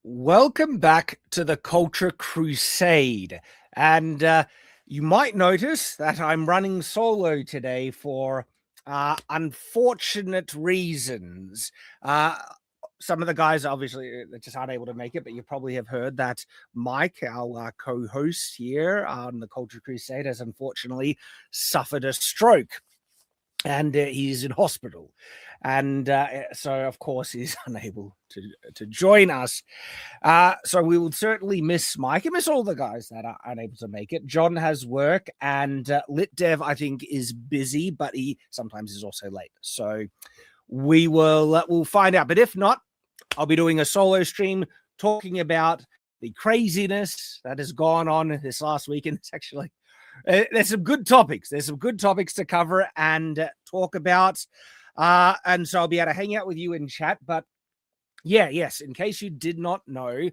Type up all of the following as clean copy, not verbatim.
Welcome back to the Culture Crusade. And you might notice that I'm running solo today for unfortunate reasons. Some of the guys obviously just aren't able to make it, but you probably have heard that Mike, our co-host here on the Culture Crusade, has unfortunately suffered a stroke. And he's in hospital. And so, of course, he's unable to join us. So we will certainly miss Mike and miss all the guys that are unable to make it. John has work, and Lit Dev, I think, is busy, but he sometimes is also late. So we'll find out. But if not, I'll be doing a solo stream talking about the craziness that has gone on this last week. And it's actually... there's some good topics. There's some good topics to cover and talk about. And so I'll be able to hang out with you in chat. But yes, in case you did not know,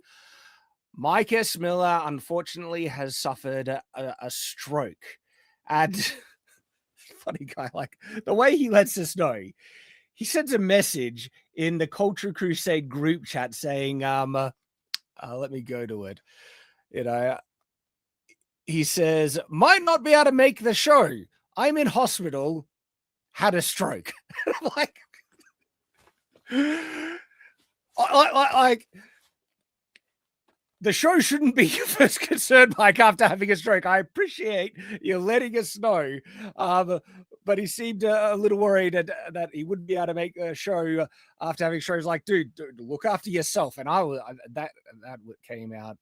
Mike S. Miller, unfortunately, has suffered a stroke. And funny guy, like the way he lets us know, he sends a message in the Culture Crusade group chat saying, let me go to it. He says, might not be able to make the show. I'm in hospital, had a stroke. like, the show shouldn't be your first concern, Mike, after having a stroke. I appreciate you letting us know. But he seemed a little worried that he wouldn't be able to make a show after having shows. Like, dude, look after yourself. And that came out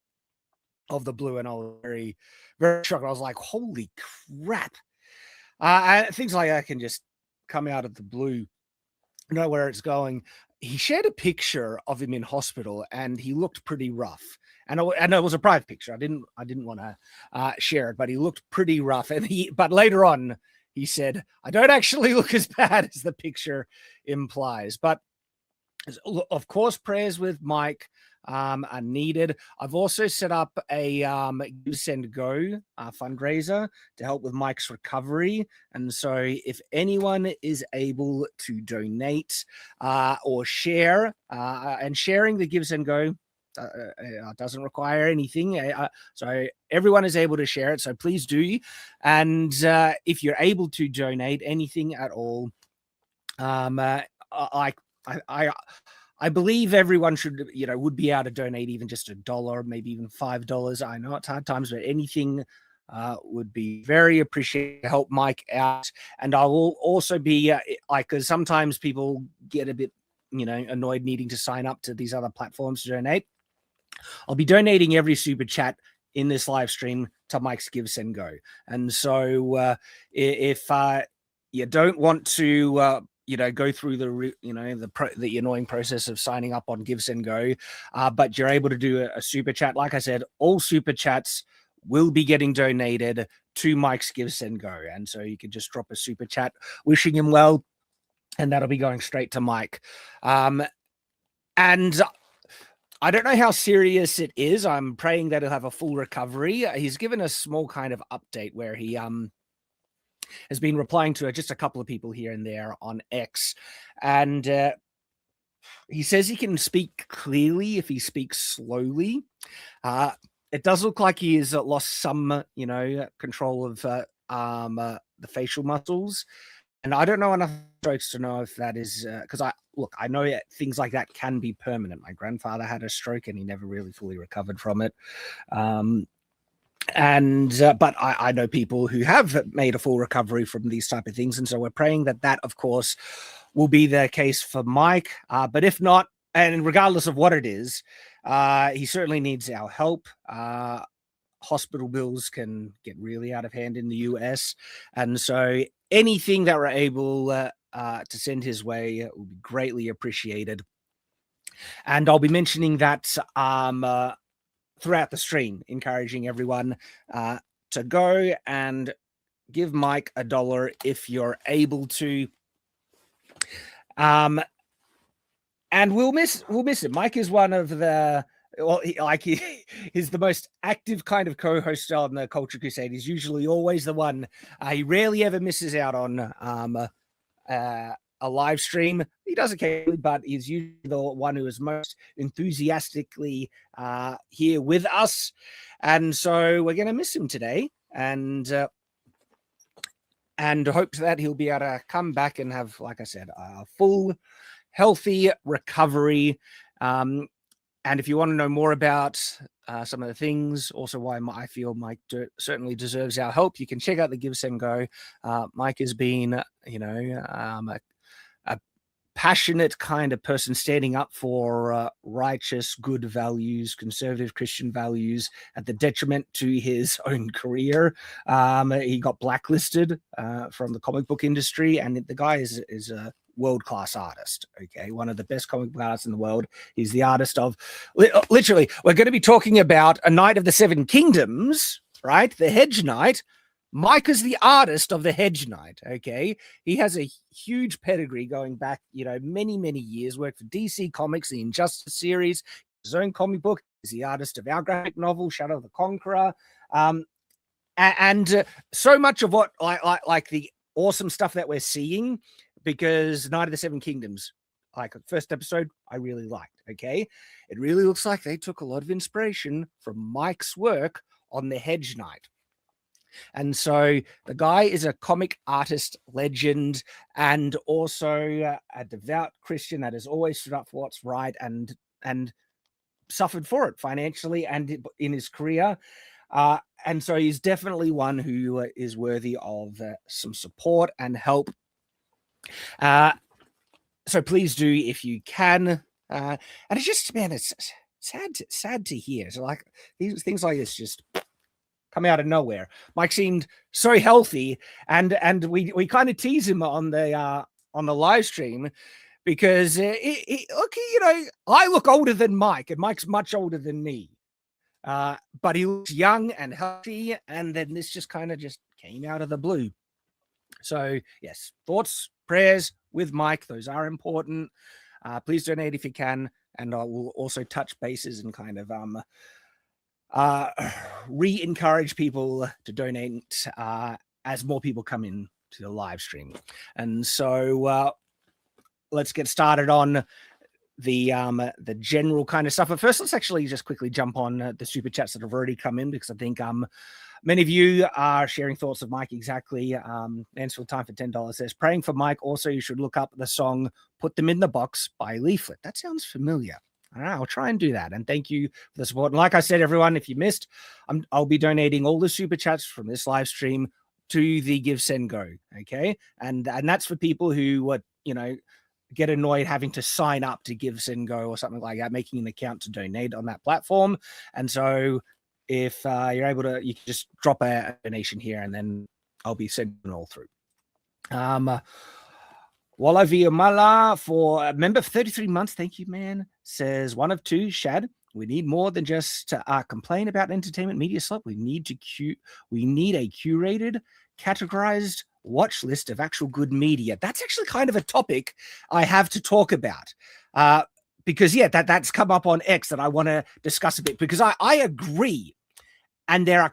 of the blue, and I was very, very shocked. I was like, holy crap. Things like that can just come out of the blue, know where it's going. He shared a picture of him in hospital, and he looked pretty rough. And it was a private picture. I didn't want to share it, but he looked pretty rough. But later on, he said, I don't actually look as bad as the picture implies. But of course, prayers with Mike are needed. I've also set up a Give, Send, Go fundraiser to help with Mike's recovery. And so if anyone is able to donate or share, and sharing the Give, Send, Go doesn't require anything. So everyone is able to share it. So please do. And if you're able to donate anything at all, I believe everyone should, would be able to donate even just $1, maybe even $5. I know it's hard times, but anything would be very appreciated to help Mike out. And I will also be because sometimes people get a bit, annoyed needing to sign up to these other platforms to donate. I'll be donating every super chat in this live stream to Mike's Give, Send, Go. And so if you don't want to go through the annoying process of signing up on Give, Send, Go, but you're able to do a super chat. Like I said, all super chats will be getting donated to Mike's Give, Send, Go. And so you can just drop a super chat wishing him well, and that'll be going straight to Mike. And I don't know how serious it is. I'm praying that he'll have a full recovery. He's given a small kind of update where he has been replying to just a couple of people here and there on X. And he says he can speak clearly if he speaks slowly. It does look like he has lost some, control of the facial muscles. And I don't know enough strokes to know if that is because I know things like that can be permanent. My grandfather had a stroke and he never really fully recovered from it. But I know people who have made a full recovery from these type of things. And so we're praying that, of course, will be the case for Mike. But if not, and regardless of what it is, he certainly needs our help. Hospital bills can get really out of hand in the US. And so anything that we're able to send his way will be greatly appreciated. And I'll be mentioning that throughout the stream, encouraging everyone to go and give Mike $1 if you're able to. And we'll miss him. Mike is one of the he's the most active kind of co-host on the Culture Crusade. He's usually always the one. He rarely ever misses out on a live stream. He does occasionally, but he's usually the one who is most enthusiastically here with us. And so we're going to miss him today, and hope that he'll be able to come back and have, like I said, a full, healthy recovery. And if you want to know more about some of the things, also why I feel Mike certainly deserves our help, you can check out the Give, Send, Go. Mike has been, a passionate kind of person standing up for righteous, good values, conservative Christian values at the detriment to his own career. He got blacklisted from the comic book industry, and the guy is a world-class artist. Okay, one of the best comic book artists in the world. He's the artist of, literally, we're going to be talking about A Knight of the Seven Kingdoms, right? The Hedge Knight. Mike is the artist of the Hedge Knight. Okay, he has a huge pedigree going back, many, many years. Worked for DC Comics, the Injustice series, his own comic book. He's the artist of our graphic novel, Shadow the Conqueror, and so much of what like the awesome stuff that we're seeing. Because Knight of the Seven Kingdoms, like the first episode, I really liked. Okay, it really looks like they took a lot of inspiration from Mike's work on the Hedge Knight. And so the guy is a comic artist legend, and also a devout Christian that has always stood up for what's right and suffered for it financially and in his career. And so he's definitely one who is worthy of some support and help. So please do if you can. And it's just, man, it's sad to hear. So like these things like this just come out of nowhere. Mike seemed so healthy, and we kind of tease him on the live stream because look, I look older than Mike, and Mike's much older than me. But he looks young and healthy, and then this just kind of just came out of the blue. So yes, thoughts, prayers with Mike. Those are important. Please donate if you can, and I will also touch bases and kind of re-encourage people to donate as more people come in to the live stream. And so let's get started on the general kind of stuff. But first, let's actually just quickly jump on the super chats that have already come in, because I think many of you are sharing thoughts of Mike. Exactly. Mansfield Time for $10 says, praying for Mike. Also, you should look up the song Put Them in the Box by Leaflet. That sounds familiar. All right, I'll try and do that. And thank you for the support. And like I said, everyone, if you missed, I'll be donating all the super chats from this live stream to the Give, Send, Go. Okay. And that's for people who get annoyed having to sign up to Give, Send, Go or something like that, making an account to donate on that platform. And so if you're able to, you can just drop a donation here, and then I'll be sending it all through. Walla Viamala for a member for 33 months. Thank you, man. Says one of two, Shad. We need more than just complain about entertainment media slop. We need a curated, categorized watch list of actual good media. That's actually kind of a topic I have to talk about. Because that's come up on X that I want to discuss a bit, because I agree. And there are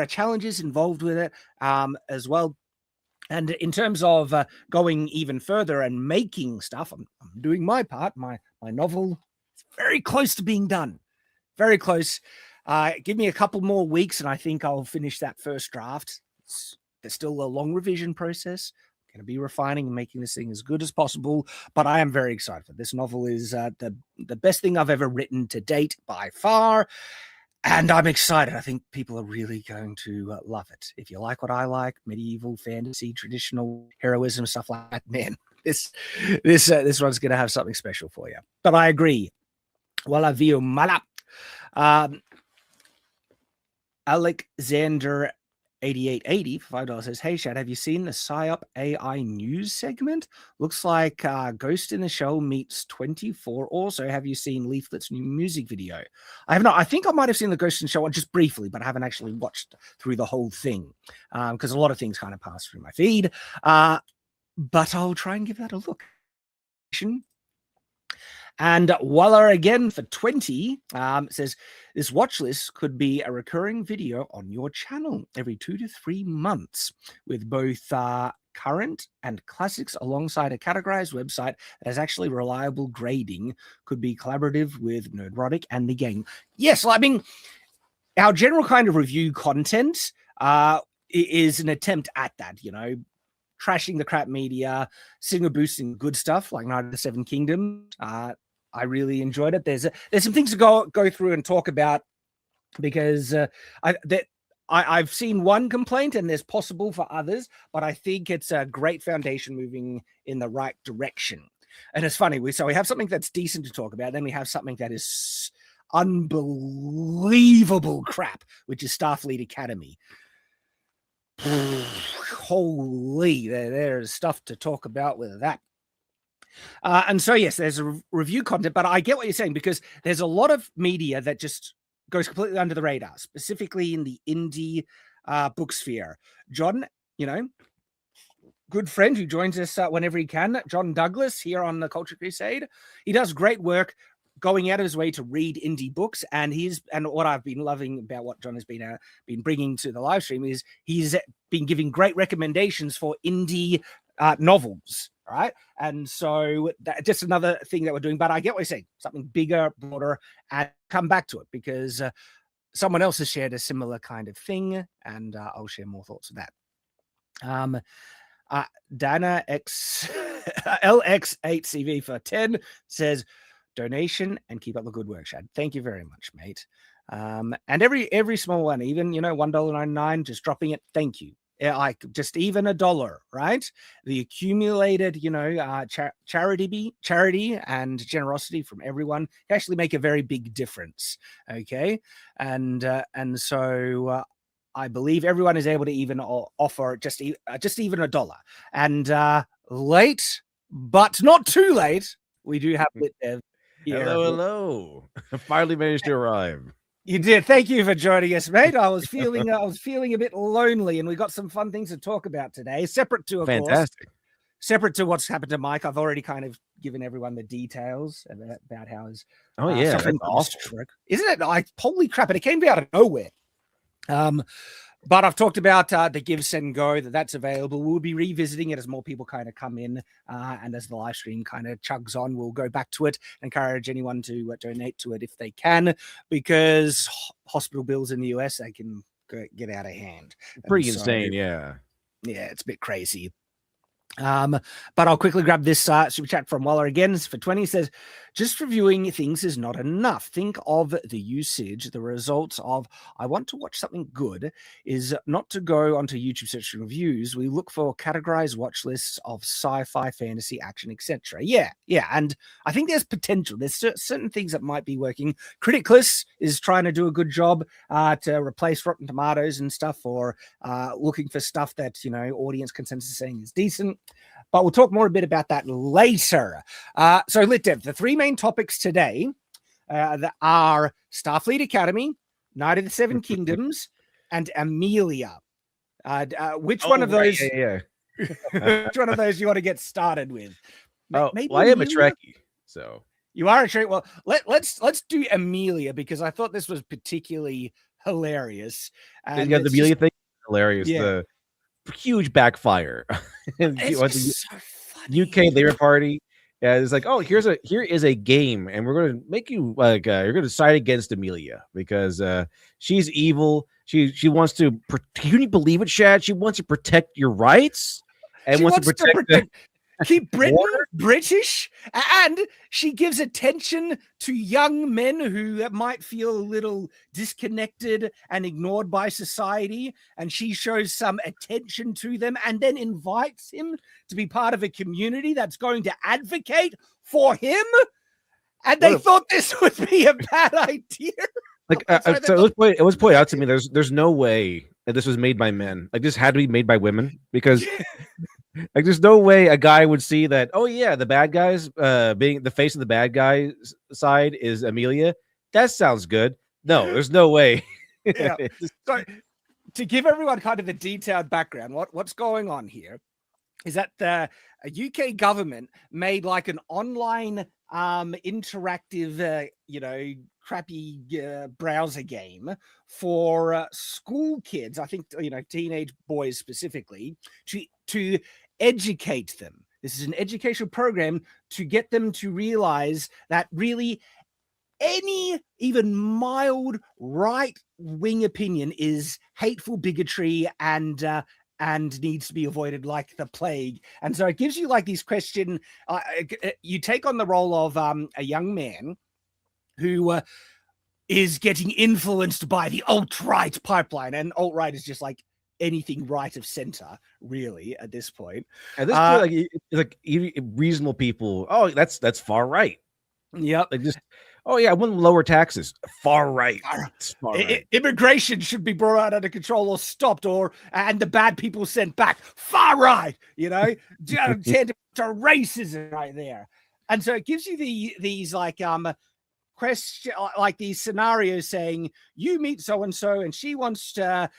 challenges involved with it as well. And in terms of going even further and making stuff, I'm doing my part. My novel is very close to being done. Very close. Give me a couple more weeks, and I think I'll finish that first draft. There's still a long revision process. I'm going to be refining and making this thing as good as possible. But I am very excited. This novel is the best thing I've ever written to date by far. And I'm excited. I think people are really going to love it. If you like what I like, medieval, fantasy, traditional heroism, stuff like that, man, this one's going to have something special for you. But I agree. Walla Vio Mala. Alexander 8880 for $5 says, hey, Shad, have you seen the PsyOp AI news segment? Looks like Ghost in the Shell meets 24. Also, have you seen Leaflet's new music video? I have not. I think I might have seen the Ghost in the Shell one just briefly, but I haven't actually watched through the whole thing because a lot of things kind of pass through my feed. But I'll try and give that a look. And Waller again for 20 says, this watch list could be a recurring video on your channel every 2 to 3 months with both current and classics alongside a categorized website that has actually reliable grading. Could be collaborative with Nerdrotic and the gang. Yes, I mean, our general kind of review content is an attempt at that, you know, trashing the crap media, signal boosting good stuff like Night of the Seven Kingdoms. I really enjoyed it. There's some things to go through and talk about because I've seen one complaint and there's possible for others, but I think it's a great foundation moving in the right direction. And it's funny, we have something that's decent to talk about, then we have something that is unbelievable crap, which is Starfleet Academy. Holy, there's stuff to talk about with that. And so, yes, there's a review content, but I get what you're saying because there's a lot of media that just goes completely under the radar, specifically in the indie book sphere. John, you know, good friend who joins us whenever he can, John Douglas here on the Culture Crusade. He does great work going out of his way to read indie books, and what I've been loving about what John has been bringing to the live stream is he's been giving great recommendations for indie novels. All right. And so just another thing that we're doing, but I get what you're saying, something bigger, broader, and come back to it because someone else has shared a similar kind of thing, and I'll share more thoughts of that. Dana X LX8CV for 10 says donation and keep up the good work, Shad. Thank you very much, mate. And every small one, even, you know, $1.99, just dropping it. Thank you. Like just even $1, right? The accumulated, you know, charity and generosity from everyone can actually make a very big difference. Okay, and so I believe everyone is able to even offer just even $1. And late, but not too late, we do have Litdev here. Hello. Finally managed to arrive. You did. Thank you for joining us, mate. I was feeling a bit lonely, and we got some fun things to talk about today. Separate to, of course, separate to what's happened to Mike. I've already kind of given everyone the details about how his suffering from stroke. Isn't it? Like, holy crap! And it came out of nowhere. But I've talked about the Give, Send, Go, that's available. We'll be revisiting it as more people kind of come in and as the live stream kind of chugs on, we'll go back to it. Encourage anyone to donate to it if they can, because hospital bills in the US, they can get out of hand. Pretty insane, yeah. Yeah, it's a bit crazy. But I'll quickly grab this super chat from Waller again. It's for 20. It says, just reviewing things is not enough. Think of the usage. The results of I want to watch something good is not to go onto YouTube searching reviews. We look for categorized watch lists of sci-fi, fantasy, action, etc. Yeah. And I think there's potential. There's certain things that might be working. Criticless is trying to do a good job to replace Rotten Tomatoes and stuff, or looking for stuff that, you know, audience consensus is saying is decent. But we'll talk more a bit about that later. So, Litdev, the three main topics today that are Starfleet Academy, Night of the Seven Kingdoms, and Amelia. Which one of those? Yeah. Which one of those you want to get started with? Maybe I am a Trekkie, so you are a Trekkie. Well, let's do Amelia because I thought this was particularly hilarious. And the Amelia thing, hilarious. Yeah. The huge backfire. It's so funny. UK Labour Party. Yeah, it's like, oh, here is a game, and we're going to make you like you're going to side against Amelia because she's evil. She wants to. Can you believe it, Shad? She wants to protect your rights and wants to protect keep Britain British, and she gives attention to young men who might feel a little disconnected and ignored by society, and she shows some attention to them and then invites him to be part of a community that's going to advocate for him, and they thought this would be a bad idea. Like, so it was pointed out to me there's no way that this was made by men. Like, this had to be made by women because like, there's no way a guy would see that. Oh yeah, the bad guys being the face of the bad guy side is Amelia. That sounds good. No, there's no way. Yeah. So to give everyone kind of the detailed background, what's going on here is that the UK government made like an online interactive, crappy browser game for school kids. I think, teenage boys specifically, to educate them. This is an educational program to get them to realize that really any even mild right-wing opinion is hateful bigotry and needs to be avoided like the plague. And so it gives you like these question. You take on the role of a young man who is getting influenced by the alt-right pipeline, and alt-right is just like anything right of center, really, at this point. At this point, like reasonable people, oh, that's far right. Yep. Like just, oh yeah, I want lower taxes. Far right. Far right. Immigration should be brought out under control or stopped, and the bad people sent back. Far right. You know, tend to racism right there. And so it gives you these like question, like these scenarios saying you meet so and so and she wants to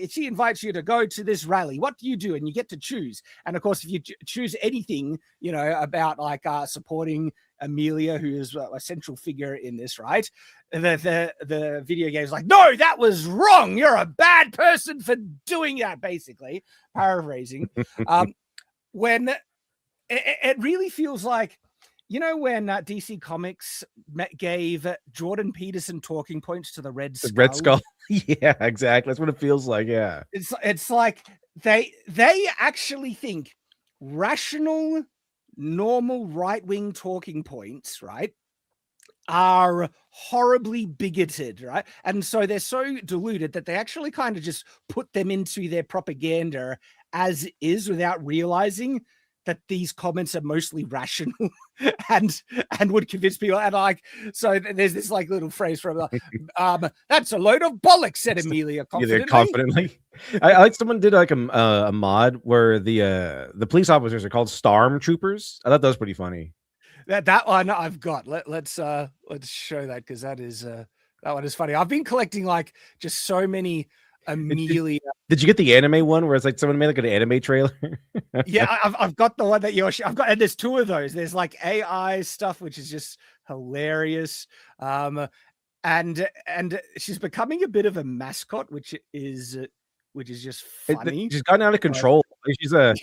she invites you to go to this rally. What do you do? And you get to choose. And of course, if you choose anything, you know, about like supporting Amelia, who is a central figure in this, right, the video game is like, no, that was wrong, you're a bad person for doing that, basically paraphrasing. When it really feels like, you know, when DC Comics gave Jordan Peterson talking points to the Red Skull? Red Skull. Yeah, exactly. That's what it feels like. Yeah. It's like they actually think rational, normal right-wing talking points, right, are horribly bigoted, right? And so they're so diluted that they actually kind of just put them into their propaganda as is without realizing that these comments are mostly rational and would convince people. And like, so there's this like little phrase from that's a load of bollocks, said Amelia confidently. I like someone did like a mod where the police officers are called Storm Troopers. I thought that was pretty funny. That one I've got. Let's show that, because that is that one is funny. I've been collecting like just so many Amelia. Did you get the anime one where it's like someone made like an anime trailer? Yeah, I've got the one that I've got, and there's two of those. There's like AI stuff, which is just hilarious. And she's becoming a bit of a mascot, which is just funny. She's gotten out of control. She's I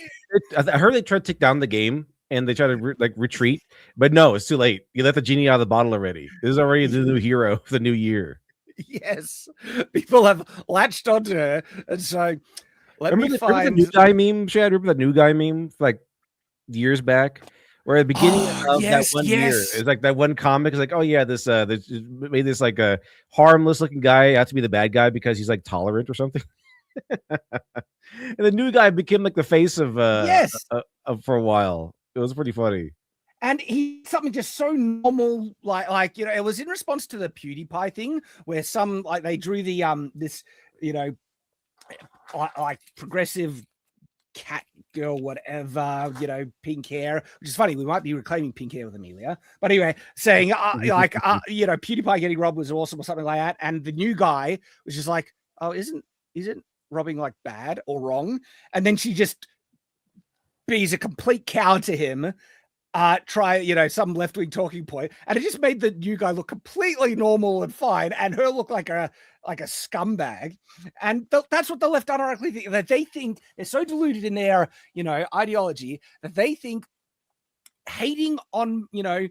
heard they tried to take down the game and they try to retreat, but no, it's too late. You let the genie out of the bottle already. This is already the new hero of the new year. Yes, people have latched onto her, and so remember the new guy meme, Shad? Remember that new guy meme like years back, where at the beginning of that one year, it's like that one comic is like, oh yeah, this made this like a harmless looking guy have to be the bad guy because he's like tolerant or something. And the new guy became like the face of for a while. It was pretty funny. And he's something just so normal, like you know, it was in response to the PewDiePie thing where some like they drew the this, you know, like progressive cat girl, whatever, you know, pink hair, which is funny. We might be reclaiming pink hair with Amelia, but anyway, saying like you know, PewDiePie getting robbed was awesome or something like that, and the new guy was just like, oh, isn't robbing like bad or wrong? And then she just be's a complete cow to him. Try, you know, some left-wing talking point, and it just made the new guy look completely normal and fine, and her look like a scumbag. And that's what the left unironically think, that they think they're so deluded in their, you know, ideology that they think hating on, you know,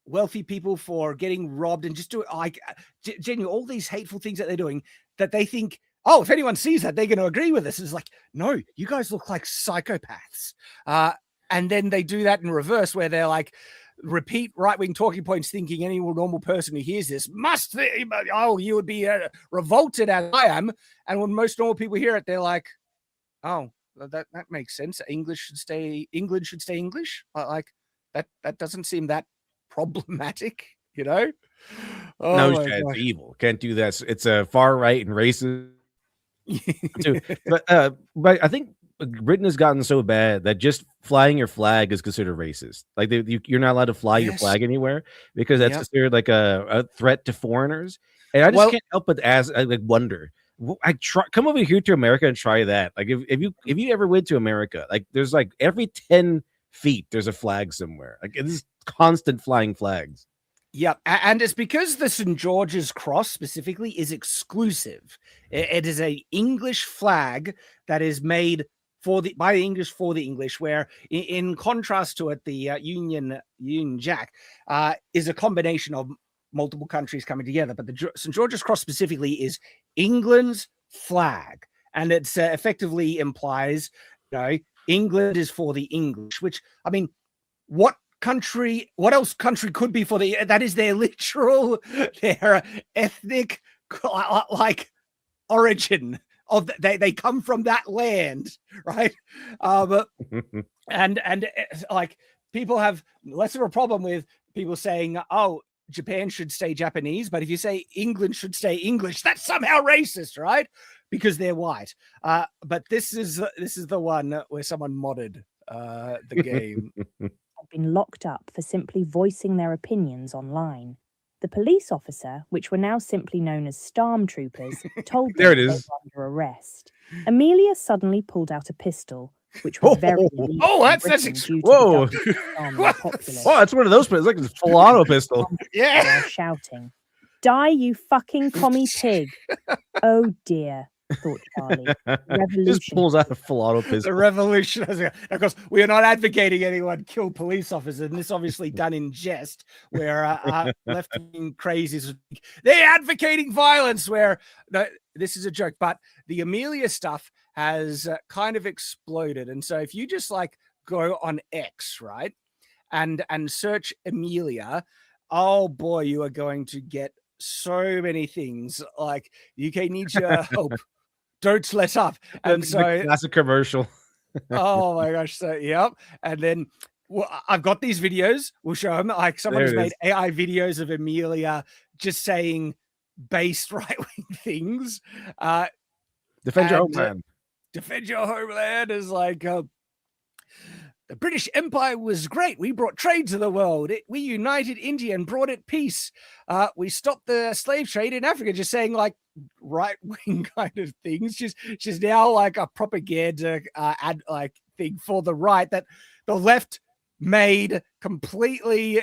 wealthy people for getting robbed and just do it like genuine all these hateful things that they're doing, that they think, oh, if anyone sees that, they're going to agree with us. It's like, no, you guys look like psychopaths. And then they do that in reverse, where they're like, repeat right-wing talking points, thinking any normal person who hears this you would be revolted as I am. And when most normal people hear it, they're like, oh, that makes sense. England should stay English. Like that doesn't seem that problematic, you know? Oh, no, it's evil. Can't do that. It's a far right and racist. But I think Britain has gotten so bad that just flying your flag is considered racist. Like you're not allowed to fly your flag anywhere because that's considered like a threat to foreigners. And I just can't help but wonder. Come over here to America and try that. Like if you ever went to America, like there's like every 10 feet there's a flag somewhere. Like it's constant flying flags. Yeah, and it's because the St. George's Cross specifically is exclusive. It is an English flag that is made by the English for the English, where in contrast to it, the Union Jack is a combination of multiple countries coming together. But the St. George's Cross specifically is England's flag, and it's effectively implies, England is for the English, which, I mean, what else country could be for that is their literal, their ethnic, like, origin of they come from that land, right? And like, people have less of a problem with people saying, oh, Japan should stay Japanese, but if you say England should stay English, that's somehow racist, right? Because they're white. But this is the one where someone modded the game. Have been locked up for simply voicing their opinions online. The police officer, which were now simply known as stormtroopers, told them they were under arrest. Amelia suddenly pulled out a pistol, which was very that's whoa! That's one of those pistols, like a full auto pistol. Yeah, shouting, "Die, you fucking commie pig!" Oh dear, thought Charlie. Revolution. Just pulls out a full auto pistol. The revolution. Of course, we are not advocating anyone kill police officers, and this obviously done in jest, where left-wing crazies, they're advocating violence, where this is a joke. But the Amelia stuff has kind of exploded. And so if you just like go on X, right, and search Amelia, oh boy, you are going to get so many things like UK needs your help. Don't let up. And so that's a commercial. Oh my gosh. So, yep. And then I've got these videos. We'll show them. Like, someone has made AI videos of Amelia just saying based right-wing things. Defend your homeland. Defend your homeland is like, the British Empire was great. We brought trade to the world. We united India and brought it peace. We stopped the slave trade in Africa. Just saying like right-wing kind of things. She's now like a propaganda thing for the right that the left made completely,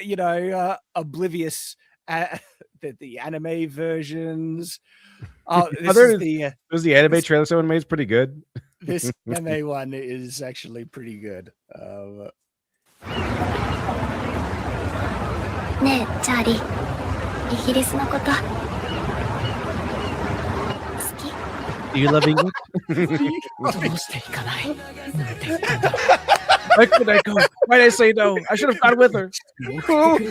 oblivious. The anime versions. The anime trailer someone made is pretty good. This anime one is actually pretty good. Ne, Charlie. イギリスのこと。好き? Do you love English? Why couldn't I go? Why did I say no? I should have gone with her. We were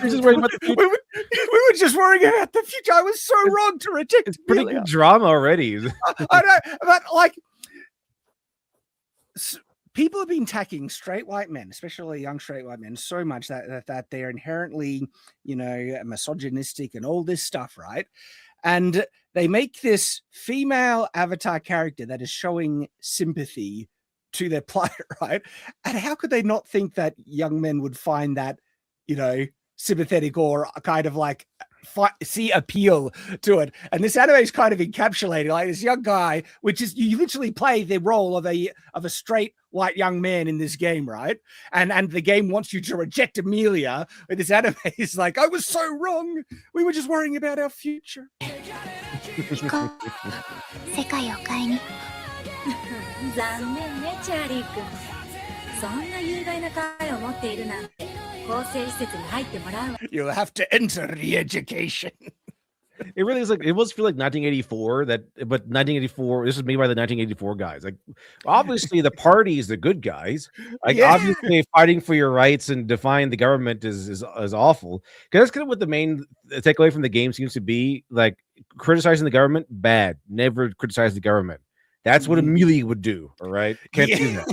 just worrying about the future. I was so wrong to reject. It's pretty good drama already. I know, but like, people have been attacking straight white men, especially young straight white men, so much that they're inherently, misogynistic and all this stuff, right? And they make this female avatar character that is showing sympathy to their plight, right? And how could they not think that young men would find that, sympathetic or kind of like see appeal to it? And this anime is kind of encapsulated, like this young guy, which is, you literally play the role of a straight white young man in this game, right? And the game wants you to reject Amelia. But this anime is like, I was so wrong. We were just worrying about our future. 世界を変えに。残念ね、チャーリー君。そんな雄大な会を持っているなんて、更生施設に入ってもらうわ。You'll have to enter the education. It really is like, it must feel like 1984 but 1984, this is made by the 1984 guys. Like, obviously the party is the good guys. Like, obviously fighting for your rights and defying the government is awful. Because that's kind of what the main takeaway from the game seems to be. Like, criticizing the government, bad. Never criticize the government. That's what Amelia would do, all right? Can't do that.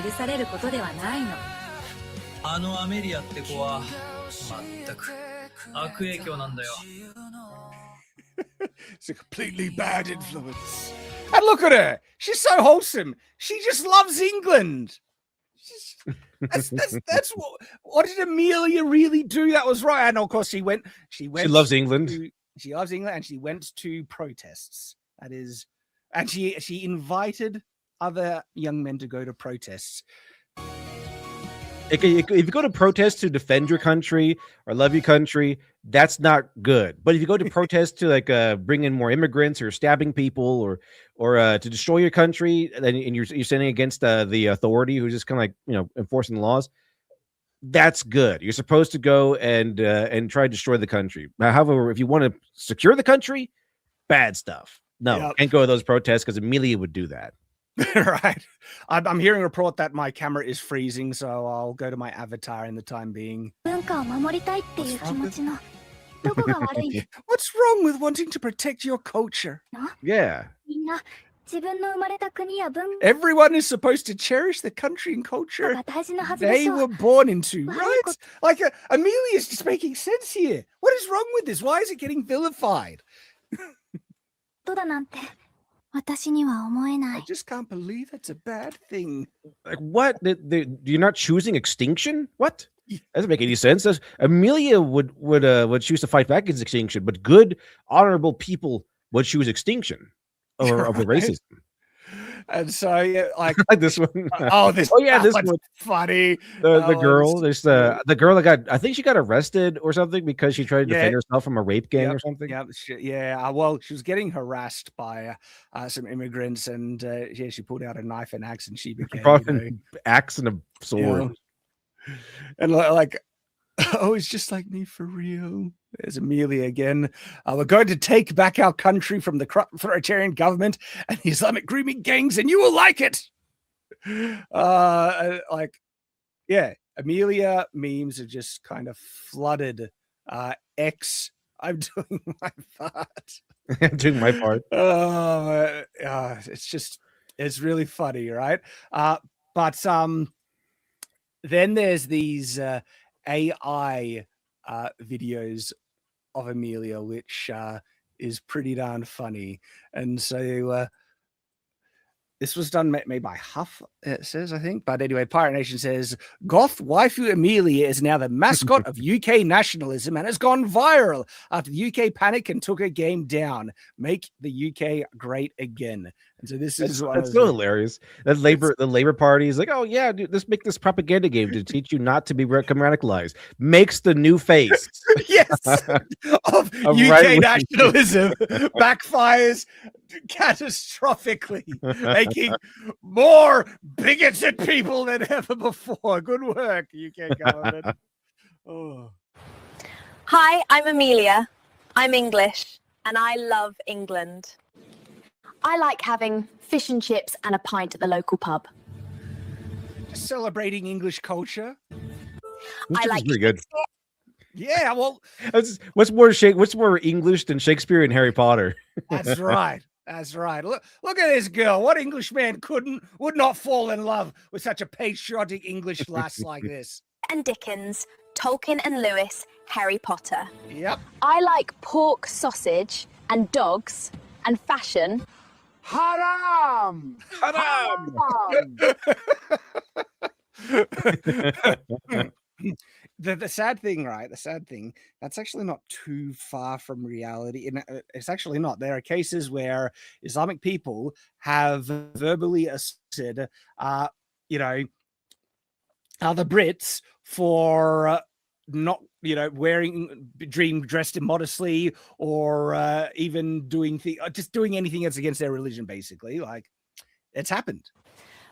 許されることではないの。あのアメリアって子は全く悪影響なんだよ。It's a completely bad influence. And look at her. She's so wholesome. She just loves England. That's what did Amelia really do that was right? And of course she loves England. She loves England, and she went to protests. That is, and she invited other young men to go to protests. if you go to protest to defend your country or love your country, that's not good. But if you go to protest to like bring in more immigrants or stabbing people or to destroy your country, and you're standing against the authority who's just kind of like enforcing the laws, that's good. You're supposed to go and try to destroy the country. However, if you want to secure the country, bad stuff. No, can't go to those protests because Amelia would do that. Right. I'm hearing a report that my camera is freezing, so I'll go to my avatar in the time being. What's wrong with wanting to protect your culture? Yeah. Everyone is supposed to cherish the country and culture they were born into, right? Like Amelia's just making sense here. What is wrong with this? Why is it getting vilified? I just can't believe that's a bad thing. Like what? You're not choosing extinction? What? That doesn't make any sense. Amelia would choose to fight back against extinction, but good, honorable people would choose extinction over racism. And so, yeah, like this one. This one's funny. The girl, there's the girl that got. I think she got arrested or something because she tried to defend herself from a rape gang or something. Well, she was getting harassed by some immigrants, and she pulled out a knife and axe, and she became axe and a sword. And like, it's just like me for real. There's Amelia again. We're going to take back our country from the authoritarian government and the Islamic grooming gangs, and you will like it. Amelia memes have just kind of flooded X. I'm doing my part. Doing my part. It's really funny, right? But then there's these AI videos of Amelia, which is pretty darn funny. And so this was done made by Huff, it says, I think. But anyway, Pirate Nation says, goth waifu Amelia is now the mascot of UK nationalism and has gone viral after the UK panic and took her game down. Make the UK great again. And so this is that's so hilarious. The Labour Party is like, oh yeah, dude, let's make this propaganda game to teach you not to become radicalized. Makes the new face. Yes, of UK nationalism backfires catastrophically, making more bigoted people than ever before. Good work, UK government. Oh. Hi, I'm Amelia. I'm English, and I love England. I like having fish and chips and a pint at the local pub. Just celebrating English culture. I like pretty good. Yeah, well, what's more English than Shakespeare and Harry Potter? That's right. That's right. Look at this girl. What English man would not fall in love with such a patriotic English lass like this? And Dickens, Tolkien and Lewis, Harry Potter. Yep. I like pork sausage and dogs and fashion. Haram! Haram! The sad thing, right? The sad thing, that's actually not too far from reality. It's actually not. There are cases where Islamic people have verbally assaulted, the Brits for not, dressed immodestly or even doing anything that's against their religion, basically. Like, it's happened.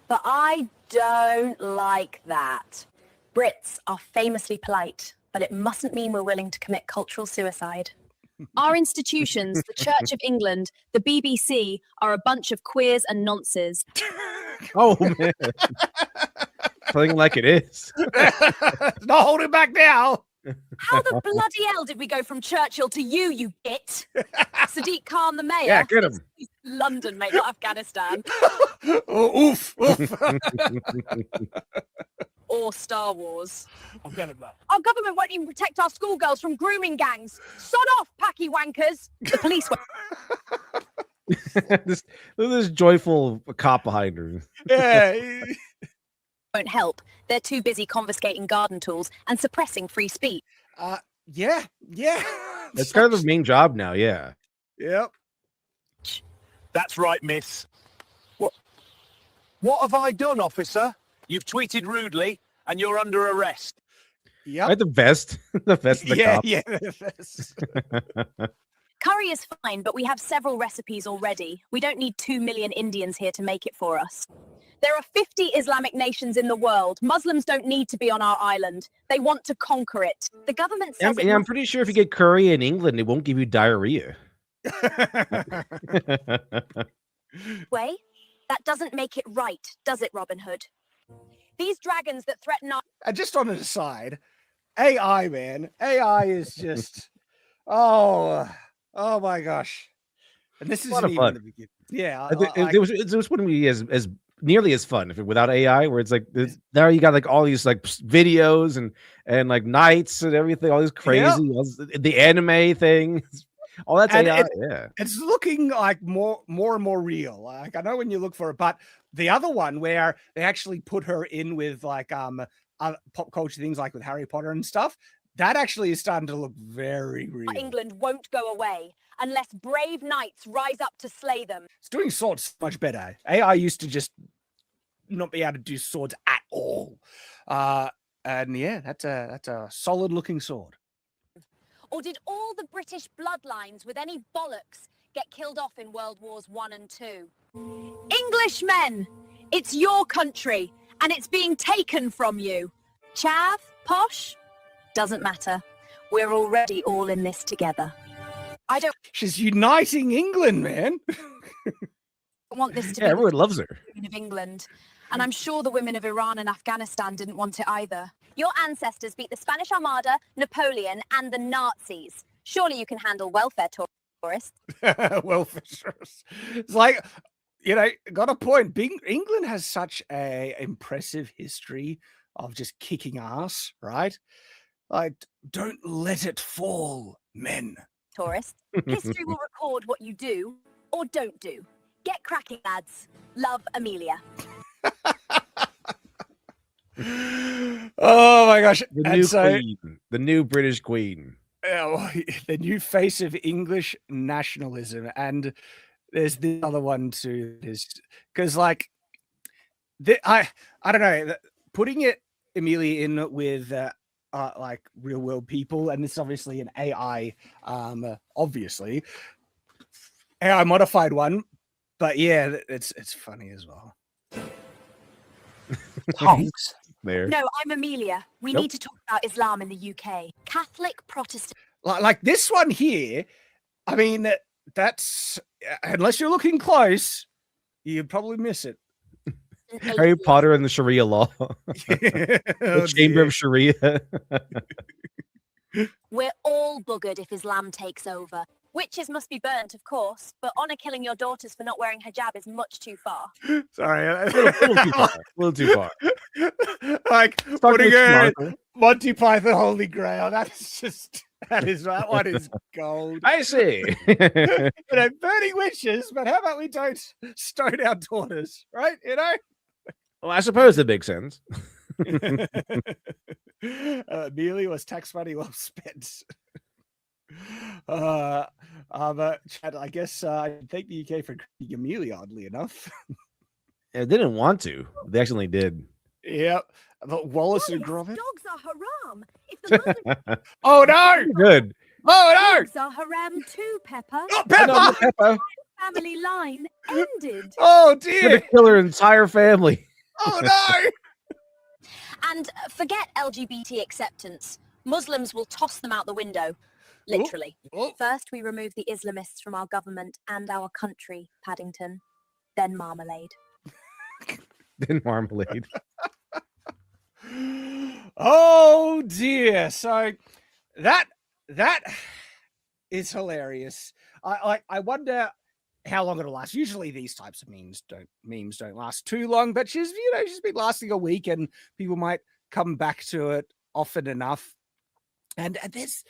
But I don't like that. Brits are famously polite, but it mustn't mean we're willing to commit cultural suicide. Our institutions, the Church of England, the BBC, are a bunch of queers and nonces. Oh, man. Playing like it is. Not holding back now. How the bloody hell did we go from Churchill to you git? Sadiq Khan, the mayor. Yeah, get him. London, mate, not Afghanistan. Oh, oof. Or Star Wars. I'll get it back. Our government won't even protect our schoolgirls from grooming gangs. Sod off, packy wankers. The police this joyful cop behind her. Yeah. won't help. They're too busy confiscating garden tools and suppressing free speech. Yeah. That's kind of the main job now, yeah. Yep. That's right, miss. What have I done, officer? You've tweeted rudely, and you're under arrest. Yeah. Right, the vest. The vest of the cop. Yeah, the vest. Curry is fine, but we have several recipes already. We don't need 2 million Indians here to make it for us. There are 50 Islamic nations in the world. Muslims don't need to be on our island. They want to conquer it. The government says I'm pretty sure if you get curry in England, it won't give you diarrhea. way. That doesn't make it right, does it, Robin Hood? These dragons that threaten our... And just on an aside, AI, man. AI is just... oh my gosh. And this is lot of fun. the beginning. Yeah. It was wouldn't be as nearly as fun if without AI, where it's like now you got like all these like videos and like nights and everything, all these crazy the anime thing, all that's AI. It's looking like more and more real. Like I know when you look for it, but the other one where they actually put her in with like pop culture things like with Harry Potter and stuff, that actually is starting to look very real. England won't go away unless brave knights rise up to slay them. It's doing swords much better. AI used to just not be able to do swords at all. And yeah, that's a solid looking sword. Or did all the British bloodlines with any bollocks get killed off in World Wars I and II? Englishmen! It's your country, and it's being taken from you. Chav? Posh? Doesn't matter. We're already all in this together. I don't... She's uniting England, man. want this to be everyone loves her. Of England. And I'm sure the women of Iran and Afghanistan didn't want it either. Your ancestors beat the Spanish Armada, Napoleon, and the Nazis. Surely you can handle welfare tourists. Welfare tourists. It's like, you know, got a point. England has such a impressive history of just kicking ass, right? Like, don't let it fall, men. Tourists. History will record what you do or don't do. Get cracking, lads. Love, Amelia. Oh my gosh. The new British queen. The new face of English nationalism. And there's the other one too. Because like I don't know, putting it Amelia in with like real world people, and this is obviously an AI, obviously AI modified one, but yeah, it's funny as well. Thanks. There. No, I'm Amelia. We need to talk about Islam in the UK. Catholic, Protestant. Like this one here, I mean, that's unless you're looking close, you'd probably miss it. Harry Potter and the Sharia law. The Chamber of Sharia. We're all buggered if Islam takes over. Witches must be burnt, of course, but honor killing your daughters for not wearing hijab is much too far. Sorry, a little too far. Like putting her in Monty Python Holy Grail. That one is gold. I see. You know, burning witches, but how about we don't stone our daughters, right? You know. Well, I suppose that makes sense. Amelia was tax money well spent. Chad, I guess I thank the UK for creating Amelia, oddly enough. They didn't want to. They actually did. Yep. But Wallace and Gromit. Dogs are haram. If the oh no! Good. Oh no! Dogs are haram too, Pepper. Oh, Pepper! Pepper. Family line ended. Oh dear! Gonna kill her entire family. Oh no! And forget LGBT acceptance. Muslims will toss them out the window. Literally. Oh. First, we remove the Islamists from our government and our country, Paddington. Then marmalade. Then marmalade. Oh dear! So that is hilarious. I wonder how long it'll last. Usually these types of memes don't last too long, but she's been lasting a week, and people might come back to it often enough. And there's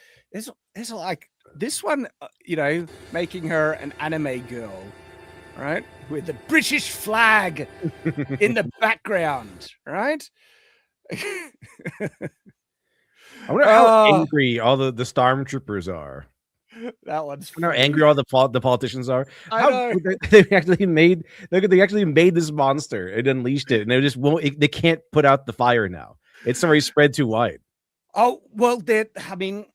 like this one, making her an anime girl, right? With the British flag in the background, right? I wonder how angry all the stormtroopers are. That one's how angry all the politicians are. I know. They actually made this monster and unleashed it, and they just won't. They can't put out the fire now. It's already spread too wide. Oh, well, I mean,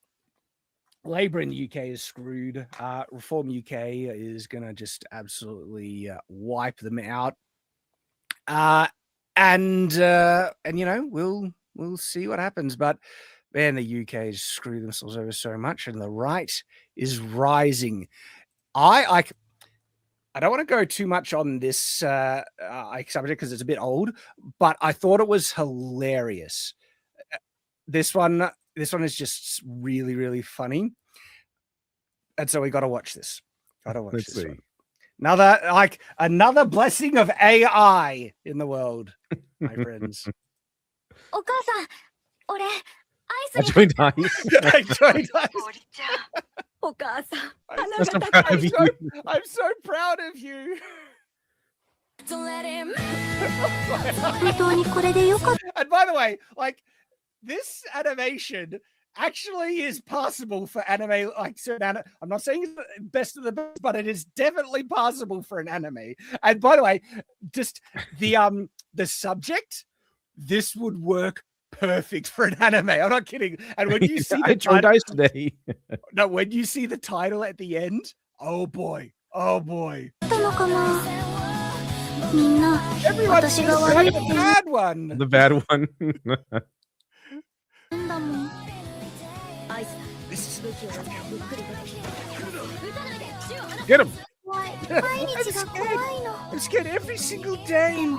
Labour in the UK is screwed. Reform UK is going to just absolutely wipe them out. And you know, we'll see what happens. But man, the UK has screwed themselves over so much, and the right is rising. I don't want to go too much on this subject because it's a bit old, but I thought it was hilarious. This one is just really, really funny. And so we got to watch this. Let's see. One. Another blessing of AI in the world, my friends. I joined ICE. I'm so proud of you. And by the way, like, this animation actually is possible for anime, like certain I'm not saying it's the best of the best, but it is definitely possible for an anime. And by the way, just the subject, this would work perfect for an anime. I'm not kidding. And when you see the title today, no, when you see the title at the end, oh boy. Everyone says the bad one. The bad one. Get him! I'm scared every single day,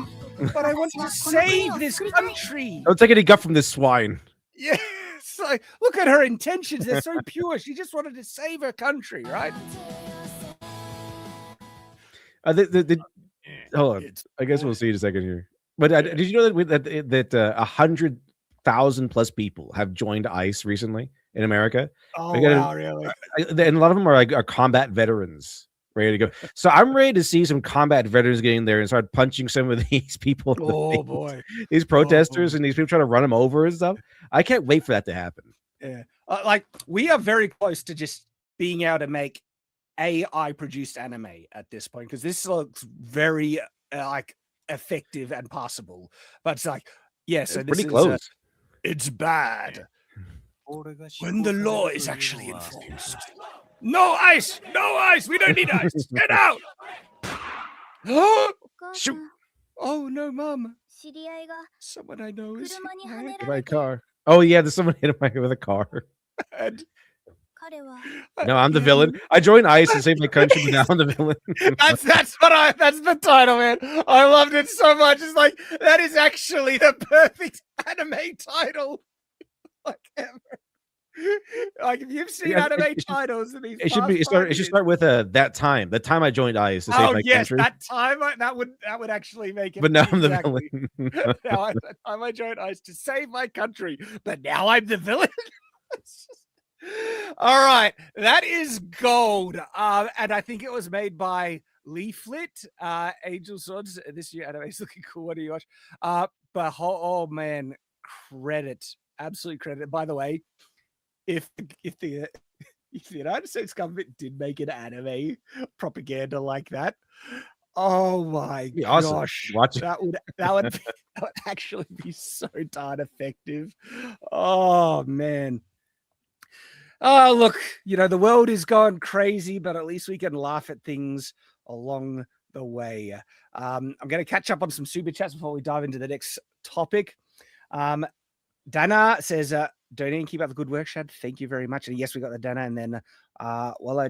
but I want to save this country. Don't take any gut from this swine. Yeah, like, look at her intentions. They're so pure. She just wanted to save her country, right? Hold on. I guess we'll see in a second here. But did you know that 100,000 plus people have joined ICE recently in America? Oh, wow, really? And a lot of them are combat veterans ready to go. So I'm ready to see some combat veterans get in there and start punching some of these people. Boy, these protesters and these people trying to run them over and stuff. I can't wait for that to happen. Yeah, like, we are very close to just being able to make AI produced anime at this point, because this looks very like effective and possible. But it's like, yeah, so it's this pretty close. It's bad when the law is actually enforced. No ice! No ice! We don't need ice! Get out! Shoot! Oh no, Mom! Someone I know is hit by a car. Oh yeah, there's someone hit him with a car. No, I'm the villain. I joined ICE and saved my country, but now I'm the villain. that's the title, man. I loved it so much. It's like, that is actually the perfect anime title, like, ever. Like, if you've seen anime titles, it should start with the time I joined ICE to save my country. That time that would actually make it. But now I'm the villain. Now that time I joined ICE to save my country, but now I'm the villain. All right, that is gold, and I think it was made by Leaflet, Angel Swords. This year anime is looking cool. What do you watch? But oh man, absolute credit. By the way, if the United States government did make an anime propaganda like that, oh my gosh, watch that would actually be so darn effective. Oh man. Oh, look, the world is going crazy, but at least we can laugh at things along the way. I'm going to catch up on some super chats before we dive into the next topic. Dana says, donating, keep up the good work, Shad. Thank you very much. And yes, we got the Dana. And then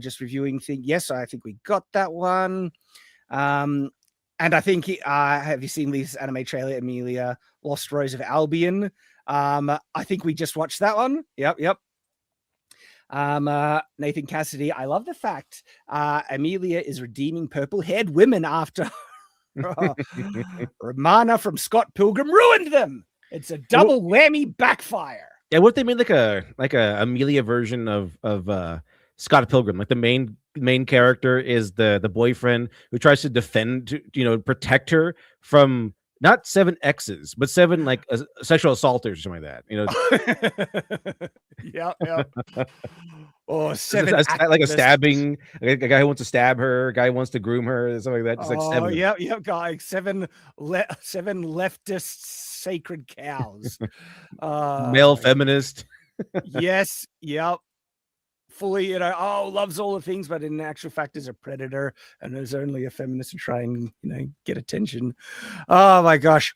just reviewing thing. Yes, I think we got that one. And I think, have you seen this anime trailer, Amelia, Lost Rose of Albion? I think we just watched that one. Yep. Nathan Cassidy, I love the fact Amelia is redeeming purple-haired women after Romana from Scott Pilgrim ruined them. It's a double whammy backfire. Yeah, what if they made like a Amelia version of Scott Pilgrim? Like the main character is the boyfriend who tries to defend, protect her from not 7 exes, but 7 like sexual assaulters or something like that. Yeah. Or 7 like a stabbing, a guy who wants to stab her, a guy who wants to groom her, something like that. Just like 7. Yeah, guys. 7 leftists sacred cows. Male feminist. Yes, yep. Fully, loves all the things, but in actual fact is a predator and is only a feminist to try and, get attention. Oh my gosh.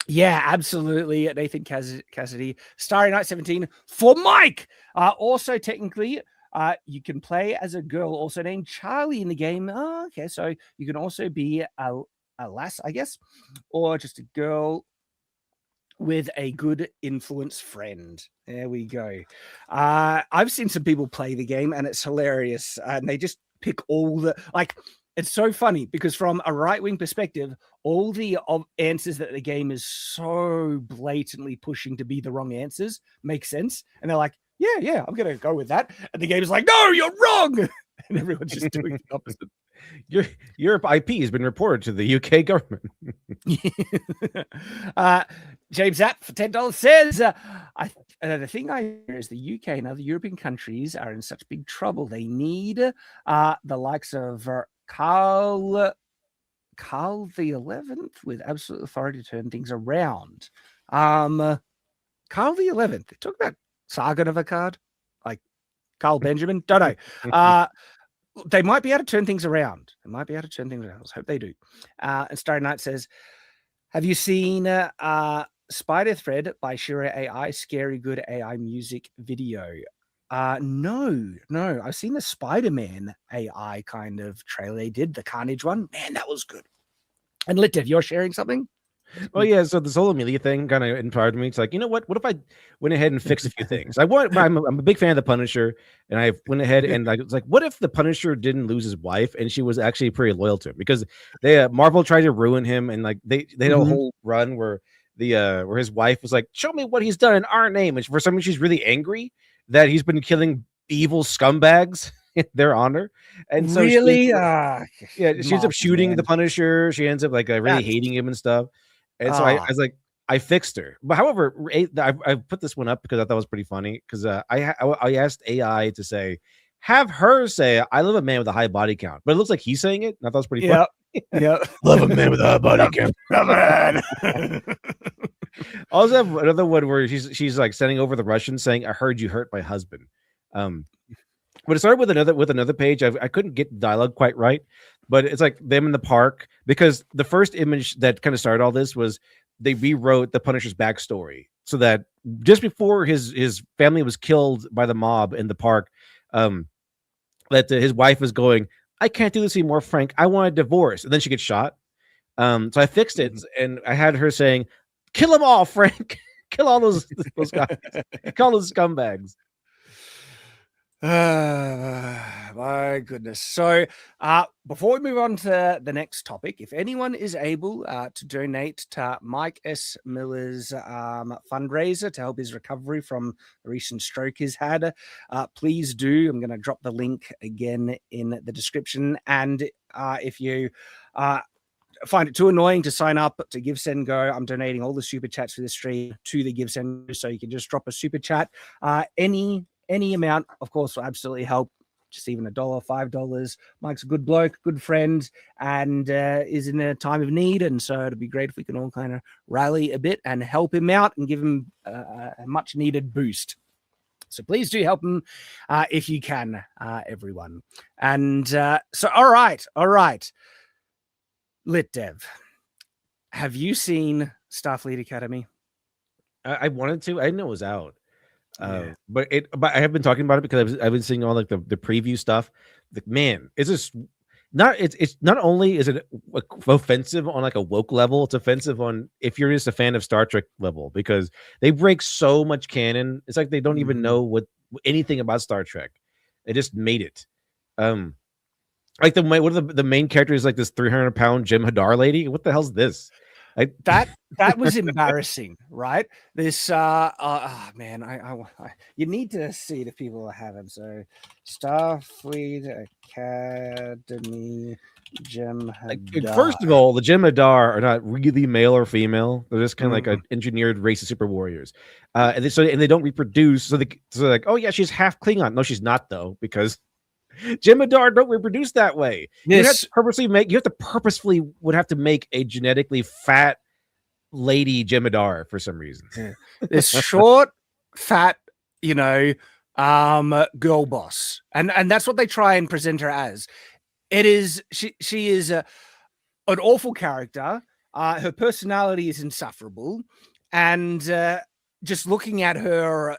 Yeah, absolutely. Nathan Cassidy, Starry Night 17 for Mike. Also, technically, you can play as a girl also named Charlie in the game. Oh, okay, so you can also be a lass, I guess, or just a girl with a good influence friend. There we go. I've seen some people play the game and it's hilarious. And they just pick all the, it's so funny because from a right-wing perspective, all the answers that the game is so blatantly pushing to be the wrong answers make sense. And they're like, yeah, I'm going to go with that. And the game is like, no, you're wrong. And everyone's just doing the opposite. Europe IP has been reported to the UK government. James App for $10 says, the thing I hear is the UK and other European countries are in such big trouble. They need the likes of Carl the 11th with absolute authority to turn things around. Carl the 11th. They talk about Saga of a card, like Carl Benjamin. Don't know. They might be able to turn things around. Let's hope they do. And Starry Night says, have you seen Spider Thread by Shira AI, Scary Good AI music video? No. I've seen the Spider-Man AI kind of trailer they did, the Carnage one. Man, that was good. And Litdev, you're sharing something? Well, yeah. So this whole Amelia thing kind of inspired me. It's like, you know what? What if I went ahead and fixed a few things? I'm a big fan of the Punisher, and I went ahead and it's like, what if the Punisher didn't lose his wife and she was actually pretty loyal to him? Because Marvel tried to ruin him, and like they had a whole run where where his wife was like, show me what he's done in our name, and for some reason she's really angry that he's been killing evil scumbags in their honor, and so really, she ends up shooting the Punisher. She ends up really hating him and stuff. And so I was like, I fixed her. But however, I put this one up because I thought it was pretty funny. Because I asked AI to have her say, I love a man with a high body count. But it looks like he's saying it. And I thought it was pretty funny. Yeah. Love a man with a high body count. I also have another one where she's like sending over the Russians saying, I heard you hurt my husband. But it started with another page. I couldn't get the dialogue quite right, but it's like them in the park, because the first image that kind of started all this was they rewrote the Punisher's backstory so that just before his family was killed by the mob in the park, that his wife was going, I can't do this anymore, Frank. I want a divorce. And then she gets shot. So I fixed it, and I had her saying, kill them all, Frank. Kill all those guys. Kill those scumbags. My goodness. So before we move on to the next topic, if anyone is able to donate to Mike S. Miller's fundraiser to help his recovery from the recent stroke he's had, please do. I'm going to drop the link again in the description. And if you find it too annoying to sign up to Give Send Go, I'm donating all the super chats for this stream to the Give Send Go, so you can just drop a super chat. Any amount, of course, will absolutely help. Just even $1, $5. Mike's a good bloke, good friend, and is in a time of need. And so it'd be great if we can all kind of rally a bit and help him out and give him a much needed boost. So please do help him if you can, everyone. And so, all right. Litdev, have you seen Starfleet Academy? I wanted to. I didn't know it was out. But I have been talking about it because I've been seeing all like the preview stuff. Like, man, it's not only is it offensive on like a woke level, it's offensive on if you're just a fan of Star Trek level, because they break so much canon. It's like they don't even know anything about Star Trek. They just made it. Like one of the main characters is like this 300-pound Jim Hadar lady. What the hell's this? Like that was embarrassing, right? This man, I you need to see the people that haven't. So Starfleet Academy Jim Hadar. First of all, the Jim Hadar are not really male or female. They're just kind of like an engineered race of super warriors. And they don't reproduce. So they're like, oh yeah, she's half Klingon. No, she's not though, because Jim Hadar don't reproduce that way. You have to purposefully make a genetically fat lady Jemadar for some reason. Yeah. This short, fat, girl boss, and that's what they try and present her as. It is she is an awful character. Her personality is insufferable, and just looking at her,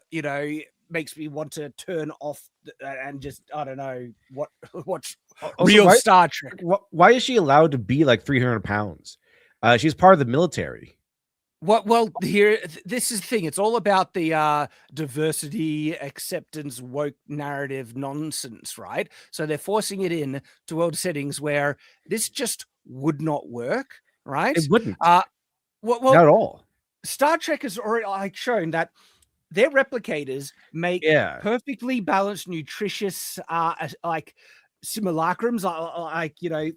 makes me want to turn off and just, I don't know, watch real Star Trek. Why is she allowed to be like 300 pounds? She's part of the military. Well, here, this is the thing. It's all about the diversity, acceptance, woke narrative nonsense, right? So they're forcing it in to world settings where this just would not work, right? It wouldn't. Well, not at all. Star Trek has already shown that their replicators make perfectly balanced, nutritious, simulacrums,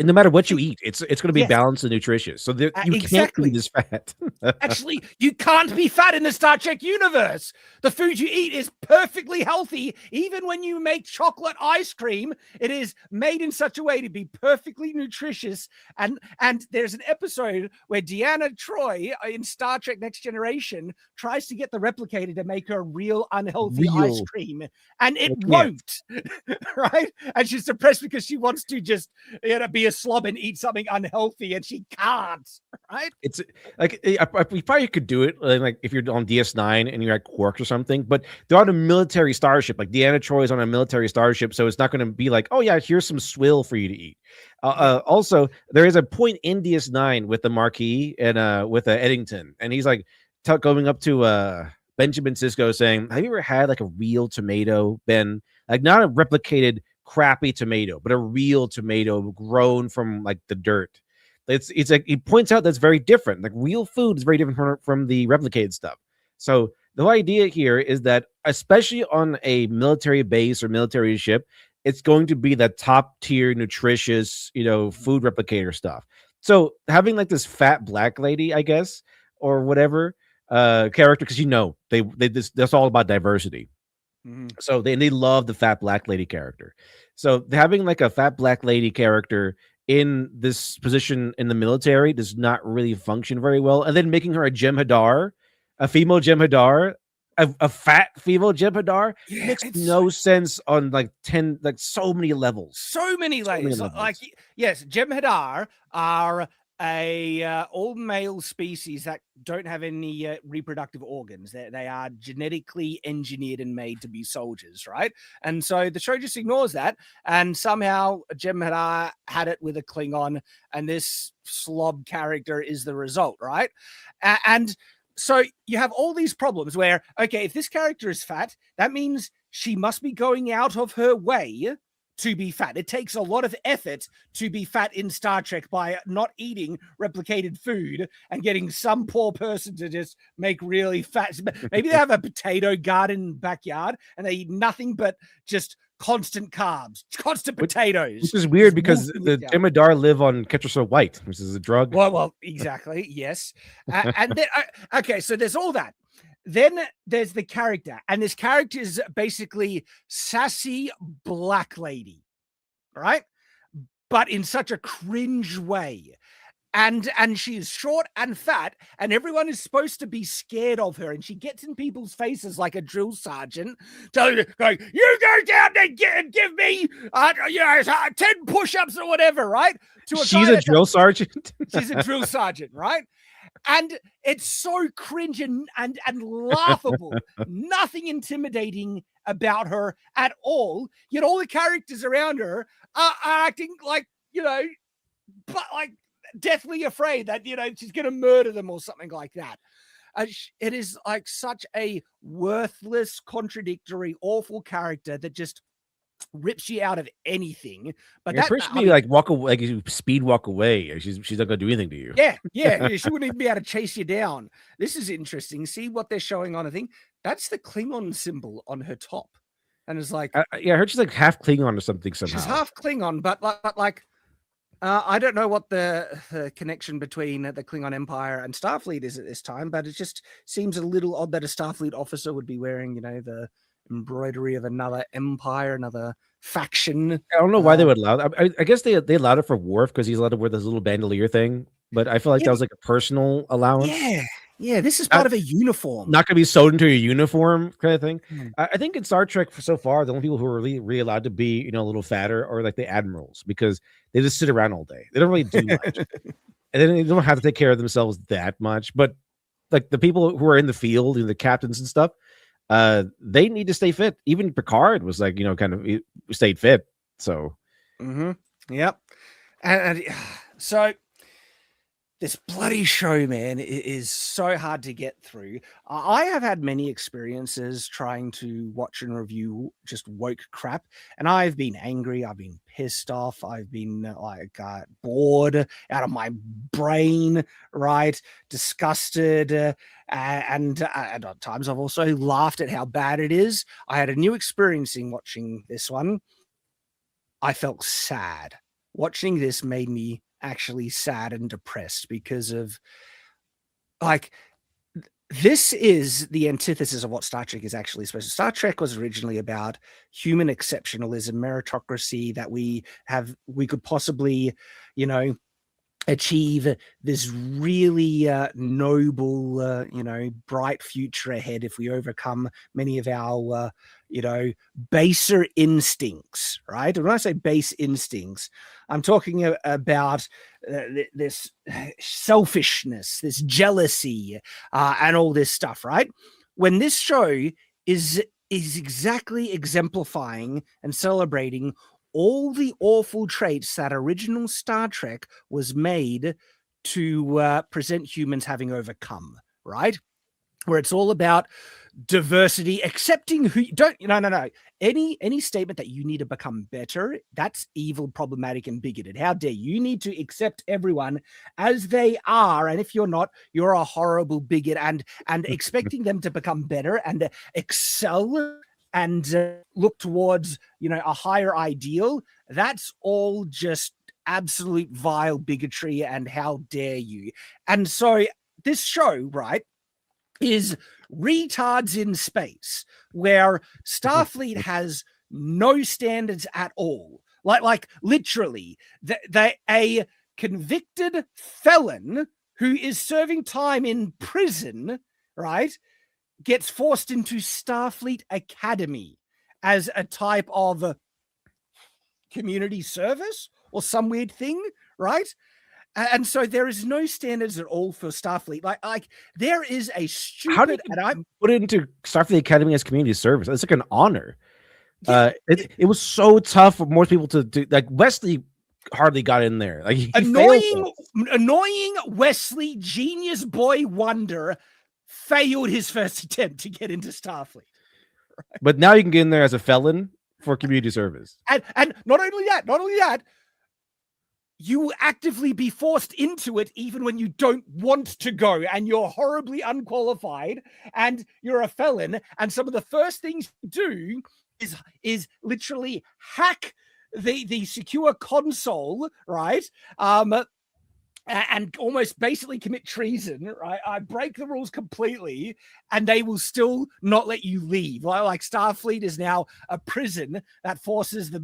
and no matter what you eat, it's going to be balanced and nutritious. So you can't be this fat. Actually, you can't be fat in the Star Trek universe. The food you eat is perfectly healthy. Even when you make chocolate ice cream, it is made in such a way to be perfectly nutritious. And there's an episode where Deanna Troi in Star Trek Next Generation tries to get the replicator to make her real unhealthy ice cream, and it won't. Right? And she's depressed because she wants to just be a slob and eat something unhealthy, and she can't. Right? It's like we probably could do it like if you're on DS9 and you're at Quark or something, but they're on a military starship. Like Deanna Troi is on a military starship, so it's not going to be like, oh yeah, here's some swill for you to eat. Also, there is a point in DS9 with the Marquis and with Eddington, and he's like going up to Benjamin Sisko saying, "Have you ever had like a real tomato, Ben? Like not a replicated crappy tomato, but a real tomato grown from like the dirt." It's like he points out that's very different. Like real food is very different from the replicated stuff. So the whole idea here is that, especially on a military base or military ship, it's going to be that top tier, nutritious, food replicator stuff. So having like this fat black lady, I guess, or whatever character, because that's all about diversity. Mm-hmm. So they love the fat black lady character. So having like a fat black lady character in this position in the military does not really function very well. And then making her a Jem'Hadar, a female Jem'Hadar, a fat female Jem'Hadar makes no sense on so many levels. So many layers. Yes, Jem'Hadar are a all male species that don't have any reproductive organs. They are genetically engineered and made to be soldiers, right? And so the show just ignores that, and somehow Jem'Hadar had it with a Klingon, and this slob character is the result, right? And so you have all these problems where, okay, if this character is fat, that means she must be going out of her way to be fat. It takes a lot of effort to be fat in Star Trek by not eating replicated food and getting some poor person to just make really fat. Maybe they have a potato garden in the backyard and they eat nothing but just constant carbs, constant potatoes. Which is weird because the Jem'Hadar live on Ketracel White, which is a drug. Well, exactly. Yes. And then, okay, so there's all that. Then there's the character, and this character is basically sassy black lady, right? But in such a cringe way. And she is short and fat, and everyone is supposed to be scared of her. And she gets in people's faces like a drill sergeant, telling you, going, "You go down there and give me, 10 push-ups or whatever," right? She's a drill sergeant. She's a drill sergeant, right? And it's so cringe and laughable. Nothing intimidating about her at all. Yet all the characters around her are acting like, but like deathly afraid that, she's going to murder them or something like that. It is like such a worthless, contradictory, awful character that just rips you out of anything. But that person walk away, like you speed walk away. She's not gonna do anything to you. Yeah. She wouldn't even be able to chase you down. This is interesting. See what they're showing on a thing. That's the Klingon symbol on her top, and it's like, I heard she's like half Klingon or something somehow. She's half Klingon, but I don't know what the connection between the Klingon Empire and Starfleet is at this time, but it just seems a little odd that a Starfleet officer would be wearing, the embroidery of another empire, another faction. I don't know why they would allow that. I guess they allowed it for Worf because he's allowed to wear this little bandolier thing. but I feel like Yeah, that was like a personal allowance. Yeah, this is part of a uniform. Not going to be sewed into a uniform kind of thing. Mm. I think in Star Trek so far, the only people who are really allowed to be, a little fatter are like the admirals, because they just sit around all day. They don't really do much. And then they don't have to take care of themselves that much. But like the people who are in the field, the captains and stuff, they need to stay fit. Even Picard was like, kind of stayed fit. So, Yep. And so this bloody show, man, is so hard to get through. I have had many experiences trying to watch and review just woke crap, and I've been angry, I've been pissed off, I've been bored out of my brain, right? Disgusted, and at times I've also laughed at how bad it is. I had a new experience in watching this one. I felt sad. Watching this made me actually sad and depressed because of this is the antithesis of what Star Trek is actually supposed to. Star Trek was originally about human exceptionalism, meritocracy, that we could possibly, achieve this really noble, bright future ahead if we overcome many of our, baser instincts, right? And when I say base instincts, I'm talking about this selfishness, this jealousy, and all this stuff, right? When this show is exactly exemplifying and celebrating all the awful traits that original Star Trek was made to present humans having overcome, right? Where it's all about diversity, accepting who you don't, no. Any statement that you need to become better, that's evil, problematic, and bigoted. How dare you? You need to accept everyone as they are, and if you're not, you're a horrible bigot. And expecting them to become better and excel and look towards, a higher ideal, that's all just absolute vile bigotry, and how dare you. And so this show, right, is retards in space, where Starfleet has no standards at all. Like literally, a convicted felon who is serving time in prison, right, gets forced into Starfleet Academy as a type of community service or some weird thing, right? And so there is no standards at all for Starfleet. Like there is a stupid. How did you put it into Starfleet Academy as community service? It's like an honor. Yeah, it was so tough for most people to do. Like Wesley hardly got in there. Like annoying Wesley, genius boy wonder, failed his first attempt to get into Starfleet. Right? But now you can get in there as a felon for community service. And not only that, you will actively be forced into it even when you don't want to go, and you're horribly unqualified and you're a felon. And some of the first things you do is literally hack the secure console, right? And almost basically commit treason, right? I break the rules completely, and they will still not let you leave. Like Starfleet is now a prison that forces the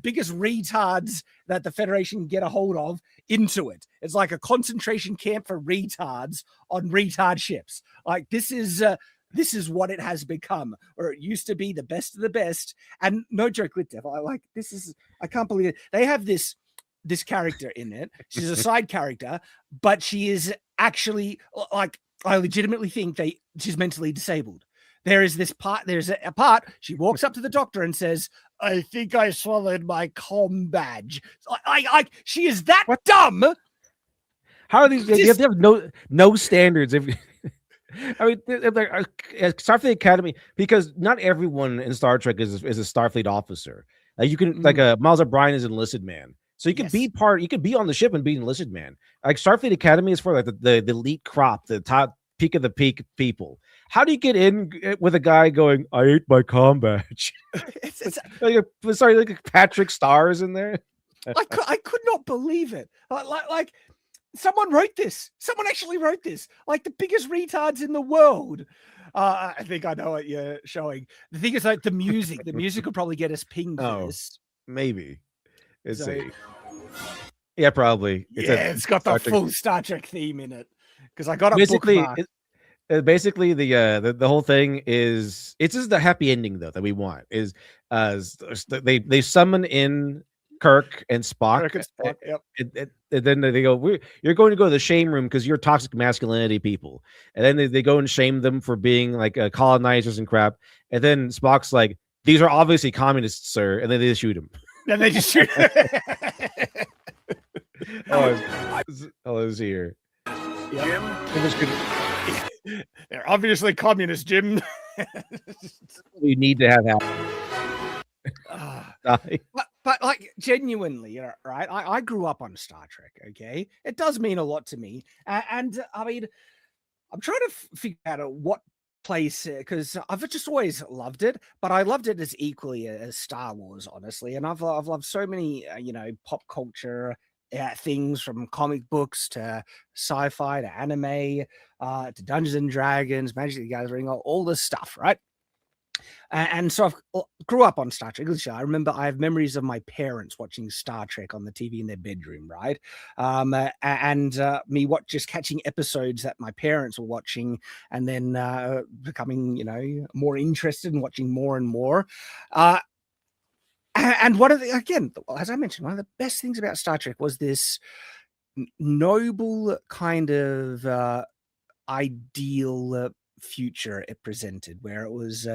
biggest retards that the Federation can get a hold of into it. It's like a concentration camp for retards on retard ships. Like this is what it has become, or it used to be the best of the best. And no joke, Lit Dev, I can't believe it. They have this character in it. She's a side character, but she is actually, like, I legitimately think she's mentally disabled. There's a part, she walks up to the doctor and says, "I think I swallowed my comm badge." She is that dumb. How are these? You have to have no standards. If I mean, Starfleet Academy, because not everyone in Star Trek is a Starfleet officer. You can Miles O'Brien is an enlisted man. So you can be you could be on the ship and be an enlisted man. Like Starfleet Academy is for like the elite crop, the top peak of the peak people. How do you get in with a guy going, "I ate my comm badge"? Like Patrick Starr's in there. I could not believe it. Like someone wrote this. Someone actually wrote this. Like the biggest retards in the world. I think I know what you're showing. The thing is, like the music. The music will probably get us pinged for this. Maybe. Let's see. Yeah, probably. It's got the full Star Trek theme in it because I got a basically bookmark. Basically the whole thing is it's just the happy ending though that we want is they summon in Kirk and Spock. Yep. And then they go, you're going to go to the shame room because you're toxic masculinity people. And then they go and shame them for being like colonizers and crap. And then Spock's like, these are obviously communists, sir. And then they just shoot him. Then they just shoot. Let's see here. Jim? They're obviously communist, Jim. We need to have but like genuinely, right? I grew up on Star Trek. Okay, it does mean a lot to me, and I mean, I'm trying to figure out what place because I've just always loved it, but I loved it as equally as Star Wars, honestly. And I've loved so many, pop culture things from comic books to sci-fi to anime to Dungeons and Dragons, Magic the Gathering, all this stuff, right? And so I grew up on Star Trek. I remember I have memories of my parents watching Star Trek on the TV in their bedroom, right? And me just catching episodes that my parents were watching and then becoming, more interested in watching more and more. And one of again, as I mentioned, one of the best things about Star Trek was this noble kind of ideal future it presented, where it was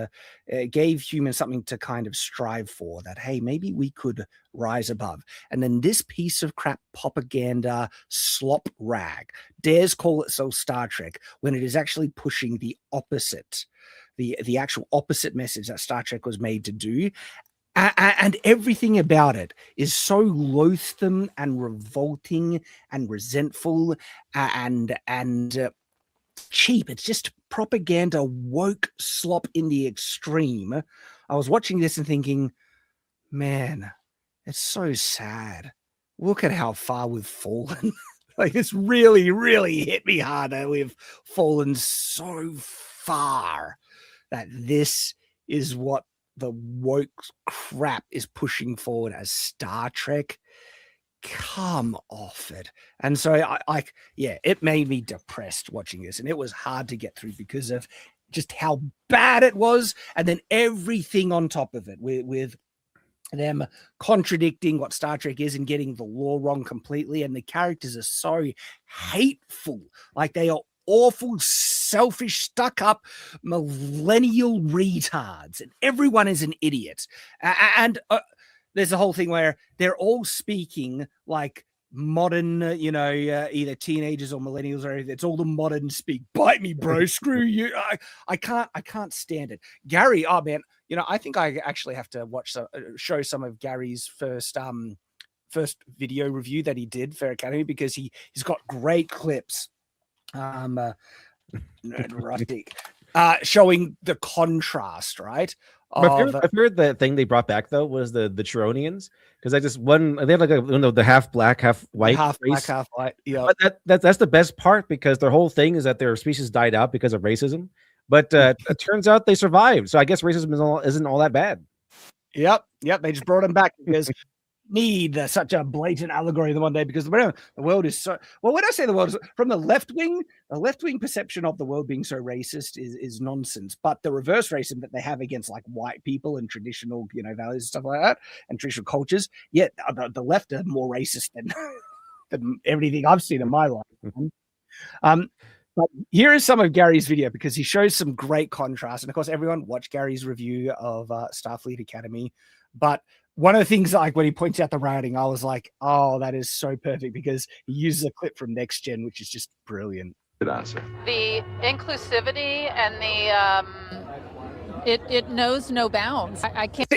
it gave humans something to kind of strive for, that hey, maybe we could rise above. And then this piece of crap propaganda slop rag dares call itself Star Trek when it is actually pushing the opposite, the actual opposite message that Star Trek was made to do. And everything about it is so loathsome and revolting and resentful and cheap. It's just propaganda, woke slop in the extreme. I was watching this and thinking, man, it's so sad. Look at how far we've fallen. Like, it's really, really hit me hard that we've fallen so far that this is what the woke crap is pushing forward as Star Trek. Come off it. And so it made me depressed watching this, and it was hard to get through because of just how bad it was, and then everything on top of it with them contradicting what Star Trek is and getting the lore wrong completely. And the characters are so hateful. Like, they are awful, selfish, stuck-up millennial retards, and everyone is an idiot. And there's a whole thing where they're all speaking like modern, either teenagers or millennials, or it's all the modern speak. Bite me, bro. Screw you. I can't stand it. Gary, oh man, I think I actually have to show some of Gary's first video review that he did for Academy, because he's got great clips. Showing the contrast, right? My favorite the thing they brought back though was the Turonians, because they have like the half black, half white, half black, half white. Yeah, but that's the best part, because their whole thing is that their species died out because of racism. But it turns out they survived, so I guess racism isn't all that bad. Yep. They just brought them back because need such a blatant allegory the one day, because the world is so well. When I say the world is from the left wing perception of the world being so racist is nonsense. But the reverse racism that they have against like white people and traditional values and stuff like that and traditional cultures, yet the left are more racist than everything I've seen in my life. But here is some of Gary's video, because he shows some great contrast. And of course, everyone watch Gary's review of Starfleet Academy. But one of the things, like when he points out the writing, I was like, oh, that is so perfect, because he uses a clip from Next Gen, which is just brilliant. Good answer. The inclusivity and the it knows no bounds. I can't.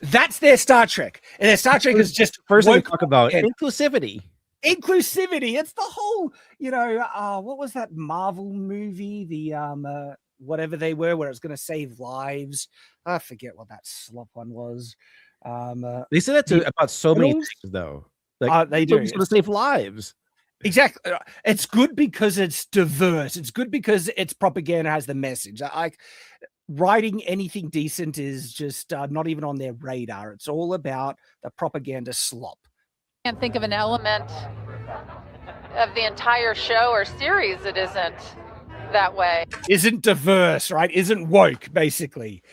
That's their Star Trek. And their Star Trek is just first thing we talk about inclusivity. It's the whole, what was that Marvel movie? The whatever they were, where it was going to save lives. I forget what that slop one was. They say that about so many things, though. Like, they do. It's going to save lives. Exactly. It's good because it's diverse. It's good because it's propaganda, has the message. Like, writing anything decent is just not even on their radar. It's all about the propaganda slop. can't think of an element of the entire show or series that isn't that way. Isn't diverse, right? Isn't woke, basically.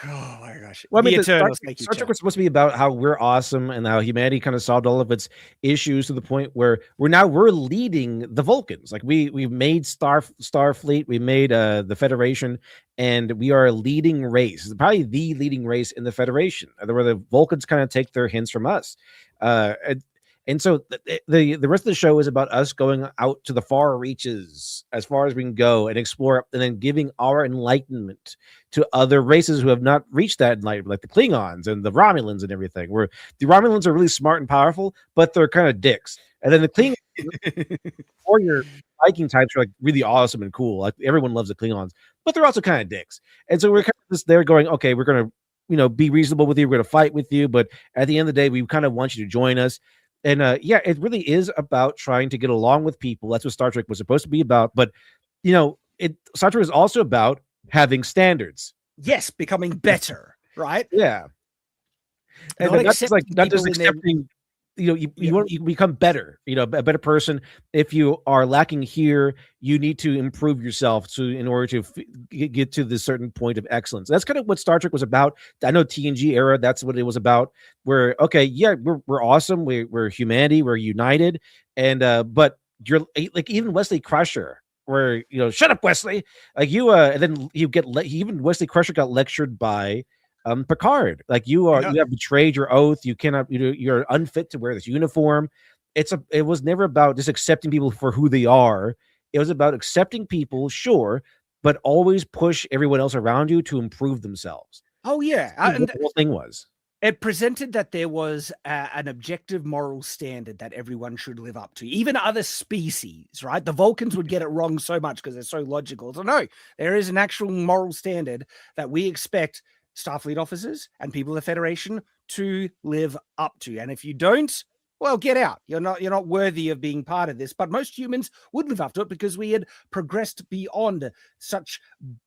Oh my gosh. Well, I mean, Star Trek Trek was supposed to be about how we're awesome and how humanity kind of solved all of its issues to the point where we're leading the Vulcans. Like we made Starfleet, we made the Federation, and we are a leading race. It's probably the leading race in the Federation, where the Vulcans kind of take their hints from us. And so the rest of the show is about us going out to the far reaches, as far as we can go, and explore, and then giving our enlightenment to other races who have not reached that enlightenment, like the Klingons and the Romulans and everything. Where the Romulans are really smart and powerful, but they're kind of dicks. And then the Klingons, or your Viking types, are like really awesome and cool. Like everyone loves the Klingons, but they're also kind of dicks. And so we're kind of just there going, okay, we're going to be reasonable with you. We're going to fight with you, but at the end of the day, we kind of want you to join us. And it really is about trying to get along with people. That's what Star Trek was supposed to be about. But Star Trek is also about having standards. Yes, becoming better, right? Yeah, and not just accepting. You become better. A better person. If you are lacking here, you need to improve yourself in order to get to this certain point of excellence. That's kind of what Star Trek was about. I know TNG era, that's what it was about. Where we're awesome. We're humanity. We're united. And but you're like even Wesley Crusher, where shut up, Wesley. Like and then even Wesley Crusher got lectured by Picard. Like you have betrayed your oath. You cannot. You're unfit to wear this uniform. It was never about just accepting people for who they are. It was about accepting people, sure, but always push everyone else around you to improve themselves. Oh yeah, and the whole thing was. It presented that there was an objective moral standard that everyone should live up to, even other species, right? The Vulcans would get it wrong so much because they're so logical. So no, there is an actual moral standard that we expect Starfleet officers and people of the Federation to live up to. And if you don't, well, get out. You're not worthy of being part of this. But most humans would live up to it because we had progressed beyond such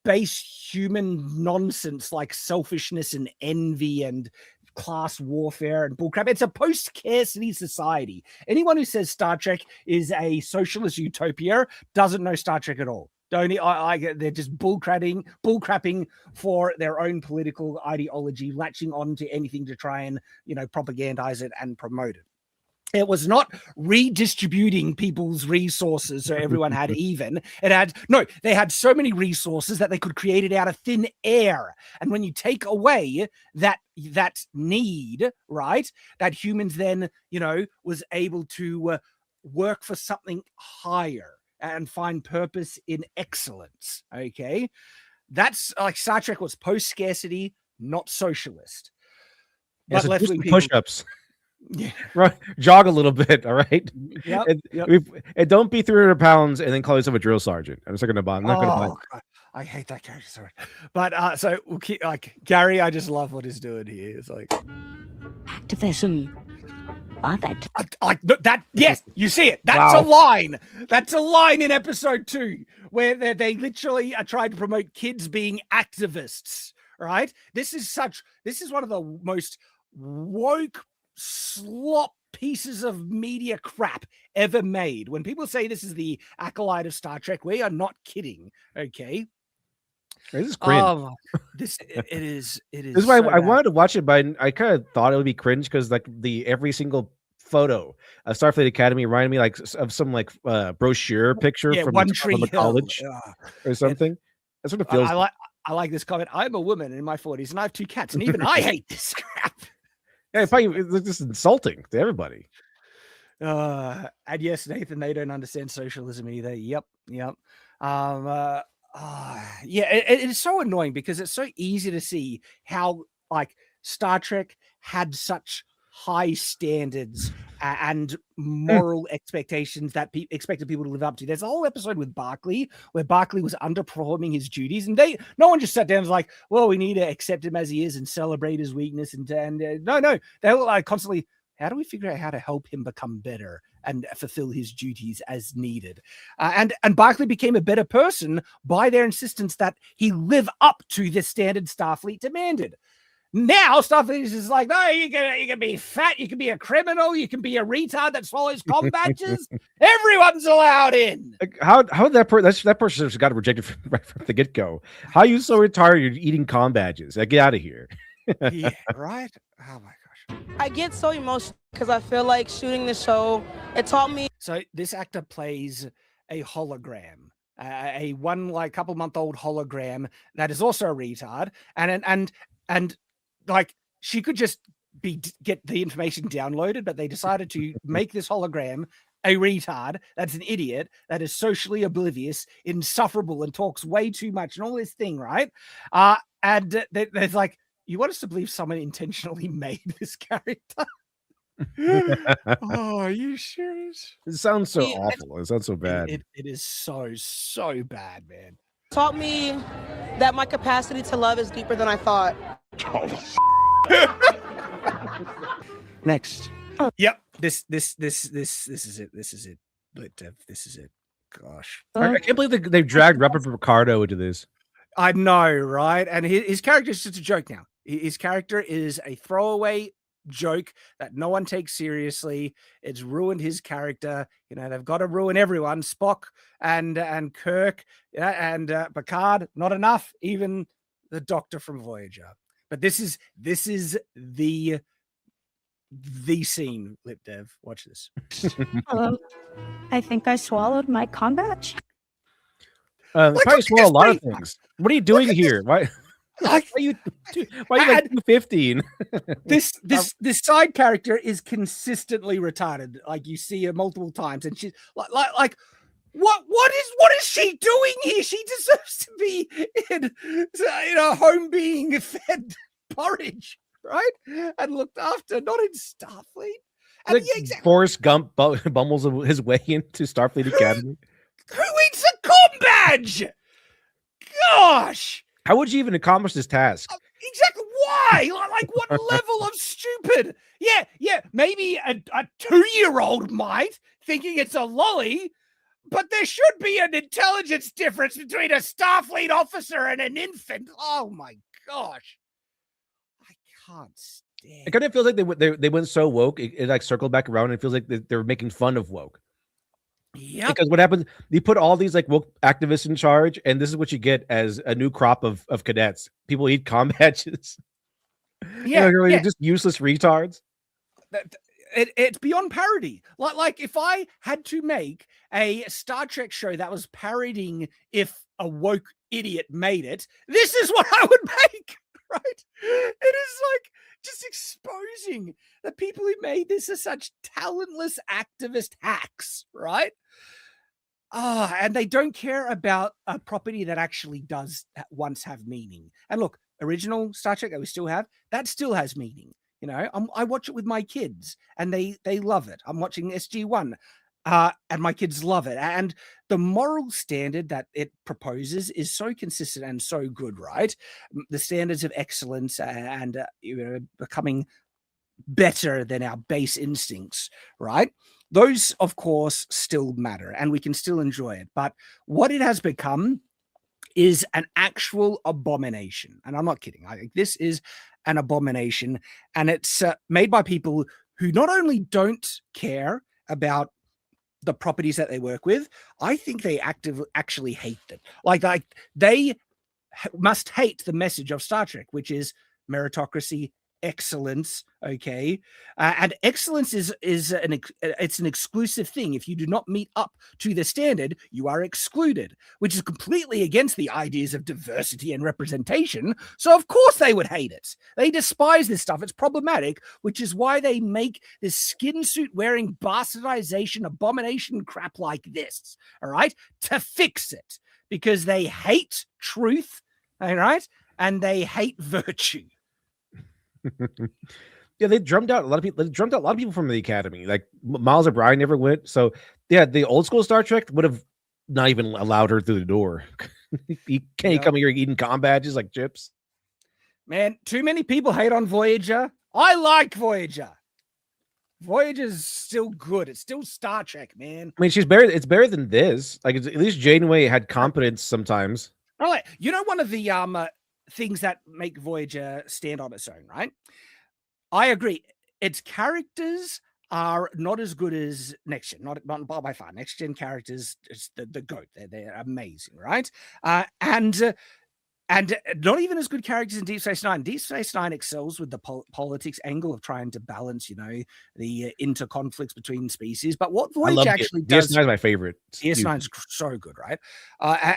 base human nonsense like selfishness and envy and class warfare and bullcrap. It's a post-scarcity society. Anyone who says Star Trek is a socialist utopia doesn't know Star Trek at all. They're just bullcrapping for their own political ideology, latching on to anything to try and propagandize it and promote it. It was not redistributing people's resources so everyone had even. They had so many resources that they could create it out of thin air. And when you take away that need, right, that humans then, was able to work for something higher and find purpose in excellence. Okay. That's like Star Trek was post-scarcity, not socialist. But left-wing push-ups. Yeah. Right. Jog a little bit. All right. Yep. And don't be 300 pounds and then call yourself a drill sergeant. I'm just not going to buy. I hate that character. Sorry. But so we'll keep, Gary, I just love what he's doing here. It's like activism. Yes, you see it. That's a line. That's a line in episode 2 where they literally are trying to promote kids being activists, right? This is one of the most woke slop pieces of media crap ever made. When people say this is the acolyte of Star Trek, we are not kidding. Okay. This is cringe. It is. This is why I wanted to watch it, but I kind of thought it would be cringe because every single photo of Starfleet Academy reminded me of some brochure picture from One Tree Hill college or something. That's what it feels. I like this comment. I'm a woman in my 40s and I have 2 cats, and even I hate this crap. Yeah, it's just insulting to everybody. And yes, Nathan, they don't understand socialism either. Yep. It is so annoying because it's so easy to see how Star Trek had such high standards and moral expectations that expected people to live up to. There's a whole episode with Barclay where Barclay was underperforming his duties, and no one just sat down and was like, well, we need to accept him as he is and celebrate his weakness. No, they were constantly, how do we figure out how to help him become better and fulfill his duties as needed? And Barclay became a better person by their insistence that he live up to the standard Starfleet demanded. Now Starfleet is just like, no, you can be fat, you can be a criminal, you can be a retard that swallows comm badges. Everyone's allowed in. Like, how that person just got rejected right from the get go. How are you so retarded? You're eating comm badges. Like, get out of here. Yeah, right. Oh my gosh. I get so emotional because I feel like shooting the show, it taught me. So this actor plays a hologram, a couple month old hologram that is also a retard, and like she could just get the information downloaded, but they decided to make this hologram a retard that's an idiot, that is socially oblivious, insufferable, and talks way too much and all this thing, right? And there's like, you want us to believe someone intentionally made this character? Oh, are you serious? It sounds so awful. It sounds so bad. It is so bad, man. Taught me that my capacity to love is deeper than I thought. Next. Yep. This is it. This is it. This is it. Gosh. I can't believe they've dragged Robert Picardo into this. I know, right? And his character is just a joke now. His character is a throwaway joke that no one takes seriously. It's ruined his character. You know, they've got to ruin everyone. Spock and Kirk and Picard, not enough. Even the Doctor from Voyager. But this is the scene, Lip Dev. Watch this. Hello. I think I swallowed my comm badge. Probably swallow a lot of things. What are you doing here? Why? Why are you like 215? This side character is consistently retarded. Like you see her multiple times, and she's like what is she doing here? She deserves to be in a home being fed porridge, right? And looked after, not in Starfleet. And Forrest Gump bumbles his way into Starfleet Academy. Who eats a comm badge? Gosh. How would you even accomplish this task? Exactly. Why? Like what level of stupid? Yeah. Maybe a 2-year-old might, thinking it's a lolly, but there should be an intelligence difference between a Starfleet officer and an infant. Oh my gosh. I can't stand. It kind of feels like they went so woke, it like circled back around, and it feels like they're making fun of woke. Yeah, because what happens? You put all these like woke activists in charge, and this is what you get as a new crop of cadets. People eat comm badges. Yeah, they're just useless retards. It's beyond parody. Like if I had to make a Star Trek show that was parodying if a woke idiot made it, this is what I would make. Right? It is like just exposing the people who made this are such talentless activist hacks, right? And they don't care about a property that actually does once have meaning. And look, original Star Trek that we still have, that still has meaning. You know, I watch it with my kids and they love it. I'm watching SG-1 and my kids love it. And the moral standard that it proposes is so consistent and so good, right? The standards of excellence and becoming better than our base instincts, right? Those, of course, still matter and we can still enjoy it. But what it has become is an actual abomination. And I'm not kidding. I think this is an abomination. And it's made by people who not only don't care about the properties that they work with, I think they actually hate it. Like they must hate the message of Star Trek, which is meritocracy, excellence, okay, and excellence is an exclusive thing. If you do not meet up to the standard, you are excluded, which is completely against the ideas of diversity and representation. So of course they would hate it. They despise this stuff. It's problematic, which is why they make this skin suit wearing bastardization abomination crap like this, all right, to fix it, because they hate truth, all right, and they hate virtue. Yeah, they drummed out a lot of people. They drummed out a lot of people from the Academy. Like Miles O'Brien never went. So yeah, the old school Star Trek would have not even allowed her through the door. You can't come here eating comm badges like chips. Man, too many people hate on Voyager. I like Voyager. Voyager's still good. It's still Star Trek, man. I mean, she's better. It's better than this. Like at least Janeway had competence sometimes. All right, you know, one of the things that make Voyager stand on its own, right? I agree. Its characters are not as good as Next Gen, not by far. Next Gen characters, it's the GOAT. They're amazing, right? And not even as good characters in Deep Space Nine. Deep Space Nine excels with the politics angle of trying to balance, the interconflicts between species. But what Voyager actually does... DS9 is my favorite. DS9's so good, right?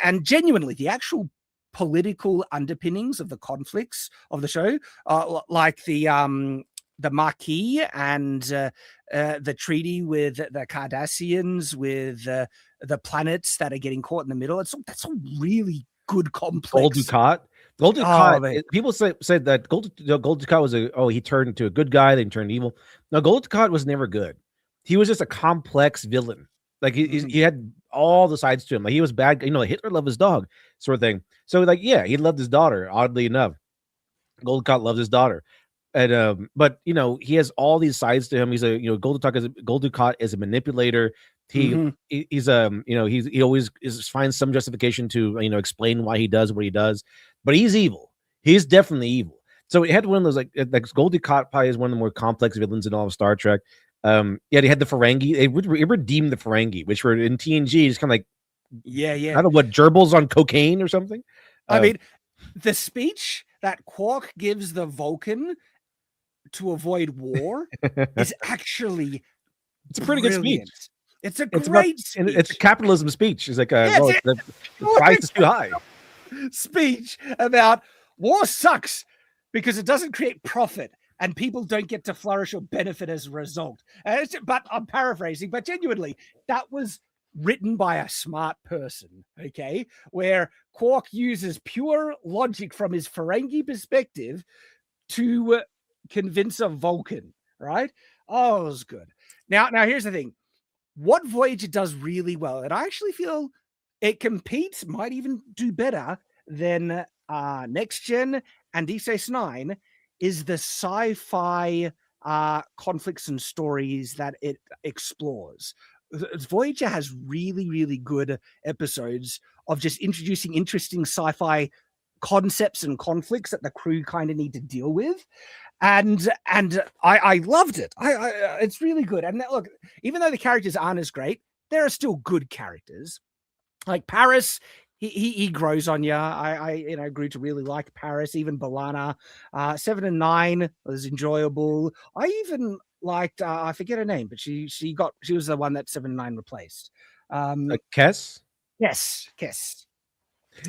And genuinely, the actual political underpinnings of the conflicts of the show, like the Maquis and the treaty with the Cardassians, with the planets that are getting caught in the middle. That's a really good complex. Gul Dukat. People said that Gul Dukat was he turned into a good guy, then turned evil. No, Gul Dukat was never good. He was just a complex villain. Like he had all the sides to him. Like he was bad. Hitler loved his dog, sort of thing. So he loved his daughter. Oddly enough, Gul Dukat loved his daughter. And but he has all these sides to him. He's Gul Dukat is a manipulator. He always finds some justification to explain why he does what he does, but he's evil. He's definitely evil. So he had one of those like Gul Dukat probably is one of the more complex villains in all of Star Trek. They had the Ferengi. They redeemed the Ferengi, which were in TNG just kind of like I don't know what, gerbils on cocaine or something. I mean, the speech that Quark gives the Vulcan to avoid war is actually it's a pretty good speech. It's a great speech. It's a capitalism speech. It's like the price is too high. Speech about war sucks because it doesn't create profit and people don't get to flourish or benefit as a result. But I'm paraphrasing, but genuinely, that was written by a smart person, okay? Where Quark uses pure logic from his Ferengi perspective to convince a Vulcan, right? Oh, it was good. Now here's the thing. What Voyager does really well, and I actually feel it competes, might even do better than Next Gen and Deep Space Nine, is the sci-fi conflicts and stories that it explores. Voyager has really, really good episodes of just introducing interesting sci-fi concepts and conflicts that the crew kind of need to deal with. And I loved it. It's really good. And look, even though the characters aren't as great, there are still good characters. Like Paris, he grows on you. I grew to really like Paris. Even B'Elanna, 7 and 9 was enjoyable. I even liked I forget her name, but she was the one that 7 and 9 replaced. Kes? Yes, Kes.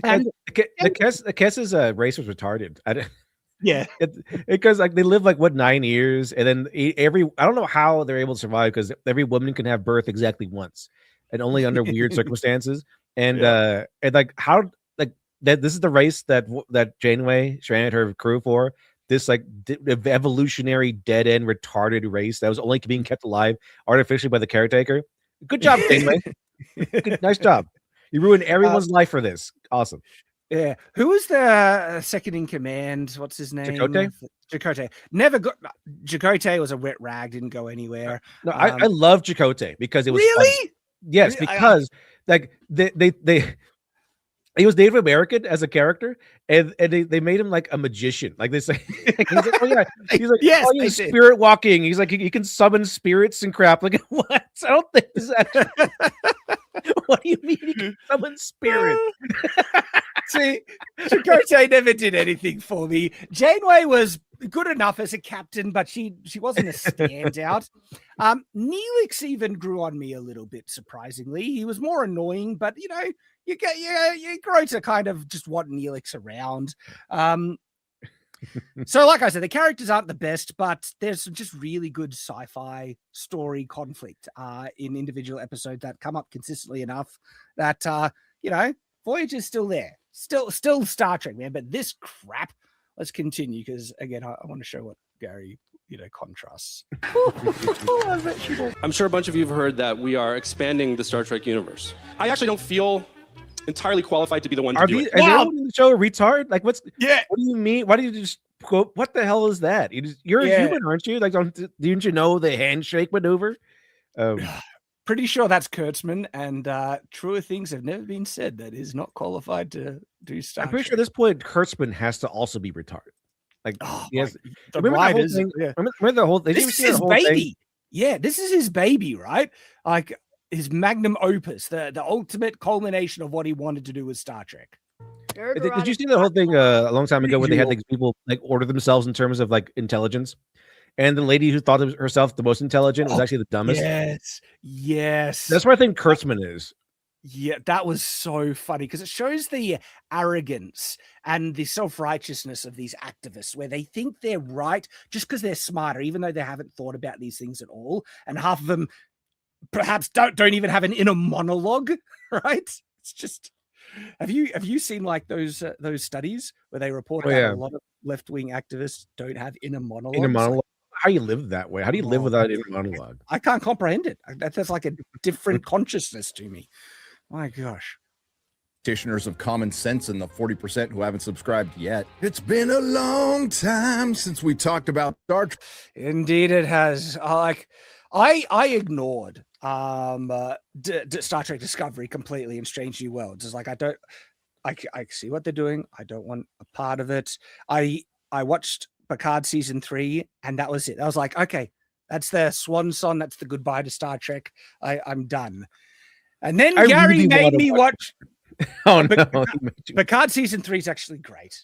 And the Kes's race was retarded. Yeah, because like they live like 9 years, and then I don't know how they're able to survive because every woman can have birth exactly once, and only under weird circumstances. And and like how like that this is the race that Janeway stranded her crew for. This like evolutionary dead end retarded race that was only being kept alive artificially by the caretaker. Good job, Janeway. Nice job. You ruined everyone's life for this. Awesome. Yeah. Who was the second in command? What's his name? Chakotay. Never got. Chakotay was a wet rag. Didn't go anywhere. No, I love Chakotay because it was really. Fun. Yes, because like they he was Native American as a character, and they made him like a magician. Like they say, he's like, oh yeah, he's like, yes, oh, he's spirit walking. He's like he can summon spirits and crap. Like what? I don't think this is actually. What do you mean he can summon spirits? See, Chakotay never did anything for me. Janeway was good enough as a captain, but she wasn't a standout. Neelix even grew on me a little bit, surprisingly. He was more annoying, but you grow to kind of just want Neelix around. So like I said, the characters aren't the best, but there's some just really good sci-fi story conflict in individual episodes that come up consistently enough that Voyager's still there. Still Star Trek, man. But this crap, let's continue because again, I want to show what Gary contrasts. I'm sure a bunch of you have heard that we are expanding the Star Trek universe. I actually don't feel entirely qualified to be the one to do it. Is everyone in the show a retard? Like, what do you mean? Why do you just go? What the hell is that? You're a human, aren't you? Like, didn't you know the handshake maneuver? Pretty sure that's Kurtzman, and truer things have never been said. That is not qualified to do Star I'm pretty Trek. sure at this point Kurtzman has to also be retarded. Like, yes, the remember writers. that whole thing? Yeah. Remember the whole? Did you ever This see is his that whole baby. thing? Yeah, this is his baby, right? Like his magnum opus, the ultimate culmination of what he wanted to do with Star Trek. Did you see the whole thing a long time ago where they had like people like order themselves in terms of like intelligence, and the lady who thought of herself the most intelligent was actually the dumbest? Yes. That's where I think Kurtzman is. Yeah, that was so funny because it shows the arrogance and the self-righteousness of these activists where they think they're right just because they're smarter, even though they haven't thought about these things at all. And half of them perhaps don't even have an inner monologue, right? It's just have you seen like those studies where they report that a lot of left-wing activists don't have inner monologues? Inner monologue. How do you live that way? How do you live without inner monologue? I can't comprehend it. That's like a different consciousness to me. My gosh. Practitioners of common sense and the 40% who haven't subscribed yet. It's been a long time since we talked about Star Trek. Indeed, it has. I ignored Star Trek Discovery completely in Strange New Worlds. It's like I see what they're doing. I don't want a part of it. I watched Picard season 3, and that was it. I was like, okay, that's the swan song. That's the goodbye to Star Trek. I'm done. And then Gary really made me watch. Oh no! Picard season 3 is actually great.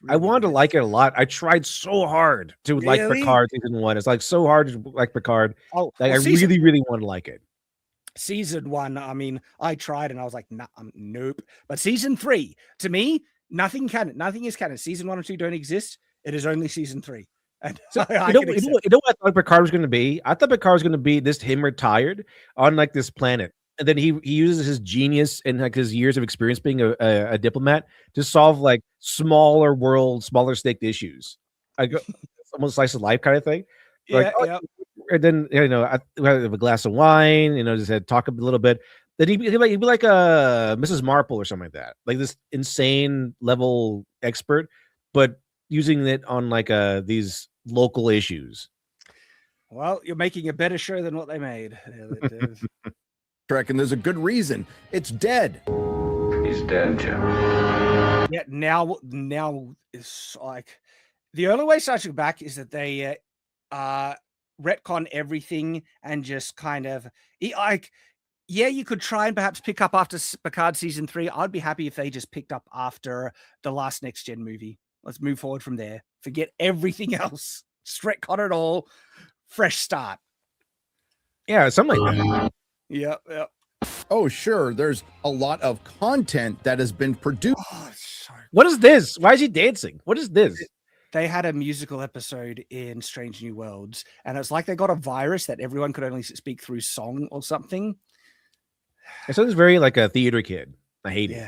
I wanted to like it a lot. I tried so hard to like Picard season 1. It's like so hard to like Picard. Oh, like, I really want to like it. Season 1, I mean, I tried and I was like, nah, nope. But season 3, to me, nothing is canon. Season 1 and 2 don't exist. It is only season 3. And so, you know what I thought Picard was going to be? I thought Picard was going to be him retired on like this planet. And then he uses his genius and like his years of experience being a diplomat to solve like smaller world, smaller staked issues. Like almost slice of life kind of thing. Yeah, like, and then I have a glass of wine, just talk a little bit. Then he'd be like Mrs. Marple or something like that, like this insane level expert, but using it on like these local issues. Well, you're making a better show than what they made. Trek, and there's a good reason. It's dead. He's dead, Jim. Yeah, now it's like the only way Star Trek back is that they retcon everything and just kind of like, yeah, you could try and perhaps pick up after Picard season 3. I'd be happy if they just picked up after the last Next Gen movie. Let's move forward from there. Forget everything else. Just retcon it all. Fresh start. Yeah, something like that. Yeah. Oh, sure. There's a lot of content that has been produced. Oh, what is this? Why is he dancing? What is this? They had a musical episode in Strange New Worlds, and it's like they got a virus that everyone could only speak through song or something. It sounds very like a theater kid. I hate it.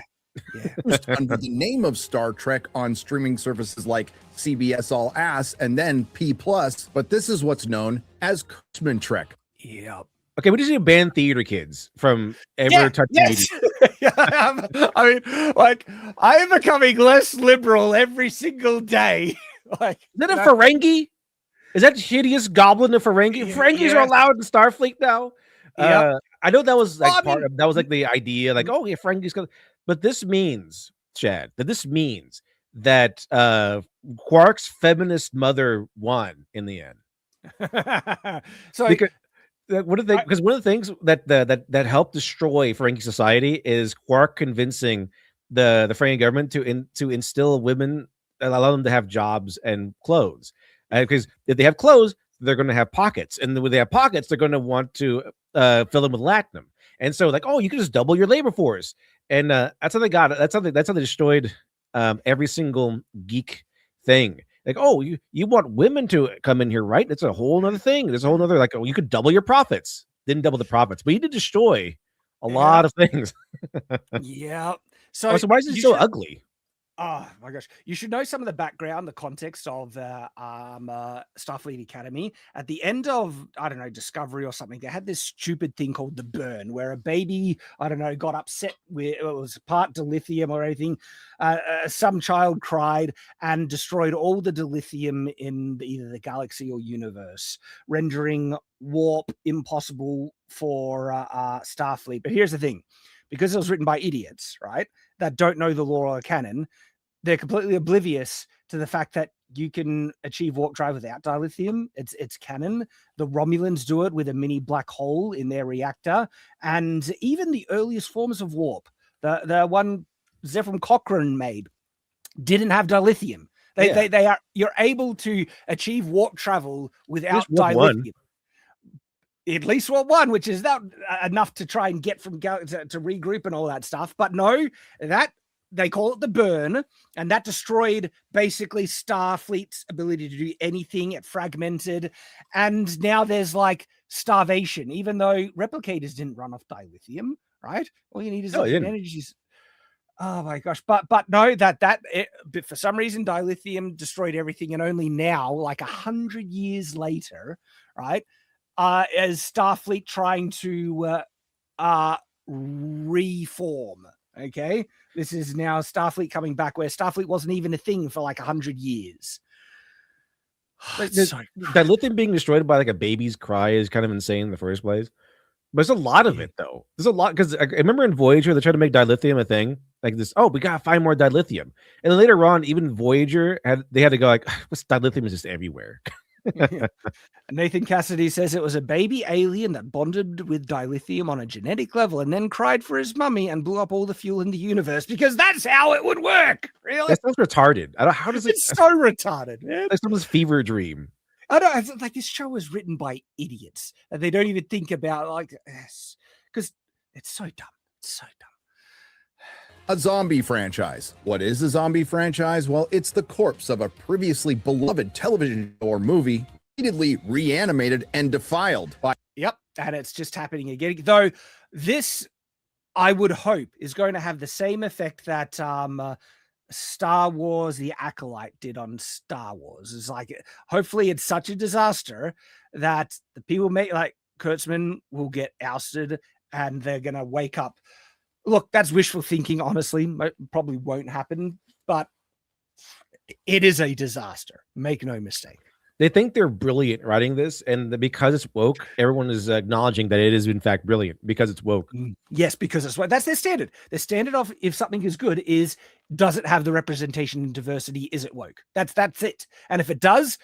Yeah. Under the name of Star Trek on streaming services like CBS All Ass and then P+, but this is what's known as Kurtzman Trek. Yeah. Okay, we just need to ban theater kids from ever touching media. I mean, like, I am becoming less liberal every single day. Like, is that a Ferengi? Is that hideous goblin of Ferengi? Yeah, Ferengis are allowed in Starfleet now. Yep. I know that was like that was like the idea, like, oh yeah, Ferengis. But this means, Chad, that Quark's feminist mother won in the end. So because one of the things that helped destroy Ferengi society is Quark convincing the Ferengi government to instill women, allow them to have jobs and clothes. Because if they have clothes, they're going to have pockets, and when they have pockets, they're going to want to fill them with latinum. And so, like, oh, you can just double your labor force, and that's how they got it. That's how they destroyed every single geek thing. Like, oh, you want women to come in here, right? It's a whole other thing. There's a whole other, like, oh, you could double your profits. Didn't double the profits, but you did destroy a lot of things. Yeah. So why is it so ugly? Oh my gosh. You should know some of the background, the context of Starfleet Academy. At the end of, I don't know, Discovery or something, they had this stupid thing called the burn, where a baby, I don't know, got upset with, it was part dilithium or anything. Some child cried and destroyed all the dilithium in either the galaxy or universe, rendering warp impossible for Starfleet. But here's the thing. Because it was written by idiots, right, that don't know the lore or canon, they're completely oblivious to the fact that you can achieve warp drive without dilithium. It's canon. The Romulans do it with a mini black hole in their reactor. And even the earliest forms of warp, the one Zephram Cochrane made, didn't have dilithium. You're able to achieve warp travel without dilithium. At least one, which is not enough to try and get from to regroup and all that stuff. But no, that they call it the burn, and that destroyed basically Starfleet's ability to do anything. It fragmented, and now there's like starvation, even though replicators didn't run off dilithium, right? All you need is energy. Oh my gosh. But no, but for some reason, dilithium destroyed everything. And only now, like 100 years later, right, as Starfleet trying to reform. Okay. This is now Starfleet coming back, where Starfleet wasn't even a thing for like 100 years. Dilithium being destroyed by like a baby's cry is kind of insane in the first place. But there's a lot of it, though. There's a lot, because I remember in Voyager, they tried to make dilithium a thing. Like this, we got to find more dilithium. And then later on, even Voyager, they had to go like, what's dilithium is just everywhere. Nathan Cassidy says it was a baby alien that bonded with dilithium on a genetic level and then cried for his mummy and blew up all the fuel in the universe, because that's how it would work. Really? That sounds retarded. How does it? It's so retarded, man. Like someone's fever dream. I don't like, this show was written by idiots and they don't even think about like this, because it's so dumb. It's so dumb. A zombie franchise. What is a zombie franchise? Well, it's the corpse of a previously beloved television or movie, repeatedly reanimated and defiled by. Yep, and it's just happening again. Though this, I would hope, is going to have the same effect that Star Wars The Acolyte did on Star Wars. It's like, hopefully it's such a disaster that the people like Kurtzman will get ousted and they're going to wake up. Look, that's wishful thinking, honestly. Probably won't happen, but it is a disaster. Make no mistake. They think they're brilliant writing this, and because it's woke, everyone is acknowledging that it is in fact brilliant because it's woke. Yes, because it's woke. That's their standard. Their standard of if something is good is, does it have the representation and diversity? Is it woke? That's it. And if it does,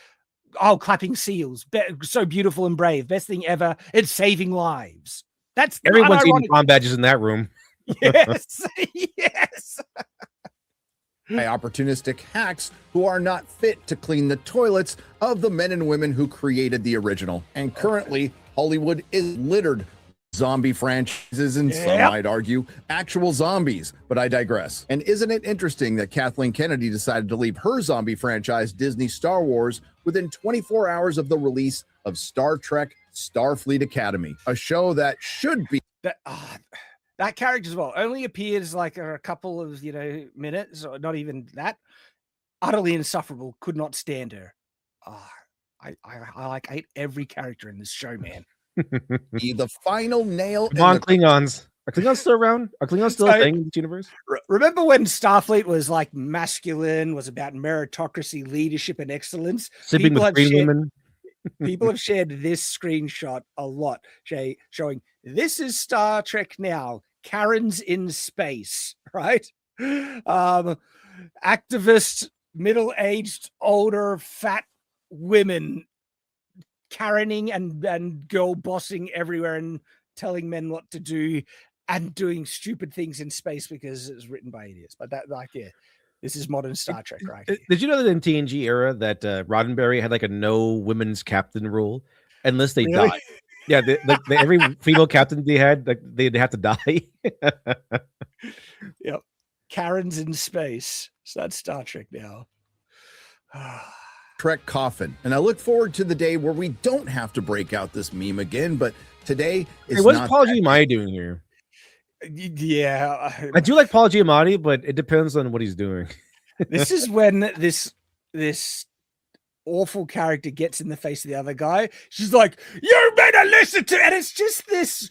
clapping seals. So beautiful and brave. Best thing ever. It's saving lives. That's everyone's eating palm badges in that room. Yes, yes. By opportunistic hacks who are not fit to clean the toilets of the men and women who created the original. And currently, Hollywood is littered with zombie franchises, and some might argue actual zombies, but I digress. And isn't it interesting that Kathleen Kennedy decided to leave her zombie franchise, Disney Star Wars, within 24 hours of the release of Star Trek Starfleet Academy, a show that should be... That character as well only appears like a couple of, minutes, or not even that. Utterly insufferable. Could not stand her. I hate every character in this show, man. Be the final nail. Come on, Klingons. Are Klingons still around? Are Klingons still a thing in this universe? Remember when Starfleet was like masculine, was about meritocracy, leadership, and excellence? Sleeping with green women. People have shared this screenshot a lot, Jay, showing this is Star Trek now. Karen's in space, right? Activist, middle-aged, older, fat women Karening and girl bossing everywhere and telling men what to do and doing stupid things in space because it's written by idiots. But this is modern Star Trek, right? Did you know that in TNG era that Roddenberry had like a no women's captain rule unless they died? Yeah, every female captain they had, they'd have to die. Yep. Karen's in space. So that's Star Trek now. Trek coffin. And I look forward to the day where we don't have to break out this meme again, but today is what's Paul Giamatti doing here? Yeah. I do like Paul Giamatti, but it depends on what he's doing. This is when this awful character gets in the face of the other guy. She's like, "You better listen to," and it's just this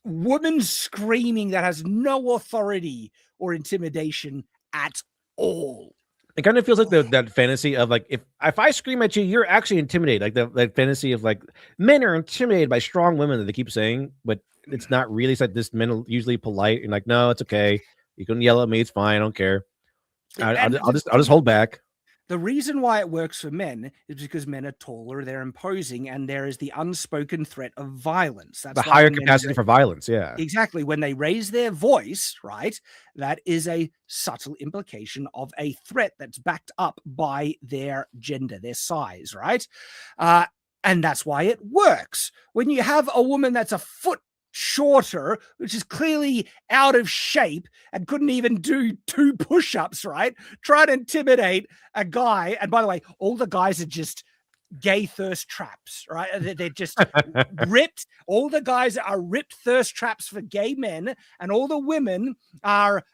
woman screaming that has no authority or intimidation at all. It kind of feels like that fantasy of like if I scream at you, you're actually intimidated. Like that fantasy of like men are intimidated by strong women that they keep saying, but it's not really. It's like this men are usually polite and like, no, it's okay. You can yell at me, it's fine. I don't care. I'll just hold back. The reason why it works for men is because men are taller, they're imposing, and there is the unspoken threat of violence. That's the higher capacity for violence, yeah. Exactly. When they raise their voice, right, that is a subtle implication of a threat that's backed up by their gender, their size, right? And that's why it works. When you have a woman that's a foot shorter, which is clearly out of shape and couldn't even do 2 push-ups, right? Try to intimidate a guy. And by the way, all the guys are just gay thirst traps, right? They're just ripped. All the guys are ripped thirst traps for gay men, and all the women are,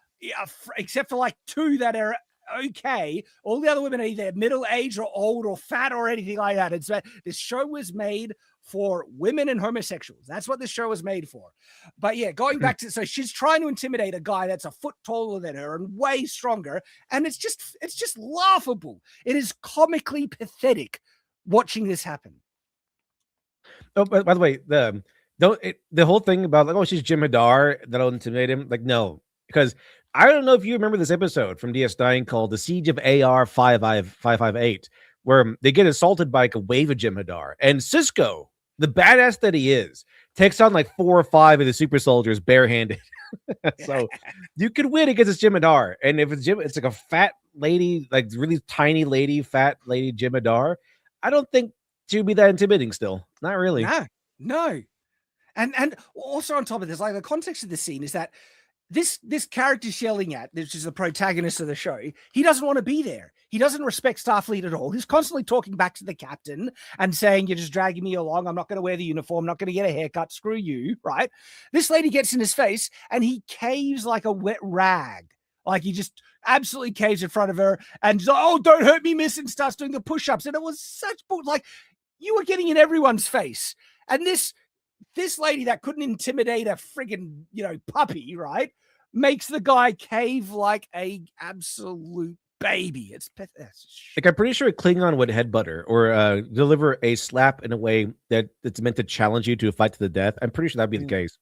except for like 2 that are okay, all the other women are either middle-aged or old or fat or anything like that. It's this show was made for women and homosexuals. That's what this show was made for. But yeah, going back to, so she's trying to intimidate a guy that's a foot taller than her and way stronger, and it's just laughable. It is comically pathetic watching this happen. Oh, by the way, the whole thing about like, oh, she's Jim Hadar, that'll intimidate him. Like, no, because I don't know if you remember this episode from DS9 called "The Siege of AR 558," where they get assaulted by like a wave of Jim Hadar, and Cisco, the badass that he is, takes on like 4 or 5 of the super soldiers barehanded. So you could win against this Jim Hadar, and if it's like a fat lady, like really tiny lady, fat lady Jim Hadar. I don't think she would be that intimidating still. Not really. No. And also on top of this, like the context of the scene is that this character's yelling at, which is the protagonist of the show, he doesn't want to be there. He doesn't respect Starfleet at all. He's constantly talking back to the captain and saying, "You're just dragging me along. I'm not going to wear the uniform. I'm not going to get a haircut. Screw you," right? This lady gets in his face and he caves like a wet rag. Like he just absolutely caves in front of her and she's like, "Oh, don't hurt me, miss," and starts doing the push-ups. And it was such like you were getting in everyone's face. And this lady that couldn't intimidate a friggin', puppy, right, makes the guy cave like a absolute baby. It's pathetic. Like I'm pretty sure a Klingon would headbutt her or deliver a slap in a way that's meant to challenge you to a fight to the death. I'm pretty sure that'd be the case.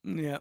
Yeah.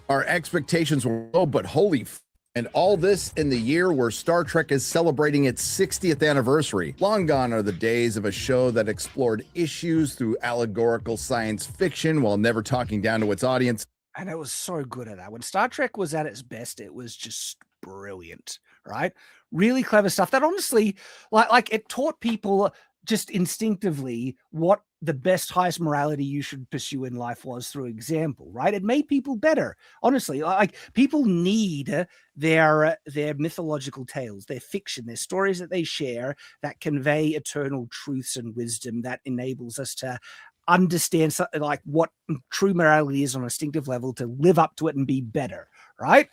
Our expectations were low, but holy and all this in the year where Star Trek is celebrating its 60th anniversary. Long gone are the days of a show that explored issues through allegorical science fiction while never talking down to its audience. And it was so good at that. When Star Trek was at its best, it was just brilliant, right? Really clever stuff that honestly, like it taught people just instinctively what the best, highest morality you should pursue in life was through example, right? It made people better. Honestly, like people need their mythological tales, their fiction, their stories that they share that convey eternal truths and wisdom that enables us to understand something like what true morality is on an instinctive level, to live up to it and be better, right?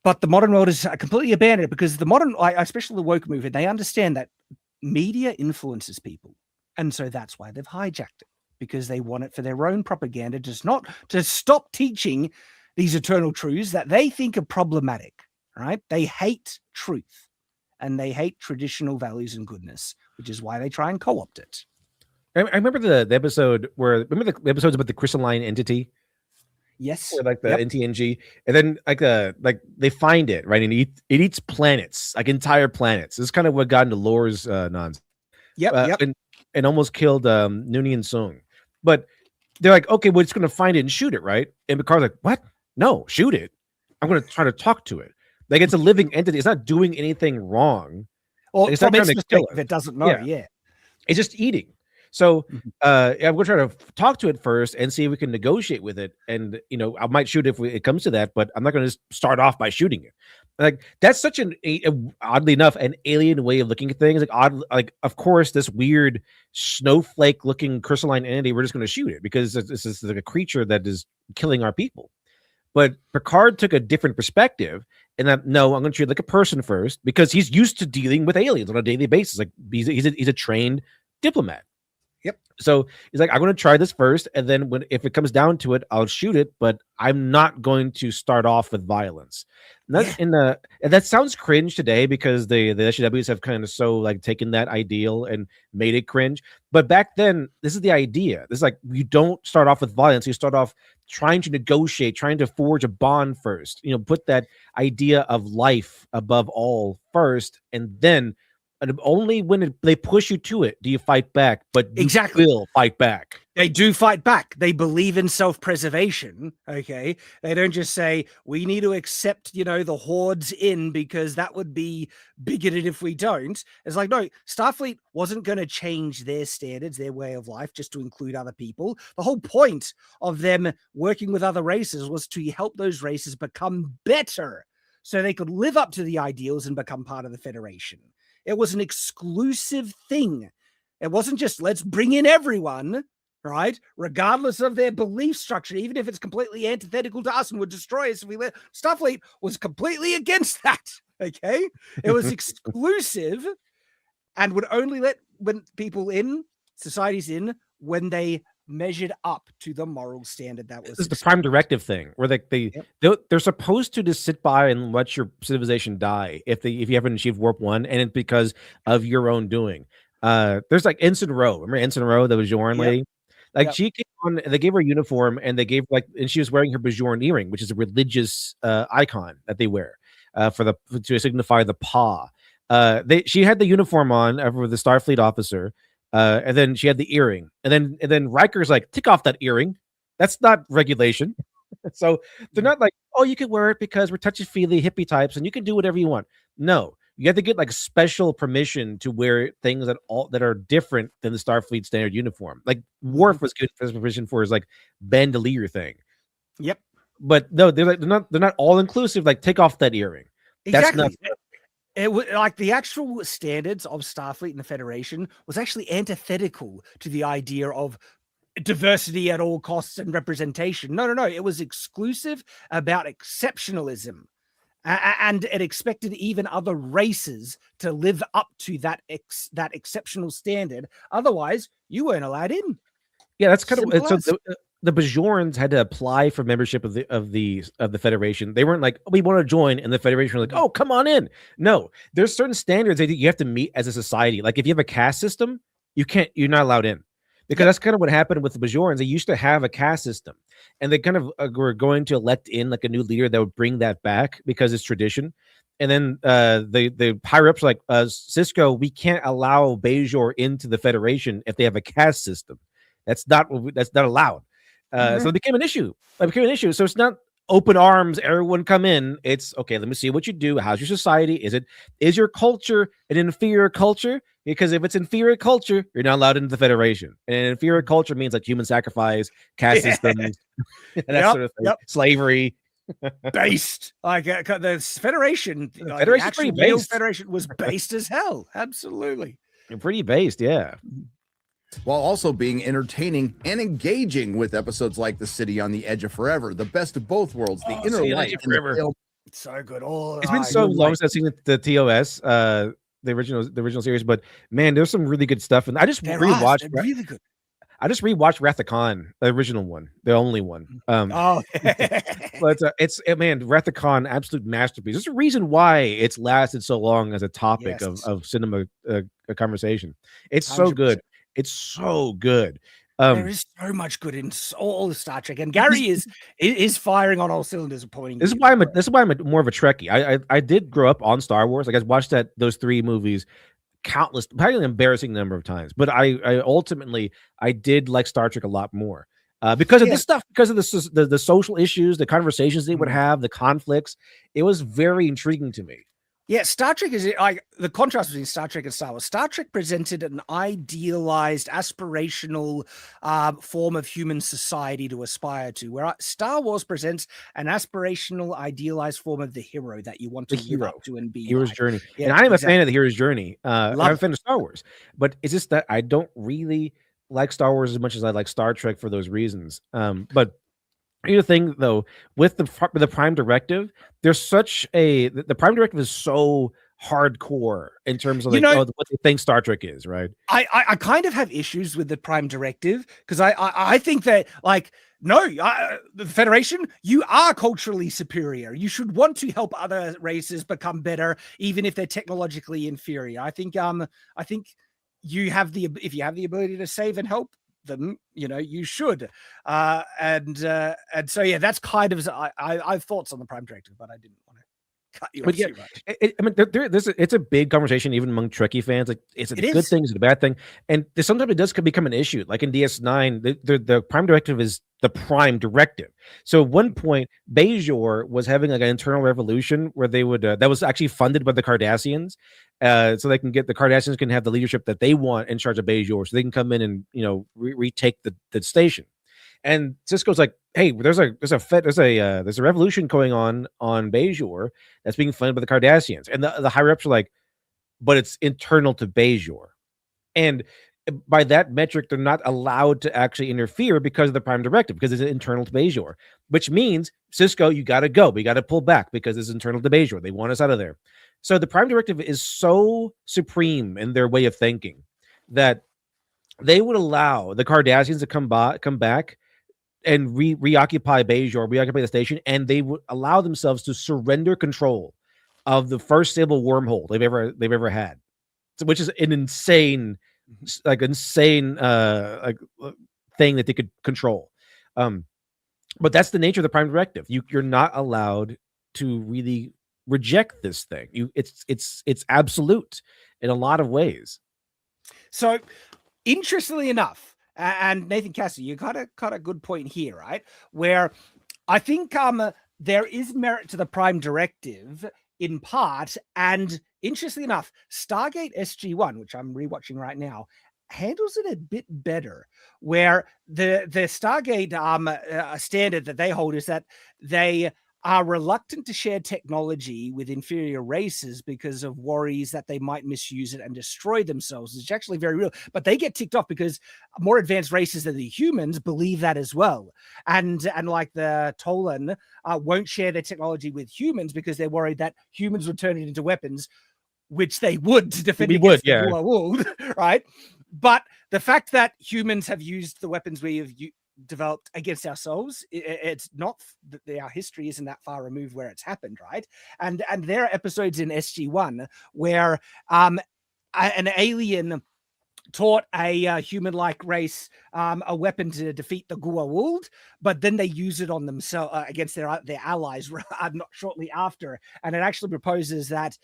But the modern world is completely abandoned because the modern, especially the woke movement, they understand that media influences people. And so that's why they've hijacked it, because they want it for their own propaganda, just not to stop teaching these eternal truths that they think are problematic, right? They hate truth and they hate traditional values and goodness, which is why they try and co-opt it. I remember the episode remember the episodes about the crystalline entity? Yes. Or like the NTNG. And then like they find it, right? And it eats planets, like entire planets. This is kind of what got into Lore's nonsense. Yep. And almost killed Noonien Sung. But they're like, okay, we're just going to find it and shoot it, right? And Picard's like, what? No, shoot it. I'm going to try to talk to it. Like it's a living entity. It's not doing anything wrong. Or it's from not its trying to kill perspective, it doesn't know. Yeah. It's just eating. So I'm going to try to talk to it first and see if we can negotiate with it. And, I might shoot if it comes to that, but I'm not going to start off by shooting it. Like that's such oddly enough, an alien way of looking at things. Like of course, this weird snowflake looking crystalline entity, we're just going to shoot it because this is like a creature that is killing our people. But Picard took a different perspective, and that no, I'm going to treat it like a person first because he's used to dealing with aliens on a daily basis. Like he's a trained diplomat. Yep. So he's like, I'm going to try this first, and then if it comes down to it, I'll shoot it, but I'm not going to start off with violence. And that sounds cringe today because the SJWs have kind of so like taken that ideal and made it cringe. But back then, this is the idea. This is like you don't start off with violence. You start off trying to negotiate, trying to forge a bond first. Put that idea of life above all first, and then. And only when they push you to it do you fight back, but you will fight back. They do fight back. They believe in self-preservation, okay? They don't just say, we need to accept, the hordes in because that would be bigoted if we don't. It's like, no, Starfleet wasn't going to change their standards, their way of life, just to include other people. The whole point of them working with other races was to help those races become better so they could live up to the ideals and become part of the Federation. It was an exclusive thing. It wasn't just let's bring in everyone, right? Regardless of their belief structure, even if it's completely antithetical to us and would destroy us if we let. Starfleet was completely against that. Okay, it was exclusive and would only let people in, societies in, when they measured up to the moral standard that was. This is the prime directive thing, where they're supposed to just sit by and let your civilization die if you haven't achieved warp 1, and it's because of your own doing. There's like Ensign Rowe. Remember Ensign Rowe, the Bajoran lady? Like she came on, and they gave her a uniform, and they gave and she was wearing her Bajoran earring, which is a religious icon that they wear to signify the paw. She had the uniform on for the Starfleet officer. And then she had the earring, and then Riker's like, take off that earring. That's not regulation. So they're not like, oh, you can wear it because we're touchy-feely hippie types and you can do whatever you want. No, you have to get like special permission to wear things that are different than the Starfleet standard uniform. Like Worf was good for permission for his like bandolier thing. Yep. But no, they're not all inclusive. Like take off that earring. Exactly. That's not. It was like the actual standards of Starfleet and the Federation was actually antithetical to the idea of diversity at all costs and representation. No. It was exclusive about exceptionalism. And it expected even other races to live up to that exceptional standard. Otherwise, you weren't allowed in. Yeah, that's kind of so. The Bajorans had to apply for membership of the Federation. They weren't like, oh, we want to join, and the Federation were like, oh, come on in. No, there's certain standards that you have to meet as a society. Like if you have a caste system, you're not allowed in, because that's kind of what happened with the Bajorans. They used to have a caste system, and they kind of were going to elect in like a new leader that would bring that back because it's tradition. And then the higher ups like Cisco, we can't allow Bajor into the Federation if they have a caste system. That's not allowed. So it became an issue. So it's not open arms, everyone come in. It's okay. Let me see what you do. How's your society? Is your culture an inferior culture? Because if it's inferior culture, you're not allowed into the Federation. And an inferior culture means like human sacrifice, caste systems, and that sort of thing. Slavery. Based like the Federation. Federation's pretty based. Federation was based as hell. Absolutely. Pretty based, yeah. While also being entertaining and engaging with episodes like The City on the Edge of Forever, The Best of Both Worlds, The Inner Light, It's so good. It's been so long since I've seen the TOS, the original series, but man, there's some really good stuff. And I just rewatched. Really good. I just rewatched Wrath of Khan, the original one, the only one. But man, Wrath of Khan, absolute masterpiece. There's a reason why it's lasted so long as a topic of cinema conversation. It's 100%. So good. It's so good. There is so much good in all the Star Trek, and Gary is firing on all cylinders. Pointing. This is why I'm more of a Trekkie. I did grow up on Star Wars. Like I watched those 3 movies countless, probably an embarrassing number of times. But I ultimately did like Star Trek a lot more because of this stuff, because of the social issues, the conversations they would have, the conflicts. It was very intriguing to me. Yeah, Star Trek is like the contrast between Star Trek and Star Wars. Star Trek presented an idealized, aspirational form of human society to aspire to, where Star Wars presents an aspirational, idealized form of the hero that you want to live up to and be. Hero's like. journey. Yeah, and I am a fan of the hero's journey. I'm a fan of Star Wars, but it's just that I don't really like Star Wars as much as I like Star Trek for those reasons. But Here's the thing, though, with the Prime Directive, there's such a the Prime Directive is so hardcore in terms of what they think Star Trek is, right? I kind of have issues with the Prime Directive because I think that the Federation, you are culturally superior. You should want to help other races become better, even if they're technologically inferior. I think if you have the ability to save and help them, you should. And so yeah, that's kind of I have thoughts on the Prime Directive, but I didn't want to cut you off too much. It's a big conversation even among Trekkie fans. Like, is it a good thing? Is it a bad thing? And sometimes it does become an issue. Like in DS9, the Prime Directive is the Prime Directive. So at one point, Bajor was having like an internal revolution where they would that was actually funded by the Cardassians, so they can get the Cardassians can have the leadership that they want in charge of Bajor, so they can come in and retake the station. And Sisko's like, hey, there's a revolution going on Bajor that's being funded by the Cardassians, and the higher ups are like, but it's internal to Bajor, and by that metric, they're not allowed to actually interfere because of the Prime Directive, because it's internal to Bajor, which means Sisko, you got to go, we got to pull back because it's internal to Bajor. They want us out of there. So the Prime Directive is so supreme in their way of thinking that they would allow the Cardassians to come back and reoccupy Bajor, reoccupy the station, and they would allow themselves to surrender control of the first stable wormhole they've ever had, which is an insane thing that they could control. But that's the nature of the Prime Directive. You're not allowed to really reject this thing. It's absolute in a lot of ways. So, interestingly enough, and Nathan Cassie, you got a good point here, right? Where I think there is merit to the Prime Directive in part, and interestingly enough, Stargate SG-1, which I'm rewatching right now, handles it a bit better. Where the Stargate standard that they hold is that they are reluctant to share technology with inferior races because of worries that they might misuse it and destroy themselves. It's actually very real, but they get ticked off because more advanced races than the humans believe that as well. And like the Tolan won't share their technology with humans because they're worried that humans would turn it into weapons, which they would to defend against the world, right? But the fact that humans have used the weapons we have developed against ourselves, it's not that our history isn't that far removed where it's happened, right? And there are episodes in SG-1 where an alien taught a human-like race a weapon to defeat the Goa'uld, but then they use it on themselves against their allies not shortly after. And it actually proposes that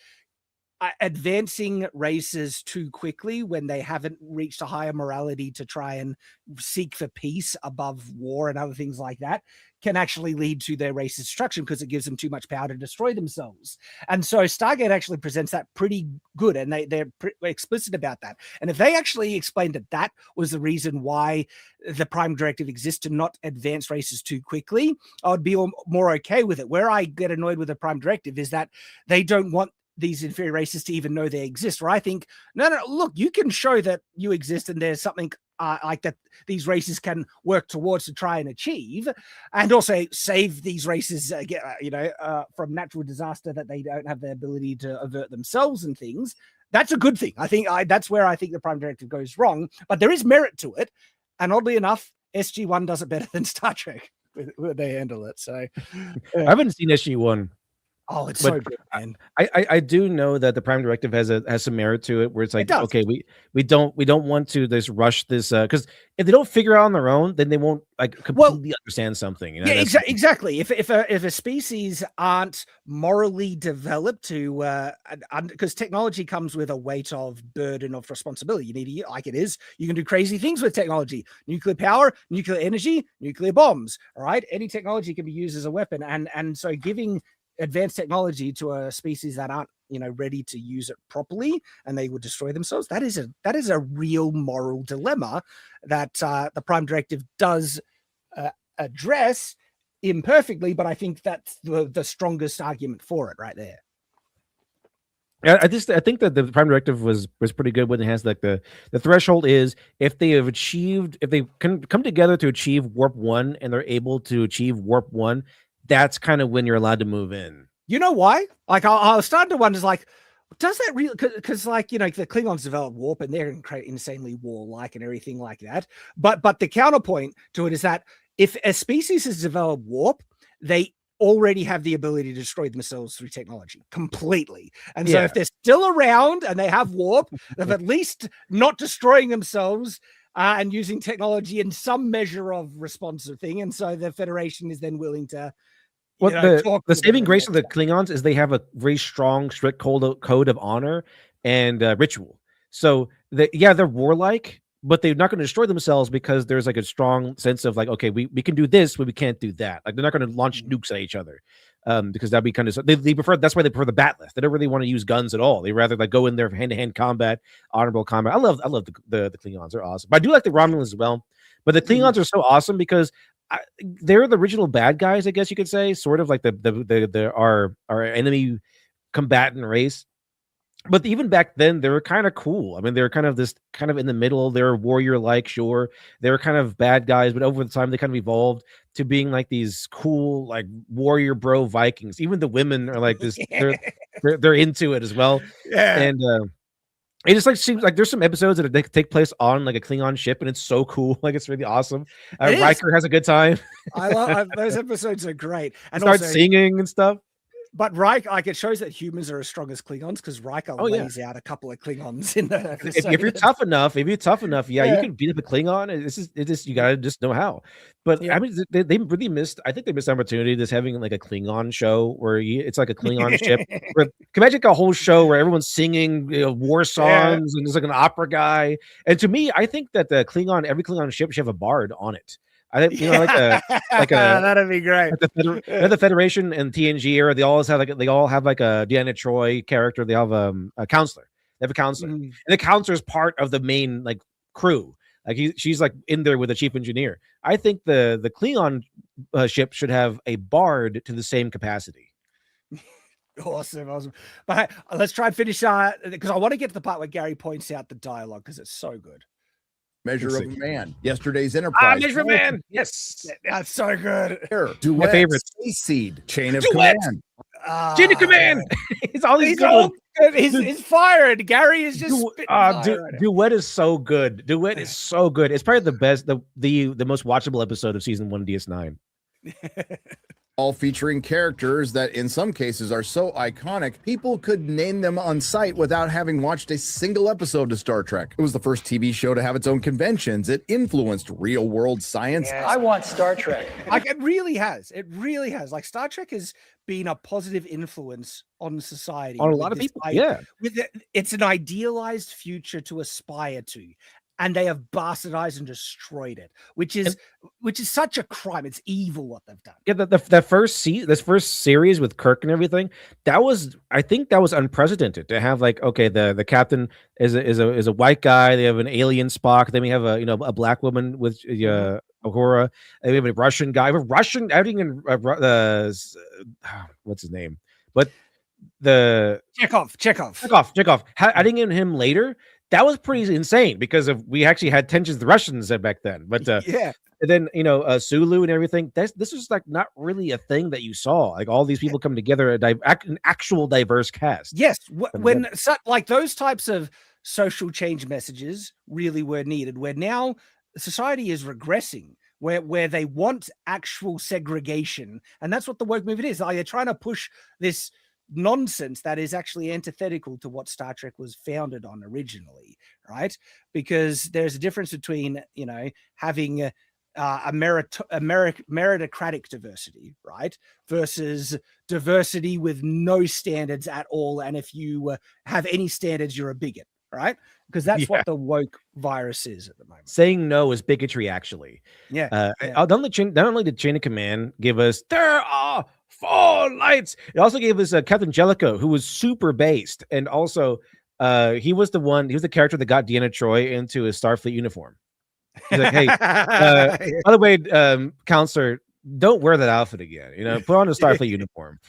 advancing races too quickly when they haven't reached a higher morality to try and seek for peace above war and other things like that can actually lead to their race's destruction because it gives them too much power to destroy themselves. And so Stargate actually presents that pretty good, and they're explicit about that. And if they actually explained that was the reason why the Prime Directive exists, to not advance races too quickly, I would be more okay with it. Where I get annoyed with the Prime Directive is that they don't want these inferior races to even know they exist. Or I think, no, look, you can show that you exist and there's something like that these races can work towards to try and achieve, and also save these races from natural disaster that they don't have the ability to avert themselves and things. That's a good thing. I think that's where I think the Prime Directive goes wrong, but there is merit to it. And oddly enough, SG-1 does it better than Star Trek where they handle it. So I haven't seen SG-1. Oh, it's so good, man. I do know that the Prime Directive has some merit to it, where it's like, okay, we don't want to just rush this, because if they don't figure it out on their own, then they won't completely understand something. Yeah, exactly. If a species aren't morally developed to, because technology comes with a weight of burden of responsibility. You need to, like it is, you can do crazy things with technology, nuclear power, nuclear energy, nuclear bombs. All right, any technology can be used as a weapon, and so giving advanced technology to a species that aren't ready to use it properly and they would destroy themselves, that is a real moral dilemma that the Prime Directive does address imperfectly, but I think that's the strongest argument for it right there. I think that the Prime Directive was pretty good when it has like the threshold is if they can come together to achieve warp 1 and they're able to achieve warp 1, that's kind of when you're allowed to move in. You know why? Like I was starting to wonder, like, does that really? Because like the Klingons develop warp and they're insanely warlike and everything like that. But the counterpoint to it is that if a species has developed warp, they already have the ability to destroy themselves through technology completely. And so if they're still around and they have warp, they're at least not destroying themselves and using technology in some measure of responsive thing. And so the Federation is then willing to the saving grace of the Klingons is they have a very strong, strict code of honor and ritual. So they're warlike, but they're not going to destroy themselves because there's like a strong sense of like, okay, we can do this, but we can't do that. Like they're not going to launch nukes at each other, because that'd be kind of they prefer. That's why they prefer the batleth. They don't really want to use guns at all. They rather like go in there for hand-to-hand combat, honorable combat. I love the Klingons. They're awesome. But I do like the Romulans as well. But the Klingons are so awesome because they're the original bad guys, I guess you could say, sort of like our enemy combatant race. But even back then, they were kind of cool. I mean, they were kind of in the middle. They were warrior-like, sure. They were kind of bad guys, but over the time, they kind of evolved to being like these cool, like warrior bro Vikings. Even the women are like this. They're into it as well. Yeah. And it just like seems like there's some episodes that take place on like a Klingon ship, and it's so cool. Like it's really awesome. Riker has a good time. I love those episodes are great. And starts also singing and stuff. But Riker, like it shows that humans are as strong as Klingons because Riker lays out a couple of Klingons in that episode. If you're tough enough, you can beat up a Klingon. It just you gotta just know how. But I mean, they really missed. I think they missed opportunity just having like a Klingon show where it's like a Klingon ship. Where, can imagine a whole show where everyone's singing war songs and there's like an opera guy. And to me, I think that every Klingon ship should have a bard on it. I think that'd be great. Like the Federation and TNG era, they all have like a Deanna Troi character. They have a counselor. They have a counselor, and the counselor is part of the main like crew. Like she's like in there with the chief engineer. I think the Klingon ship should have a bard to the same capacity. Awesome. But let's try and finish because I want to get to the part where Gary points out the dialogue because it's so good. Measure of a Man, Yesterday's Enterprise. Measure of a Man. Yes. That's so good. Duet, my favorite. Space Seed, Chain of Duet. Command. Chain of Command. It's all these he's fired. Gary is just Duet is so good. Duet is so good. It's probably the best, the most watchable episode of season 1 DS9. All featuring characters that in some cases are so iconic, people could name them on sight without having watched a single episode of Star Trek. It was the first TV show to have its own conventions. It influenced real world science. Yes. I want Star Trek. Like it really has. Like Star Trek has been a positive influence on society. On a lot of people. It's an idealized future to aspire to. And they have bastardized and destroyed it, which is such a crime. It's evil what they've done. Yeah, this first series with Kirk and everything, I think that was unprecedented to have like, okay, the captain is a white guy. They have an alien Spock. Then we have a black woman with Uhura. And we have a Russian guy. We have Russian adding in what's his name? But the Chekhov. Adding in him later. That was pretty insane because we actually had tensions with the Russians back then. But and then Sulu and everything. This was like not really a thing that you saw. Like all these people come together, an actual diverse cast. Yes, when like those types of social change messages really were needed. Where now society is regressing, where they want actual segregation, and that's what the woke movement is. Like they're trying to push this nonsense that is actually antithetical to what Star Trek was founded on originally, right? Because there's a difference between having a meritocratic diversity, right, versus diversity with no standards at all, and if you have any standards, you're a bigot, right? Because that's what the woke virus is at the moment. Saying no is bigotry, actually. Not only did Chain of Command give us there are 4 lights, it also gave us Captain Jellicoe, who was super based, and also he was the character that got Deanna Troi into his Starfleet uniform. He's like, hey, by the way, counselor, don't wear that outfit again. Put on a Starfleet uniform.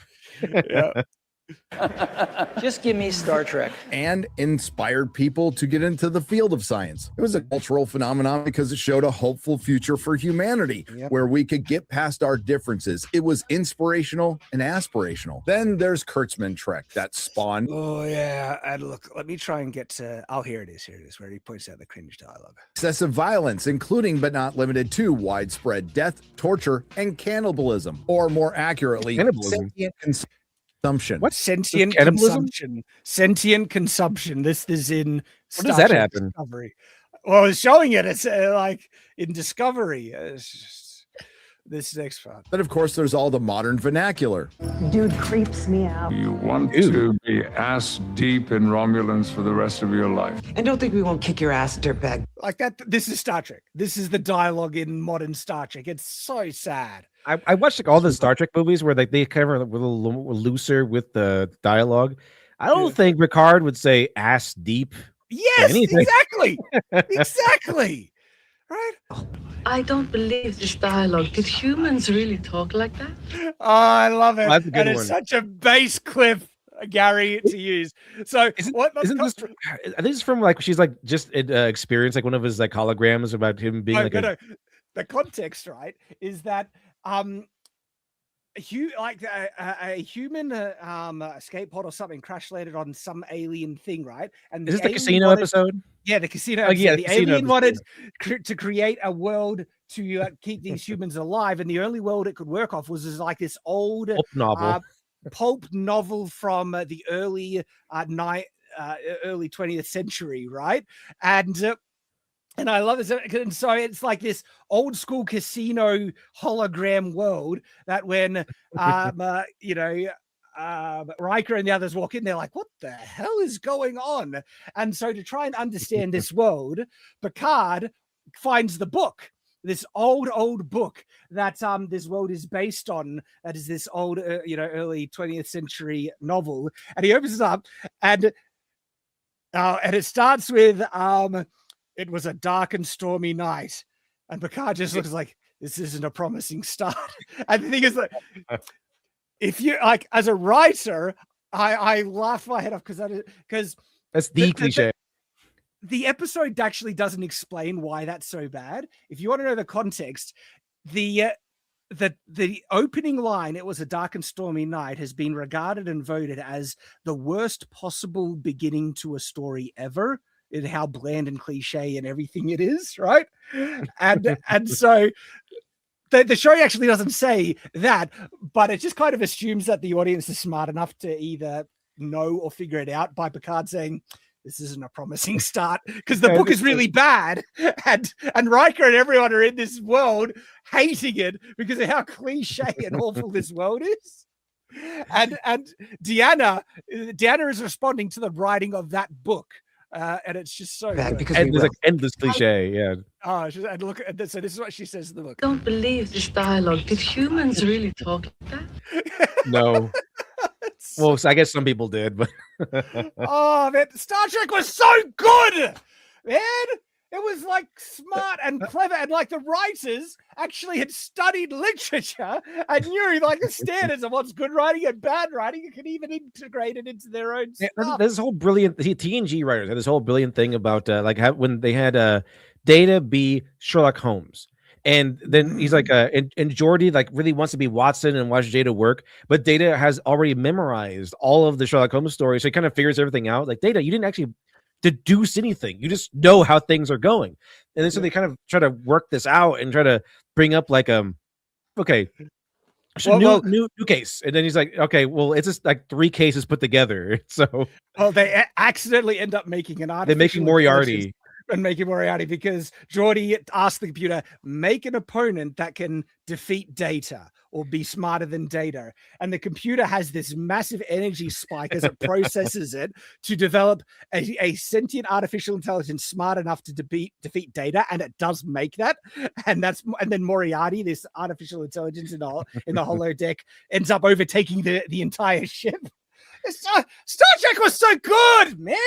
Just give me Star Trek. And inspired people to get into the field of science. It was a cultural phenomenon because it showed a hopeful future for humanity where we could get past our differences. It was inspirational and aspirational. Then there's Kurtzman Trek that spawned. Oh, yeah. And look, let me try and get to. Oh, here it is. Here it is, where he points out the cringe dialogue. Excessive violence, including but not limited to widespread death, torture, and cannibalism. Or more accurately, sentient consumption. What sentient consumption? Sentient consumption. This is in. When does that happen? Discovery. Well, it's showing it. It's like in Discovery. This next part. Then, of course, there's all the modern vernacular. Dude creeps me out. You want to be ass deep in Romulans for the rest of your life. And don't think we won't kick your ass, dirtbag. Like that. This is Star Trek. This is the dialogue in modern Star Trek. It's so sad. I watched like all the Star Trek movies where like they kind of were a little looser with the dialogue. I don't think Picard would say ass deep. Yes, exactly. Exactly. Right? I don't believe this dialogue. Did humans really talk like that? Oh, I love it. That's a good and one. It's such a bass clip, Gary, to use. So Isn't this? I think it's from like she's like just experienced like one of his like holograms about him being no. The context, right, is that a human escape pod or something crash landed on some alien thing, right? And Is this the casino episode? Yeah, the casino. Oh, yeah, the casino alien episode. wanted to create a world to keep these humans alive, and the only world it could work off was like this old pulp novel from the early 20th century, right? And I love this. And so it's like this old school casino hologram world that when, Riker and the others walk in, they're like, what the hell is going on? And so to try and understand this world, Picard finds the book, this old book that this world is based on. That is this old, early 20th century novel. And he opens it up and it starts with, it was a dark and stormy night. And Picard just looks like, this isn't a promising start. And the thing is that if you like, as a writer, I laugh my head off because that's the cliche. The episode actually doesn't explain why that's so bad. If you want to know the context, the opening line, it was a dark and stormy night, has been regarded and voted as the worst possible beginning to a story ever. In how bland and cliche and everything it is, right? And so the show actually doesn't say that, but it just kind of assumes that the audience is smart enough to either know or figure it out by Picard saying, this isn't a promising start, because the book is really bad, and Riker and everyone are in this world hating it because of how cliche and awful this world is. And Deanna is responding to the writing of that book. And it's just so good. Because there's like endless cliche, yeah. Oh, and look, so this is what she says in the book. Don't believe this dialogue. Did humans really talk like that? No. Well, I guess some people did, but oh man, Star Trek was so good, man. It was like smart and clever, and like the writers actually had studied literature and knew like the standards of what's good writing and bad writing. You can even integrate it into their own stuff. There's this whole brilliant TNG writers had this whole brilliant thing about when they had Data be Sherlock Holmes. And then he's like, and Geordi like really wants to be Watson and watch Data work, but Data has already memorized all of the Sherlock Holmes stories, so he kind of figures everything out. Like, Data, you didn't actually deduce anything, you just know how things are going. And then so they kind of try to work this out and try to bring up like okay, so new case, and then he's like, okay, well, it's just like 3 cases put together. So they accidentally end up making an artificial. They're making Moriarty. And make him Moriarty because Geordi asked the computer, make an opponent that can defeat Data or be smarter than Data. And the computer has this massive energy spike as it processes it to develop a sentient artificial intelligence smart enough to defeat Data. And it does make that. And then Moriarty, this artificial intelligence in the holodeck, ends up overtaking the entire ship. Star Trek was so good, man.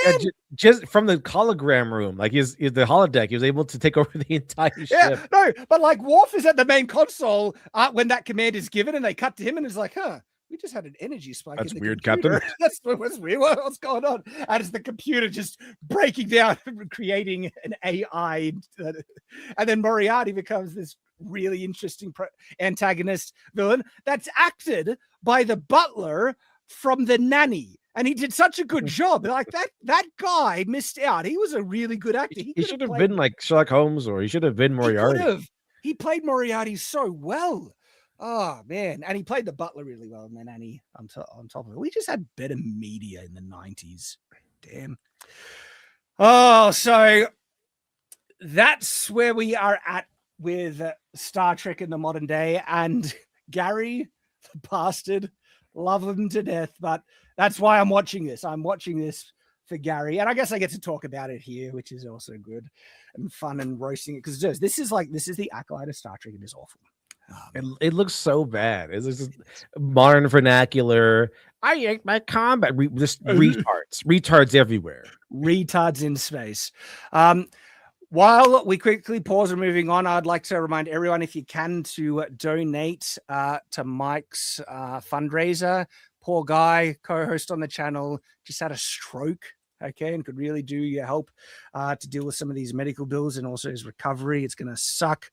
Just from the hologram room, like the holodeck, he was able to take over the entire ship. Yeah, no, but like Worf is at the main console when that command is given, and they cut to him, and it's like, we just had an energy spike. That's in the weird, computer. Captain. That's what's weird. What's going on? And it's the computer just breaking down and creating an AI. And then Moriarty becomes this really interesting antagonist villain that's acted by the butler from The Nanny. And he did such a good job. Like that guy missed out. He was a really good actor. He should have been like Sherlock Holmes, or he should have been Moriarty. He played Moriarty so well. Oh man, and he played the butler really well. And then Annie on top of it. We just had better media in the 90s. Damn. Oh, so that's where we are at with Star Trek in the modern day. And Gary, the bastard, love him to death, but that's why I'm watching this. I'm watching this for Gary, and I guess I get to talk about it here, which is also good and fun and roasting it, because this is the Acolyte of Star Trek. It is awful. It looks so bad. It's just modern vernacular. I ate my combat. Just retards everywhere. Retards in space. While we quickly pause and moving on, I'd like to remind everyone, if you can, to donate to Mike's fundraiser. Poor guy, co-host on the channel, just had a stroke, okay, and could really do your help to deal with some of these medical bills and also his recovery. It's going to suck.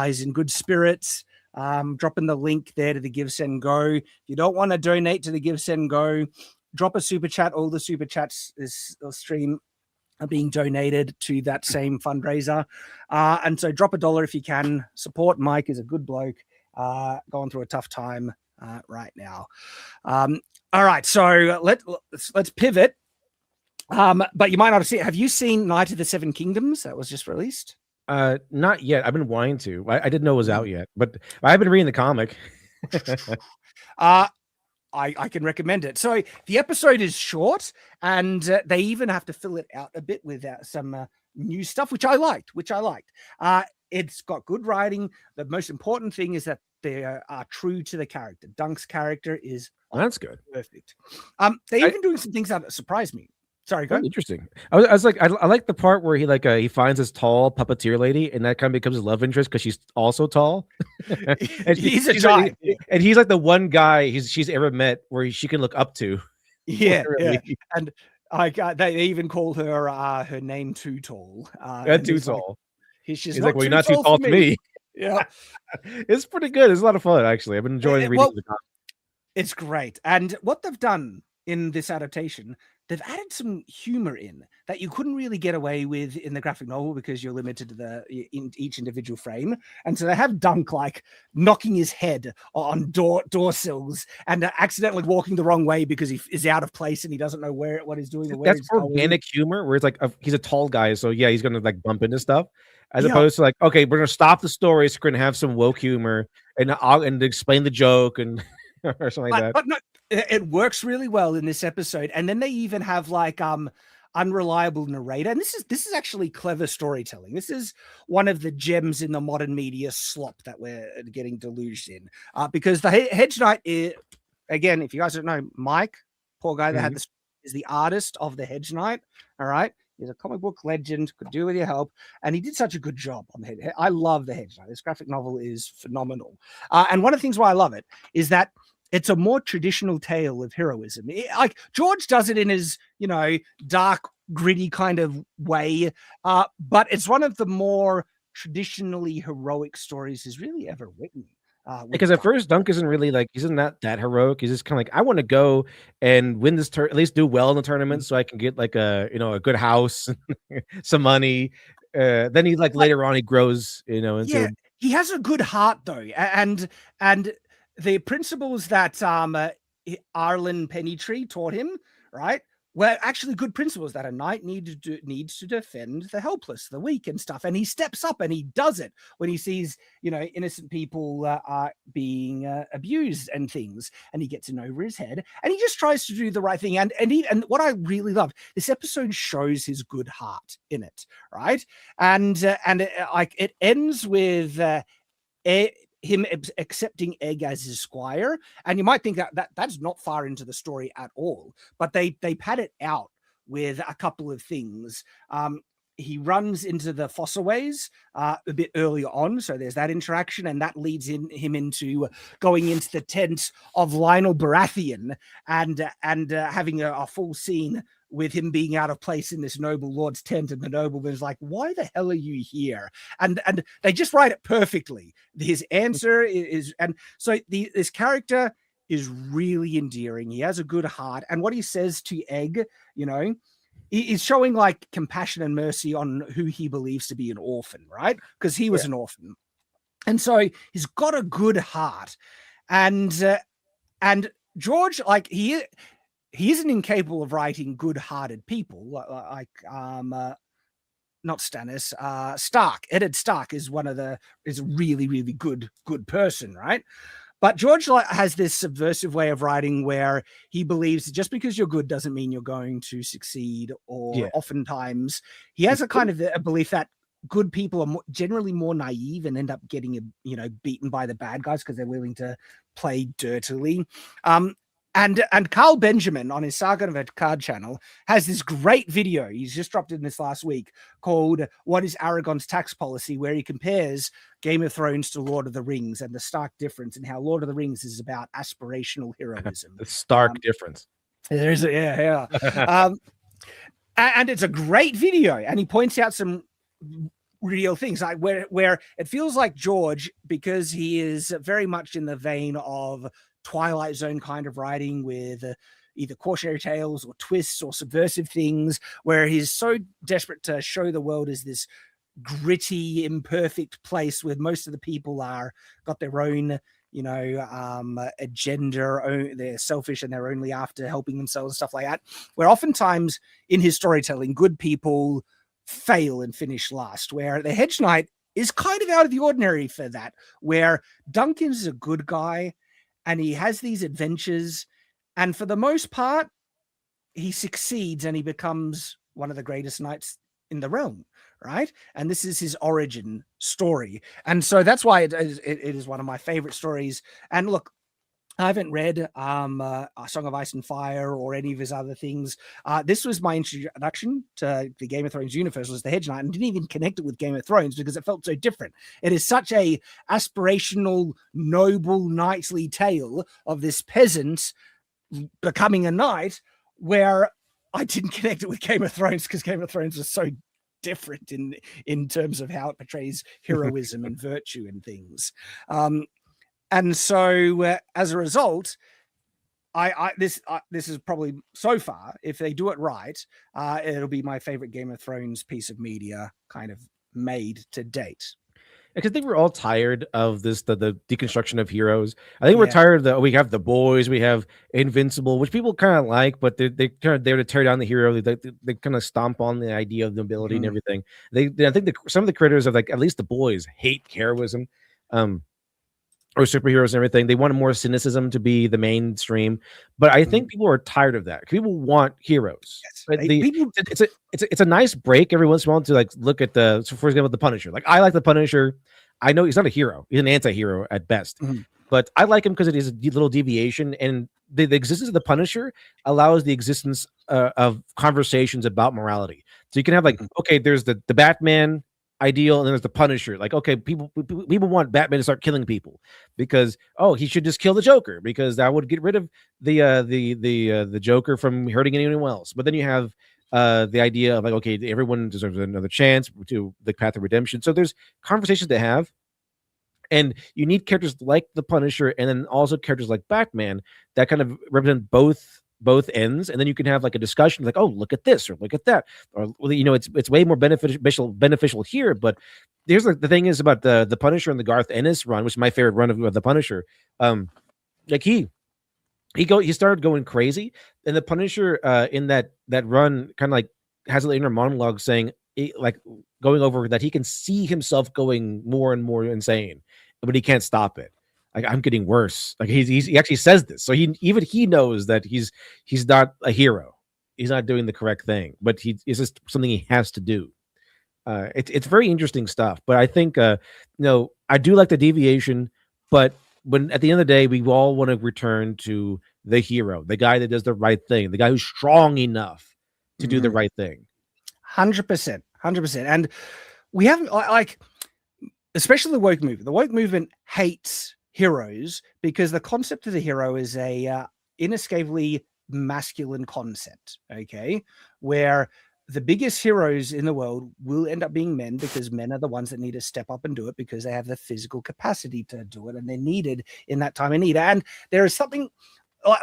He's in good spirits. Dropping the link there to the Give, Send, Go. If you don't want to donate to the Give, Send, Go, drop a super chat. All the super chats this stream are being donated to that same fundraiser. And so drop $1 if you can. Support Mike. Is a good bloke going through a tough time right now. All right, so let's pivot. But you might not have seen. Have you seen Night of the Seven Kingdoms? That was just released. Not yet. I've been wanting to. I didn't know it was out yet, but I've been reading the comic. I can recommend it. So the episode is short, and they even have to fill it out a bit with some new stuff, which I liked. It's got good writing. The most important thing is that they are true to the character. Dunk's character is that's good, perfect. They're even doing some things that surprised me. Sorry, go. Interesting. I was like, I like the part where he finds this tall puppeteer lady, and that kind of becomes his love interest because she's also tall. And he's a giant, and he's like the one guy she's ever met where she can look up to. Yeah. And they even call her her name Too Tall. Too tall. She's like, well, you're not too tall to me. Yeah, it's pretty good. It's a lot of fun, actually. I've been enjoying reading the comic. It's great, and what they've done in this adaptation, they've added some humor in that you couldn't really get away with in the graphic novel because you're limited to in each individual frame. And so they have Dunk like knocking his head on door sills and accidentally walking the wrong way because he is out of place and he doesn't know what he's doing. Or where That's organic humor, where it's like he's a tall guy, so yeah, he's gonna like bump into stuff, as opposed to like, okay, we're gonna stop the story, so we're gonna have some woke humor and explain the joke and or something like that. But no, it works really well in this episode. And then they even have like unreliable narrator, and this is actually clever storytelling. This is one of the gems in the modern media slop that we're getting deluged in, because the Hedge Knight again, if you guys don't know, Mike, poor guy that had this, is the artist of the Hedge Knight. All right, he's a comic book legend, could do with your help, and he did such a good job on the Hedge. I love the Hedge Knight. This graphic novel is phenomenal, and one of the things why I love it is that it's a more traditional tale of heroism. Like George does it in his, dark, gritty kind of way, but it's one of the more traditionally heroic stories he's really ever written. Because at first Dunk isn't really like, he's not that heroic. He's just kind of like, I want to go and win this at least do well in the tournament so I can get like a good house, some money. Then he later on he grows, into. Yeah, he has a good heart though, and the principles that Arlen Pennytree taught him, right, were actually good principles that a knight needs to defend the helpless, the weak and stuff. And he steps up and he does it when he sees, innocent people are being abused and things, and he gets in over his head and he just tries to do the right thing. And what I really loved, this episode shows his good heart in it, right? And it ends with him accepting Egg as his squire, and you might think that's not far into the story at all, but they pad it out with a couple of things. he runs into the fossilways a bit earlier on, so there's that interaction, and that leads him into going into the tent of Lionel Baratheon and having a full scene with him being out of place in this noble lord's tent, and the nobleman's like, "Why the hell are you here?" And they just write it perfectly. His answer is, and so this character is really endearing. He has a good heart, and what he says to Egg, is showing like compassion and mercy on who he believes to be an orphan, right? Because he was an orphan, and so he's got a good heart, and George, like he isn't incapable of writing good-hearted people, like not Stannis, Stark. Eddard Stark is a really, really good person, right? But George has this subversive way of writing where he believes that just because you're good doesn't mean you're going to succeed, or oftentimes he has a kind of a belief that good people are generally more naive and end up getting beaten by the bad guys because they're willing to play dirtily. And Carl Benjamin on his Saga of a Card channel has this great video. He's just dropped in this last week called "What is Aragon's Tax Policy?" where he compares Game of Thrones to Lord of the Rings and the stark difference, and how Lord of the Rings is about aspirational heroism. The stark difference. There is and it's a great video, and he points out some real things, like where it feels like George, because he is very much in the vein of Twilight Zone kind of writing with either cautionary tales or twists or subversive things, where he's so desperate to show the world as this gritty, imperfect place where most of the people got their own, agenda, they're selfish and they're only after helping themselves and stuff like that, where oftentimes in his storytelling, good people fail and finish last, where the Hedge Knight is kind of out of the ordinary for that, where Duncan's a good guy, and he has these adventures, and for the most part, he succeeds and he becomes one of the greatest knights in the realm, right? And this is his origin story. And so that's why it is one of my favorite stories. And look, I haven't read A Song of Ice and Fire or any of his other things. This was my introduction to the Game of Thrones universe, was the Hedge Knight, and didn't even connect it with Game of Thrones because it felt so different. It is such a aspirational, noble, knightly tale of this peasant becoming a knight, where I didn't connect it with Game of Thrones because Game of Thrones is so different in terms of how it portrays heroism and virtue and things. And so as a result, this is probably, so far, if they do it right, it'll be my favorite Game of Thrones piece of media kind of made to date. Because I think we're all tired of this, the deconstruction of heroes. I think we're tired that we have The Boys, we have Invincible, which people kind of like, but they're kind of there to tear down the hero. They kind of stomp on the idea of nobility and everything. I think some of the creators of, like, at least The Boys hate heroism. Or superheroes and everything. They want more cynicism to be the mainstream, but I think people are tired of that. People want heroes. Yes. It's a nice break every once in a while to, like, look at for example, the Punisher. Like, I like the Punisher. I know he's not a hero; he's an anti-hero at best. But I like him because it is a little deviation, and the existence of the Punisher allows the existence of conversations about morality. So you can have, like, okay, there's the Batman ideal, and then there's the Punisher. Like, okay, people want Batman to start killing people because, oh, he should just kill the Joker because that would get rid of the Joker from hurting anyone else. But then you have the idea of, like, okay, everyone deserves another chance to the path of redemption. So there's conversations to have, and you need characters like the Punisher, and then also characters like Batman that kind of represent both ends, and then you can have, like, a discussion, like, oh, look at this or look at that, or, it's way more beneficial here. But here's, like, the thing is about the Punisher and the Garth Ennis run, which is my favorite run of the Punisher. Like, he started going crazy, and the Punisher in that run kind of, like, has an inner monologue saying, like, going over that he can see himself going more and more insane, but he can't stop it. Like, I'm getting worse. Like, he actually says this, so he knows that he's not a hero. He's not doing the correct thing, but it's just something he has to do. It's very interesting stuff. But I think I do like the deviation. But when at the end of the day, we all want to return to the hero, the guy that does the right thing, the guy who's strong enough to do the right thing. 100%. 100%. And we haven't like, especially the woke movement. The woke movement hates heroes because the concept of the hero is a inescapably masculine concept. Okay, where the biggest heroes in the world will end up being men because men are the ones that need to step up and do it because they have the physical capacity to do it and they're needed in that time of need. And there is something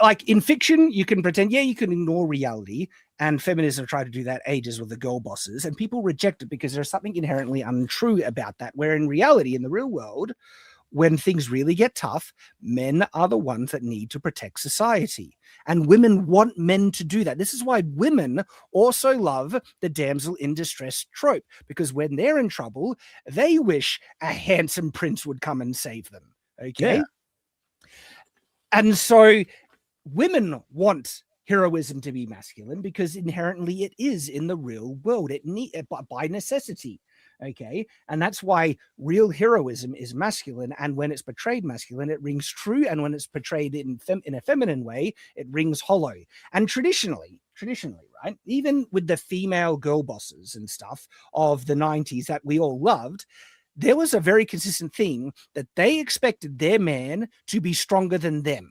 like in fiction, you can pretend, you can ignore reality, and feminism tried to do that ages with the girl bosses, and people reject it because there's something inherently untrue about that, where in reality, in the real world, when things really get tough, men are the ones that need to protect society. And women want men to do that. This is why women also love the damsel in distress trope, because when they're in trouble, they wish a handsome prince would come and save them. Okay. Yeah. And so women want heroism to be masculine because inherently it is in the real world. It by necessity. Okay. And that's why real heroism is masculine. And when it's portrayed masculine, it rings true. And when it's portrayed in a feminine way, it rings hollow. And traditionally, right, even with the female girl bosses and stuff of the 90s that we all loved, there was a very consistent thing that they expected their man to be stronger than them.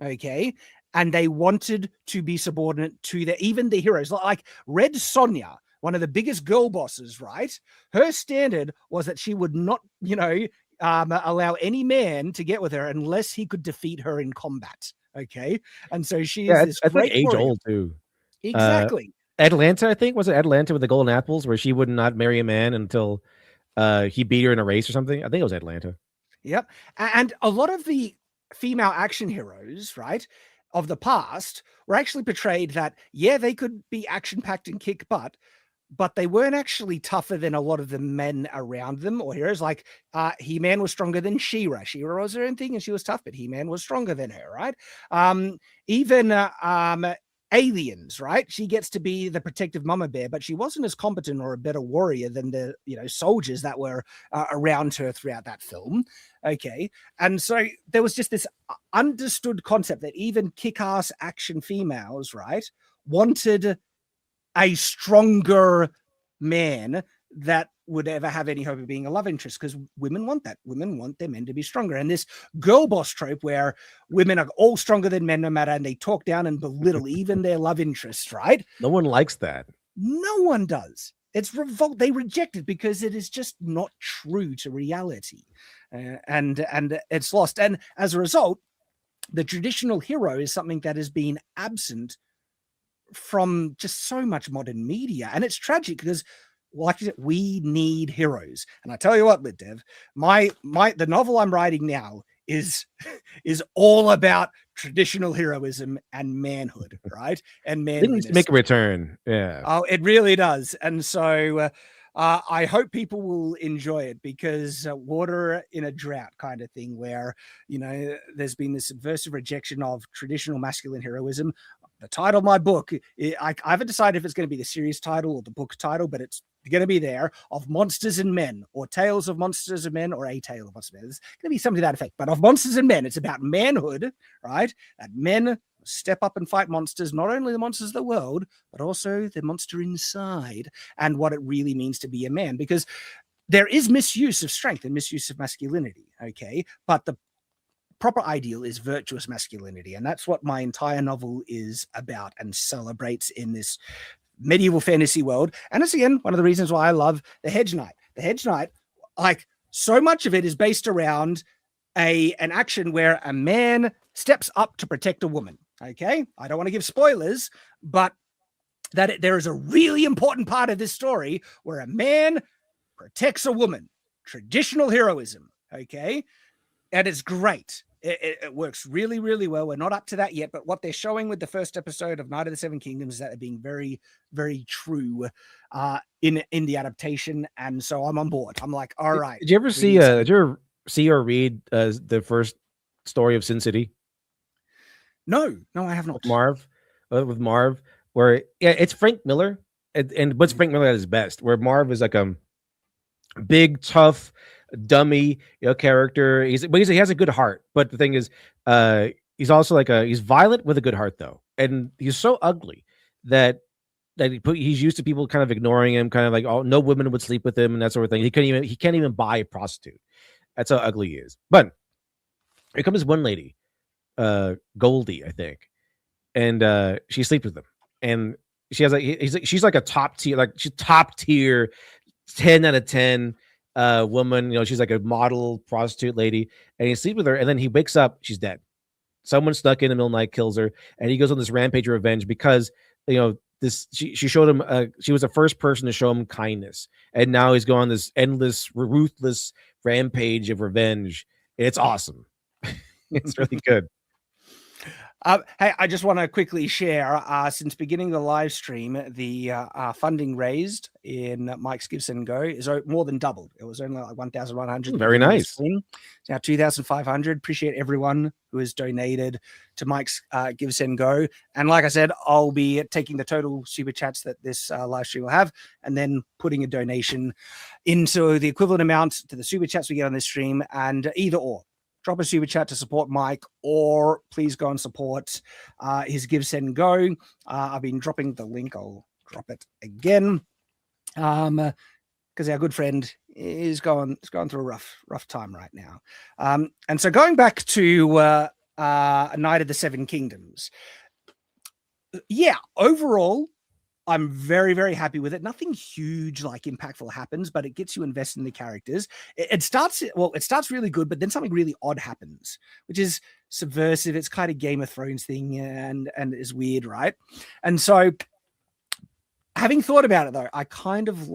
Okay. And they wanted to be subordinate to even the heroes, like Red Sonja, one of the biggest girl bosses, right? Her standard was that she would not, allow any man to get with her unless he could defeat her in combat. Okay. And so she is this great age warrior. old too. Exactly. Atlanta, I think, was it Atlanta with the golden apples where she would not marry a man until he beat her in a race or something? I think it was Atlanta. Yep. And a lot of the female action heroes, right, of the past were actually portrayed that, they could be action-packed and kick butt, but they weren't actually tougher than a lot of the men around them or heroes. Like He-Man was stronger than She-Ra. She-Ra was her own thing and she was tough, but He-Man was stronger than her, right? Even Aliens, right? She gets to be the protective mama bear, but she wasn't as competent or a better warrior than the soldiers that were around her throughout that film. Okay, and so there was just this understood concept that even kick-ass action females, right, wanted a stronger man that would ever have any hope of being a love interest, because women want that. Women want their men to be stronger. And this girl boss trope where women are all stronger than men no matter, and they talk down and belittle even their love interests, right? No one likes that. No one does. It's revolt. They reject it because it is just not true to reality. And it's lost. And as a result, the traditional hero is something that has been absent from just so much modern media. And it's tragic because, like you said, we need heroes. And I tell you what, Dev, the novel I'm writing now is all about traditional heroism and manhood, right? And manliness. It needs to make a return. Yeah. Oh, it really does. And so I hope people will enjoy it, because water in a drought kind of thing where, there's been this subversive rejection of traditional masculine heroism. The title of my book, I haven't decided if it's going to be the series title or the book title, but it's going to be there, of Monsters and Men, or Tales of Monsters and Men, or A Tale of Monsters and Men. It's going to be something to that effect. But of Monsters and Men, it's about manhood, right? That men step up and fight monsters, not only the monsters of the world, but also the monster inside, and what it really means to be a man. Because there is misuse of strength and misuse of masculinity, okay? But the proper ideal is virtuous masculinity, and that's what my entire novel is about and celebrates in this medieval fantasy world. And it's, again, one of the reasons why I love The Hedge Knight. The Hedge Knight, like, so much of it is based around an action where a man steps up to protect a woman. Okay, I don't want to give spoilers, but there is a really important part of this story where a man protects a woman. Traditional heroism. Okay, and it's great. It works really, really well. We're not up to that yet, but what they're showing with the first episode of Night of the Seven Kingdoms is that they're being very, very true in the adaptation, and so I'm on board. I'm like, all right. Did you ever see or read the first story of Sin City? No, I have not. With Marv, where it's Frank Miller, and what's Frank Miller at his best, where Marv is like a big, tough, dummy character. He has a good heart, but the thing is he's also he's violent with a good heart though, and he's so ugly that that he's used to people kind of ignoring him, kind of like, oh, no women would sleep with him and that sort of thing. He can't even buy a prostitute. That's how ugly he is. But here comes one lady, Goldie, I think, and she sleeps with him, and she has she's like a top tier, 10 out of 10 woman. You know, she's like a model prostitute lady, and he sleeps with her, and then he wakes up, she's dead. Someone stuck in the middle of the night kills her, and he goes on this rampage of revenge because, you know, she showed him, she was the first person to show him kindness, and now he's going on this endless, ruthless rampage of revenge. It's awesome. It's really good. Hey, I just want to quickly share, since beginning the live stream, the funding raised in Mike's Give Send Go is more than doubled. It was only like 1,100. Very nice. It's now 2,500. Appreciate everyone who has donated to Mike's Give Send Go. And like I said, I'll be taking the total super chats that this live stream will have, and then putting a donation into the equivalent amount to the super chats we get on this stream, and either or. Drop a super chat to support Mike, or please go and support his Give Send Go. I've been dropping the link. I'll drop it again, because our good friend is going through a rough time right now. And so going back to Night of the Seven Kingdoms, yeah, overall, I'm very, very happy with it. Nothing huge, like impactful happens, but it gets you invested in the characters. It starts really good, but then something really odd happens, which is subversive. It's kind of Game of Thrones thing, and is weird, right? And so, having thought about it though, I kind of,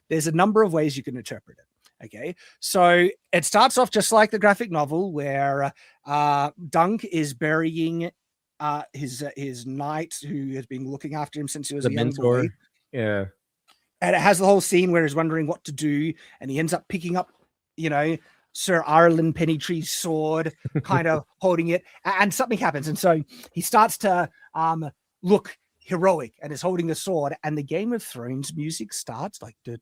there's a number of ways you can interpret it. Okay, so it starts off just like the graphic novel, where Dunk is burying his knight who has been looking after him since he was a young boy. Yeah. And it has the whole scene where he's wondering what to do, and he ends up picking up, you know, Sir Ireland Pennytree's sword, kind of holding it, and something happens. And so he starts to look heroic and is holding the sword, and the Game of Thrones music starts like, and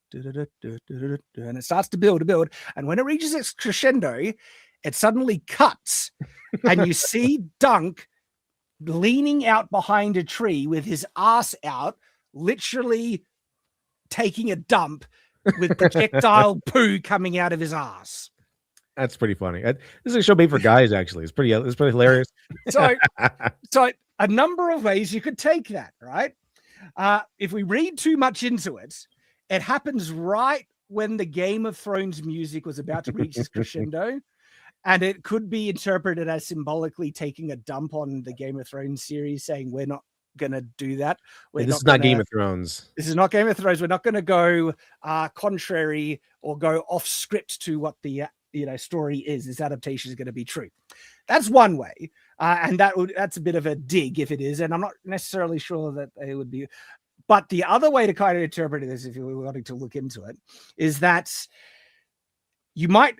it starts to build. And when it reaches its crescendo, it suddenly cuts, and you see Dunk leaning out behind a tree with his ass out, literally taking a dump with projectile poo coming out of his ass. That's pretty funny. This is a show made for guys, actually. It's pretty hilarious. So a number of ways you could take that, right? If we read too much into it, it happens right when the Game of Thrones music was about to reach its crescendo. And it could be interpreted as symbolically taking a dump on the Game of Thrones series, saying we're not going to do that. This is not Game of Thrones. This is not Game of Thrones. We're not going to go contrary or go off script to what the story is. This adaptation is going to be true. That's one way, and that's a bit of a dig if it is. And I'm not necessarily sure that it would be. But the other way to kind of interpret this, if you're wanting to look into it, is that you might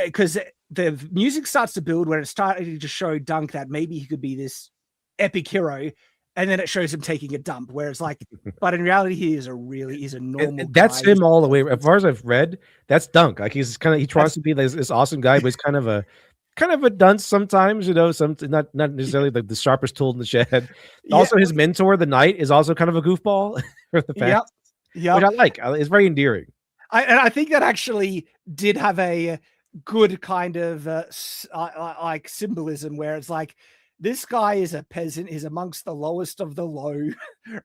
because the music starts to build when it's starting to show Dunk that maybe he could be this epic hero, and then it shows him taking a dump, where it's like, but in reality, he's a normal and that's guy. him all the way. As far as I've read, that's Dunk. Like he tries to be this awesome guy, but he's kind of a dunce sometimes, not necessarily the sharpest tool in the shed. Yeah. Also, his mentor, the knight, is also kind of a goofball. Which I like. It's very endearing. I think that actually did have a good kind of like symbolism, where it's like, this guy is a peasant. He's amongst the lowest of the low.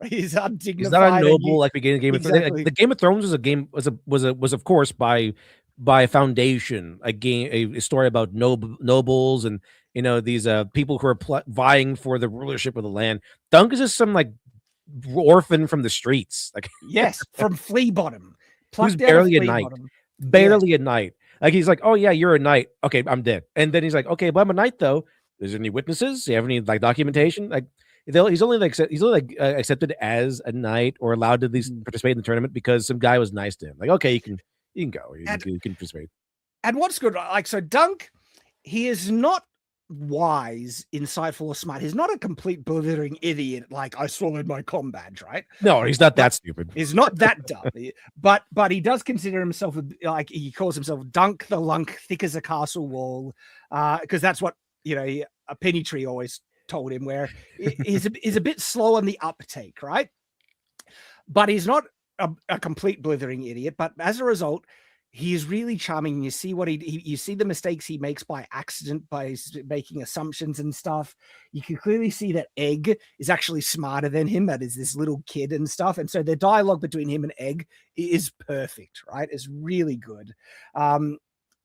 He's undignified. He's not a noble like beginning of Game of Thrones. The Game of Thrones was of course by foundation a story about nobles and these people who are vying for the rulership of the land. Dunk is just some like orphan from the streets, like yes, from Flea Bottom. Who's barely a knight. Barely a knight. Like he's like, oh yeah, you're a knight. Okay, I'm dead. And then he's like, okay, but I'm a knight though. Is there any witnesses? Do you have any like documentation? Like he's only accepted as a knight or allowed to at least participate in the tournament because some guy was nice to him. Like, okay, you can go. You can participate. And what's good, like, so Dunk, he is not wise, insightful, or smart. He's not a complete blithering idiot. Like, I swallowed my comm badge, right? No, he's not that stupid. He's not that dumb. But he does consider himself like, he calls himself Dunk the Lunk, thick as a castle wall, because that's what a Pennytree always told him. Where he's a bit slow on the uptake, right? but he's not a complete blithering idiot. But as a result, he is really charming. You see what you see the mistakes he makes by accident, by making assumptions and stuff. You can clearly see that Egg is actually smarter than him. That is this little kid and stuff. And so the dialogue between him and Egg is perfect, right? It's really good.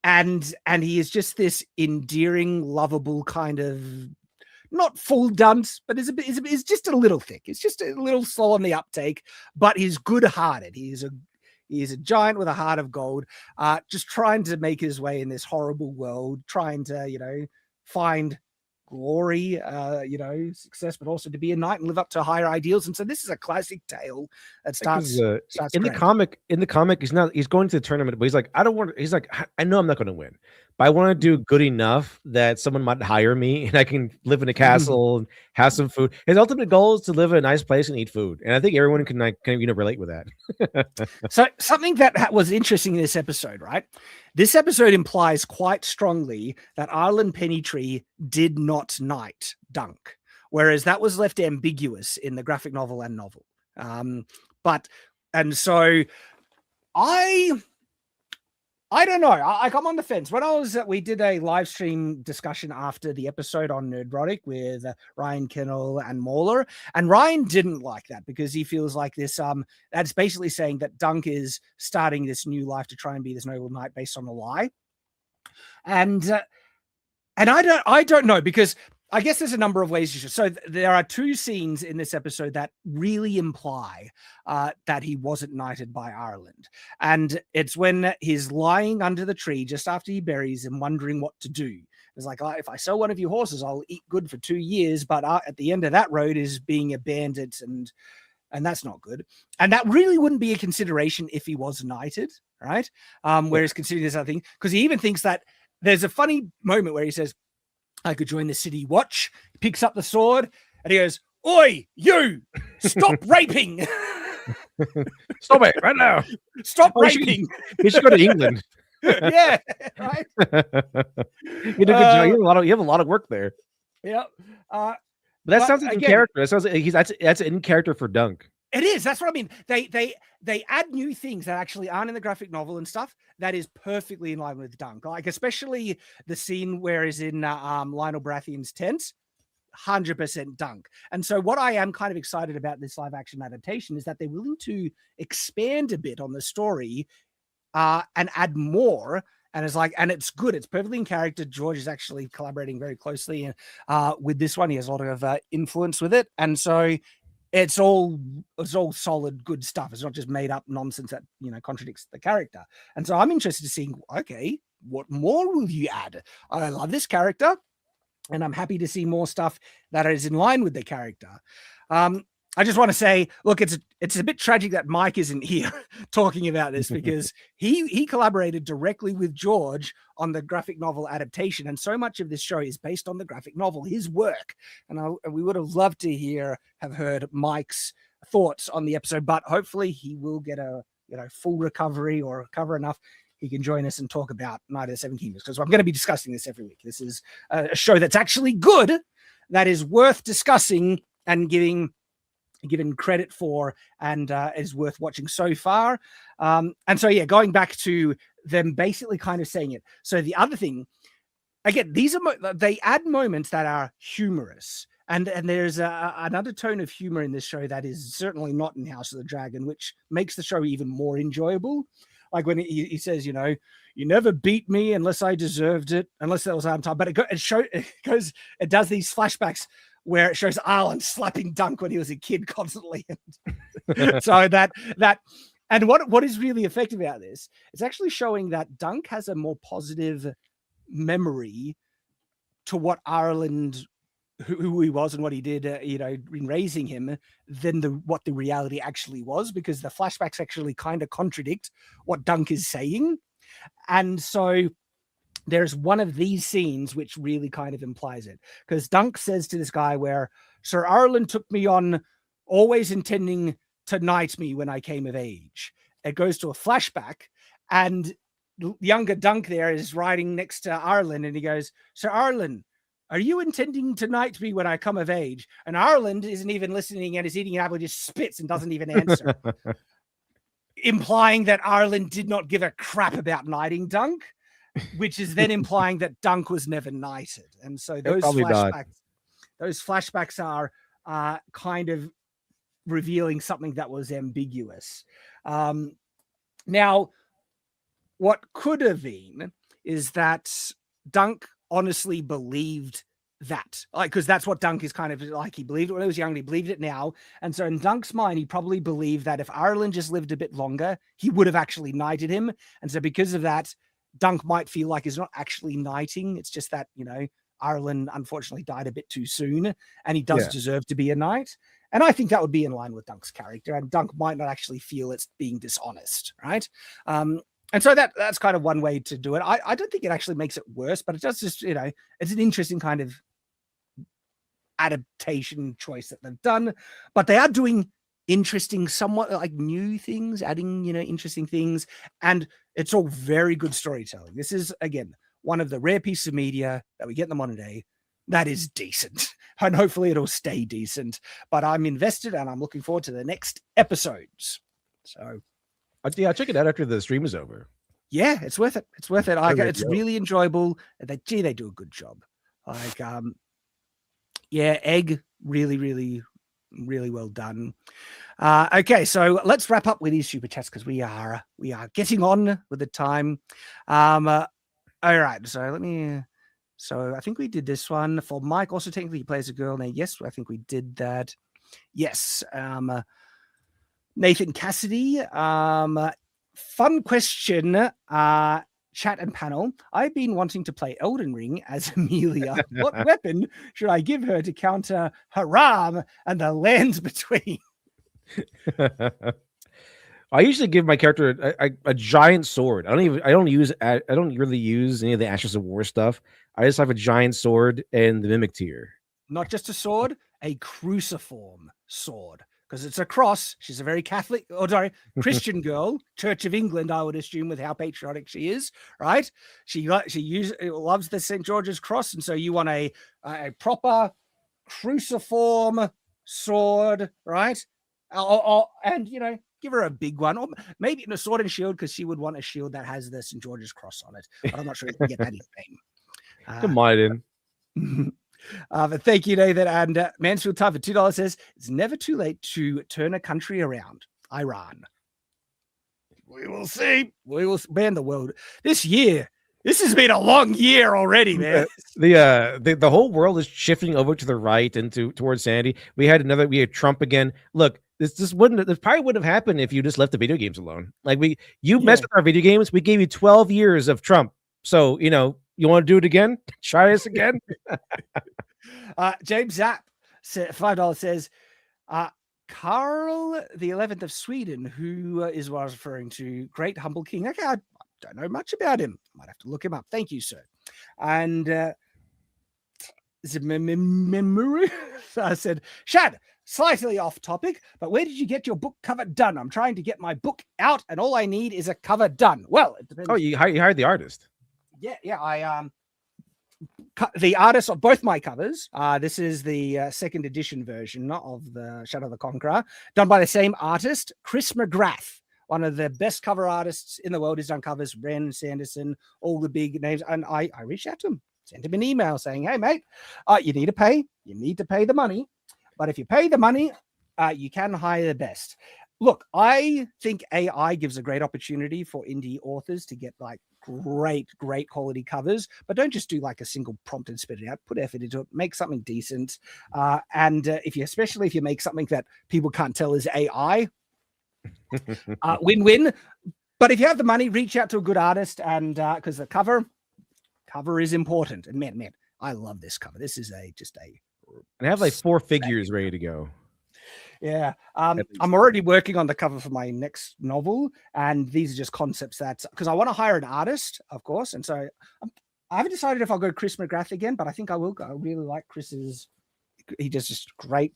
And he is just this endearing, lovable kind of, not full dunce, but is just a little thick. It's just a little slow on the uptake, but he's good-hearted. He is a giant with a heart of gold, just trying to make his way in this horrible world, trying to, find glory, success, but also to be a knight and live up to higher ideals. And so this is a classic tale that starts in the comic. He's going to the tournament, but he's like, I know I'm not going to win, but I want to do good enough that someone might hire me and I can live in a castle and have some food. His ultimate goal is to live in a nice place and eat food. And I think everyone can relate with that. So something that was interesting in this episode, right? This episode implies quite strongly that Ireland Pennytree did not knight Dunk, whereas that was left ambiguous in the graphic novel and novel. So I don't know. I'm on the fence. When we did a live stream discussion after the episode on Nerdrotic with Ryan Kinnell and Mauler, and Ryan didn't like that because he feels like this. That's basically saying that Dunk is starting this new life to try and be this noble knight based on a lie. And I don't know, because I guess there's a number of ways you should. So there are two scenes in this episode that really imply that he wasn't knighted by Ireland. And it's when he's lying under the tree just after he buries him, wondering what to do. It's like, if I sell one of your horses, I'll eat good for 2 years. But at the end of that road is being a bandit, and that's not good. And that really wouldn't be a consideration if he was knighted, right? Whereas considering this other thing, because he even thinks that there's a funny moment where he says, I could join the city watch. He picks up the sword and he goes, "Oi, you! Stop raping! Stop it right now! Stop raping!" You should go to England. Yeah, right. You did a good job. You have a lot of work there. Yeah, but that sounds like in character. That sounds like that's in character for Dunk. It is. That's what I mean. They add new things that actually aren't in the graphic novel and stuff that is perfectly in line with Dunk. Like especially the scene where he's in Lionel Baratheon's tent, 100% Dunk. And so what I am kind of excited about this live action adaptation is that they're willing to expand a bit on the story and add more. And it's good. It's perfectly in character. George is actually collaborating very closely with this one. He has a lot of influence with it. And so it's all solid, good stuff. It's not just made up nonsense that contradicts the character. And so I'm interested to see, okay, what more will you add? I love this character, and I'm happy to see more stuff that is in line with the character. I just want to say, look, it's a bit tragic that Mike isn't here talking about this, because he collaborated directly with George on the graphic novel adaptation, and so much of this show is based on the graphic novel, his work. And we would have loved to have heard Mike's thoughts on the episode, but hopefully he will get a full recovery or recover enough he can join us and talk about Night of the Seven Kingdoms, because I'm going to be discussing this every week. This is a show that's actually good, that is worth discussing and given credit for, and is worth watching so far. And so, yeah, going back to them basically kind of saying it. So the other thing, again, these are they add moments that are humorous. And there's an undertone of humor in this show that is certainly not in House of the Dragon, which makes the show even more enjoyable. Like when he says, you never beat me unless I deserved it, unless that was on time. But it does these flashbacks where it shows Ireland slapping Dunk when he was a kid constantly. So and what is really effective about this, it's actually showing that Dunk has a more positive memory to what Ireland, who he was and what he did, in raising him, than what the reality actually was, because the flashbacks actually kind of contradict what Dunk is saying. And so there's one of these scenes which really kind of implies it, because Dunk says to this guy where Sir Ireland took me on, always intending to knight me when I came of age. It goes to a flashback, and younger Dunk there is riding next to Ireland, and he goes, Sir Ireland, are you intending to knight me when I come of age? And Ireland isn't even listening and is eating an apple, just spits and doesn't even answer. Implying that Ireland did not give a crap about knighting Dunk, which is then implying that Dunk was never knighted. And so those flashbacks are kind of revealing something that was ambiguous. Now, what could have been is that Dunk honestly believed that, like, because that's what Dunk is kind of like. He believed it when he was young, he believed it now. And so in Dunk's mind, he probably believed that if Ireland just lived a bit longer, he would have actually knighted him. And so because of that, Dunk might feel like he's not actually knighting. It's just that, you know, Ireland unfortunately died a bit too soon, and he does deserve to be a knight. And I think that would be in line with Dunk's character, and Dunk might not actually feel it's being dishonest, right? And so that's kind of one way to do it. I don't think it actually makes it worse, but it does just, you know, it's an interesting kind of adaptation choice that they've done. But they are doing interesting, somewhat like new things, adding, you know, interesting things. And it's all very good storytelling. This is, again, one of the rare pieces of media that we get in the modern day that is decent. And hopefully it'll stay decent. But I'm invested and I'm looking forward to the next episodes. So yeah, check it out after the stream is over. Yeah, it's worth it. It's worth it. It's really enjoyable. They do a good job. Like, Egg, really, really, really well done. Okay, so let's wrap up with these super chats because we are getting on with the time. All right, so I think we did this one for Mike. Also, technically, he plays a girl named. Yes, I think we did that. Yes. Nathan Cassidy. Fun question. Chat and panel. I've been wanting to play Elden Ring as Amelia. What weapon should I give her to counter Haram and the lands between? I usually give my character a giant sword. I don't really use any of the Ashes of War stuff. I just have a giant sword and the Mimic tier. Not just a sword, a cruciform sword. Because it's a cross. She's a very Christian girl, Church of England, I would assume, with how patriotic she is, right? She loves the St. George's cross, and so you want a proper cruciform sword, right? And, you know, give her a big one, or maybe a sword and shield, because she would want a shield that has the St. George's cross on it. But I'm not sure you can get that in game. Come on in. But thank you, Nathan. And Mansfield Time for $2 says, it's never too late to turn a country around. Iran. We will see. We will ban the world. This has been a long year already, man. The whole world is shifting over to the right and towards sanity. We had Trump again. Look, this probably wouldn't have happened if you just left the video games alone. Like messed with our video games. We gave you 12 years of Trump. So, you know, you want to do it again? Try this again. James Zapp $5 says, Carl the 11th of Sweden, who is what I was referring to, great humble king. Okay, I don't know much about him. Might have to look him up. Thank you, sir. And I said, Shad, slightly off topic, but where did you get your book cover done? I'm trying to get my book out, and all I need is a cover done. Well, it depends. Oh, you hired the artist. Yeah. I the artist of both my covers. This is the second edition version of the Shadow of the Conqueror, done by the same artist, Chris McGrath, one of the best cover artists in the world. He's done covers, Ren, Sanderson, all the big names. And I reached out to him, sent him an email saying, hey, mate, you need to pay. You need to pay the money. But if you pay the money, you can hire the best. Look, I think AI gives a great opportunity for indie authors to get like great quality covers, but don't just do like a single prompt and spit it out. Put effort into it, make something decent. And especially if you make something that people can't tell is AI, win-win. But if you have the money, reach out to a good artist, and because the cover is important. And man, I love this cover. This is and I have like 4 figures ready to go. Yeah. I'm already working on the cover for my next novel, and these are just concepts because I want to hire an artist, of course. And so I haven't decided if I'll go Chris McGrath again, but I think I will go. I really like he does just great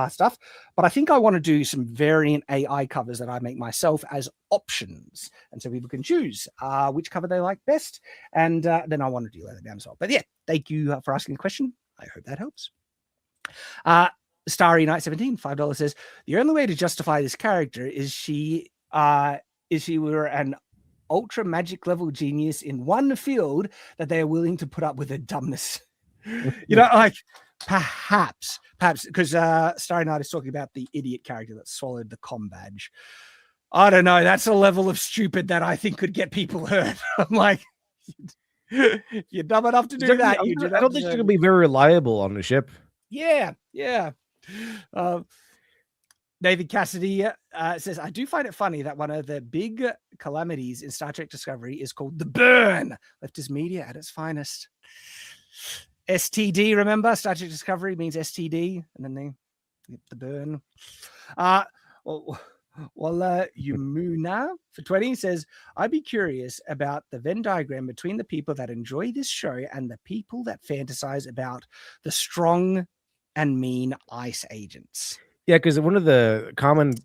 stuff. But I think I want to do some variant AI covers that I make myself as options. And so people can choose which cover they like best. And then I want to do that down as well. But yeah, thank you for asking the question. I hope that helps. Starry Night 17, $5 says, the only way to justify this character is she were an ultra magic level genius in one field that they are willing to put up with her dumbness. Like perhaps because Starry Night is talking about the idiot character that swallowed the comm badge. I don't know. That's a level of stupid that I think could get people hurt. I'm like, you're dumb enough to do that. I don't think you can be very reliable on the ship. Yeah. David Cassidy says, I do find it funny that one of the big calamities in Star Trek Discovery is called the burn. Leftist media at its finest. STD, remember? Star Trek Discovery means STD, and then the burn. Yumuna for 20 says, I'd be curious about the Venn diagram between the people that enjoy this show and the people that fantasize about the strong and mean ICE agents. Yeah, because one of the common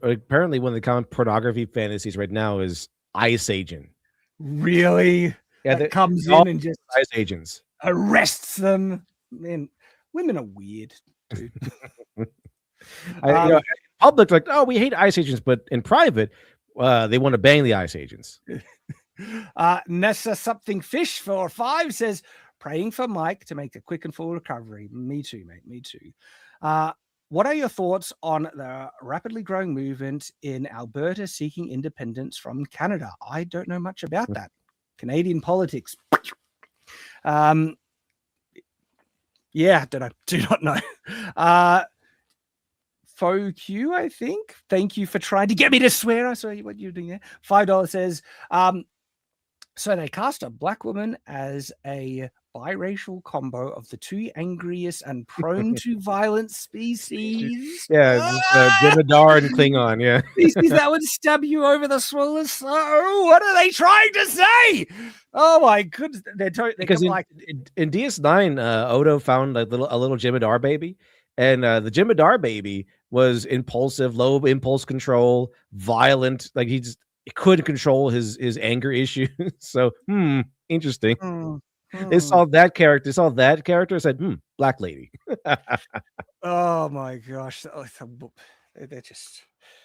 pornography fantasies right now is ICE agent. Really? Yeah, that comes in and just ICE agents arrests them. Man, women are weird, dude. In public, like, oh, we hate ICE agents, but in private, they want to bang the ICE agents. Nessa something fish for 5 says, praying for Mike to make a quick and full recovery. Me too, mate. Me too. What are your thoughts on the rapidly growing movement in Alberta seeking independence from Canada? I don't know much about that. Canadian politics. Don't know. Do not know. Faux Q, I think. Thank you for trying to get me to swear. I saw what you're doing there. $5 says, so they cast a black woman as a biracial combo of the two angriest and prone to violent species. Yeah, Jem'Hadar and Klingon, yeah. Species that would stab you over the swollen soul. What are they trying to say? Oh my goodness. Because in DS9, Odo found a little Jem'Hadar baby, and the Jem'Hadar baby was impulsive, low impulse control, violent, like he couldn't control his anger issues. So, interesting. They saw that character, said, black lady. Oh my gosh. They're just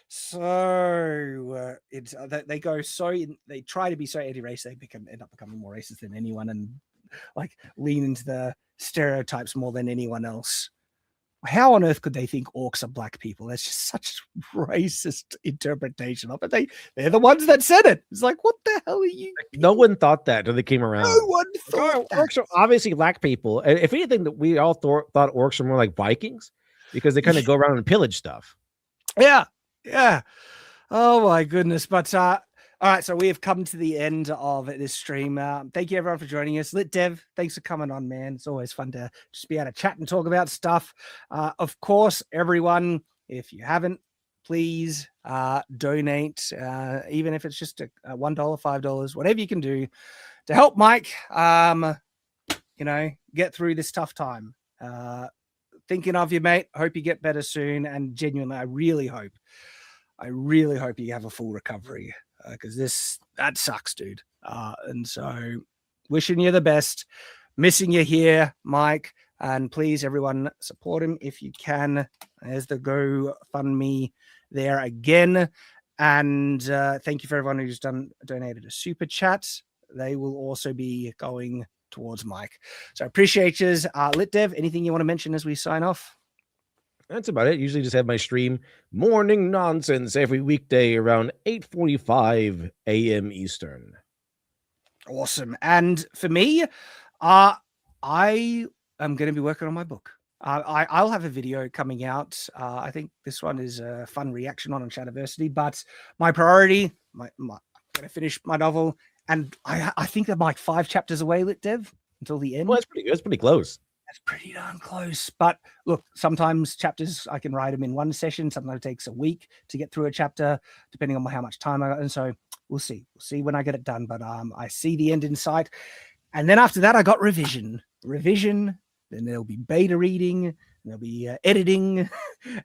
so they try to be so anti-race, they end up becoming more racist than anyone and like lean into the stereotypes more than anyone else. How on earth could they think orcs are black people? That's just such racist interpretation of it. They're the ones that said it. It's like, what the hell are you? No one thought that until they came around. No one thought that. Orcs are obviously black people. If anything, that we all thought orcs were more like Vikings because they kind of go around and pillage stuff. Yeah. Oh my goodness. But all right, so we have come to the end of this stream. Thank you everyone for joining us. Lit Dev, thanks for coming on, man. It's always fun to just be able to chat and talk about stuff. Of course, everyone, if you haven't, please donate, even if it's just a $1, $5, whatever you can do to help Mike, get through this tough time. Thinking of you, mate. Hope you get better soon. And genuinely, I really hope you have a full recovery. Because that sucks, dude. And so wishing you the best, missing you here, Mike. And please, everyone, support him if you can. There's the GoFundMe there again. And thank you for everyone who's donated a super chat. They will also be going towards Mike. So I appreciate you. Lit Dev, anything you want to mention as we sign off? That's about it. Usually just have my stream Morning Nonsense every weekday around 8:45 a.m. Eastern. Awesome. And for me, I am going to be working on my book. I'll have a video coming out. I think this one is a fun reaction on Shadiversity, but my priority, I'm going to finish my novel. And I think I'm like 5 chapters away, Lit Dev, until the end. Well, that's pretty good. That's pretty close. That's pretty darn close. But look, sometimes chapters, I can write them in one session. Sometimes it takes a week to get through a chapter, depending on how much time I got. And so we'll see. We'll see when I get it done. But I see the end in sight. And then after that, I got revision. then there'll be beta reading, and there'll be editing,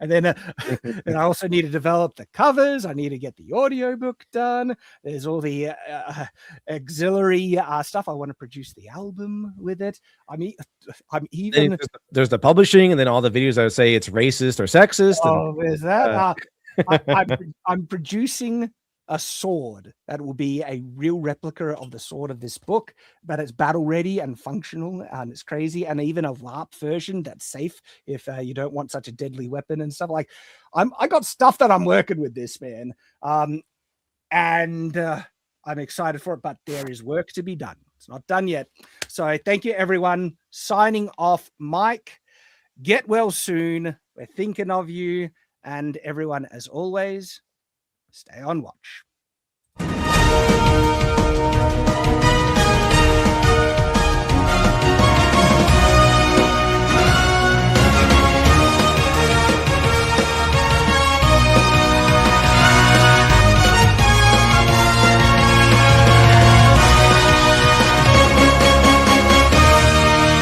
and then and I also need to develop the covers. I need to get the audiobook done. There's all the auxiliary stuff. I want to produce the album with it. I'm even there's the publishing, and then all the videos that would say it's racist or sexist. Oh, there's that. I'm producing a sword that will be a real replica of the sword of this book, but it's battle ready and functional, and it's crazy. And even a LARP version that's safe if you don't want such a deadly weapon and stuff. Like, I got stuff that I'm working with this, man, and I'm excited for it. But there is work to be done. It's not done yet. So thank you, everyone. Signing off, Mike. Get well soon. We're thinking of you, and everyone, as always, stay on watch.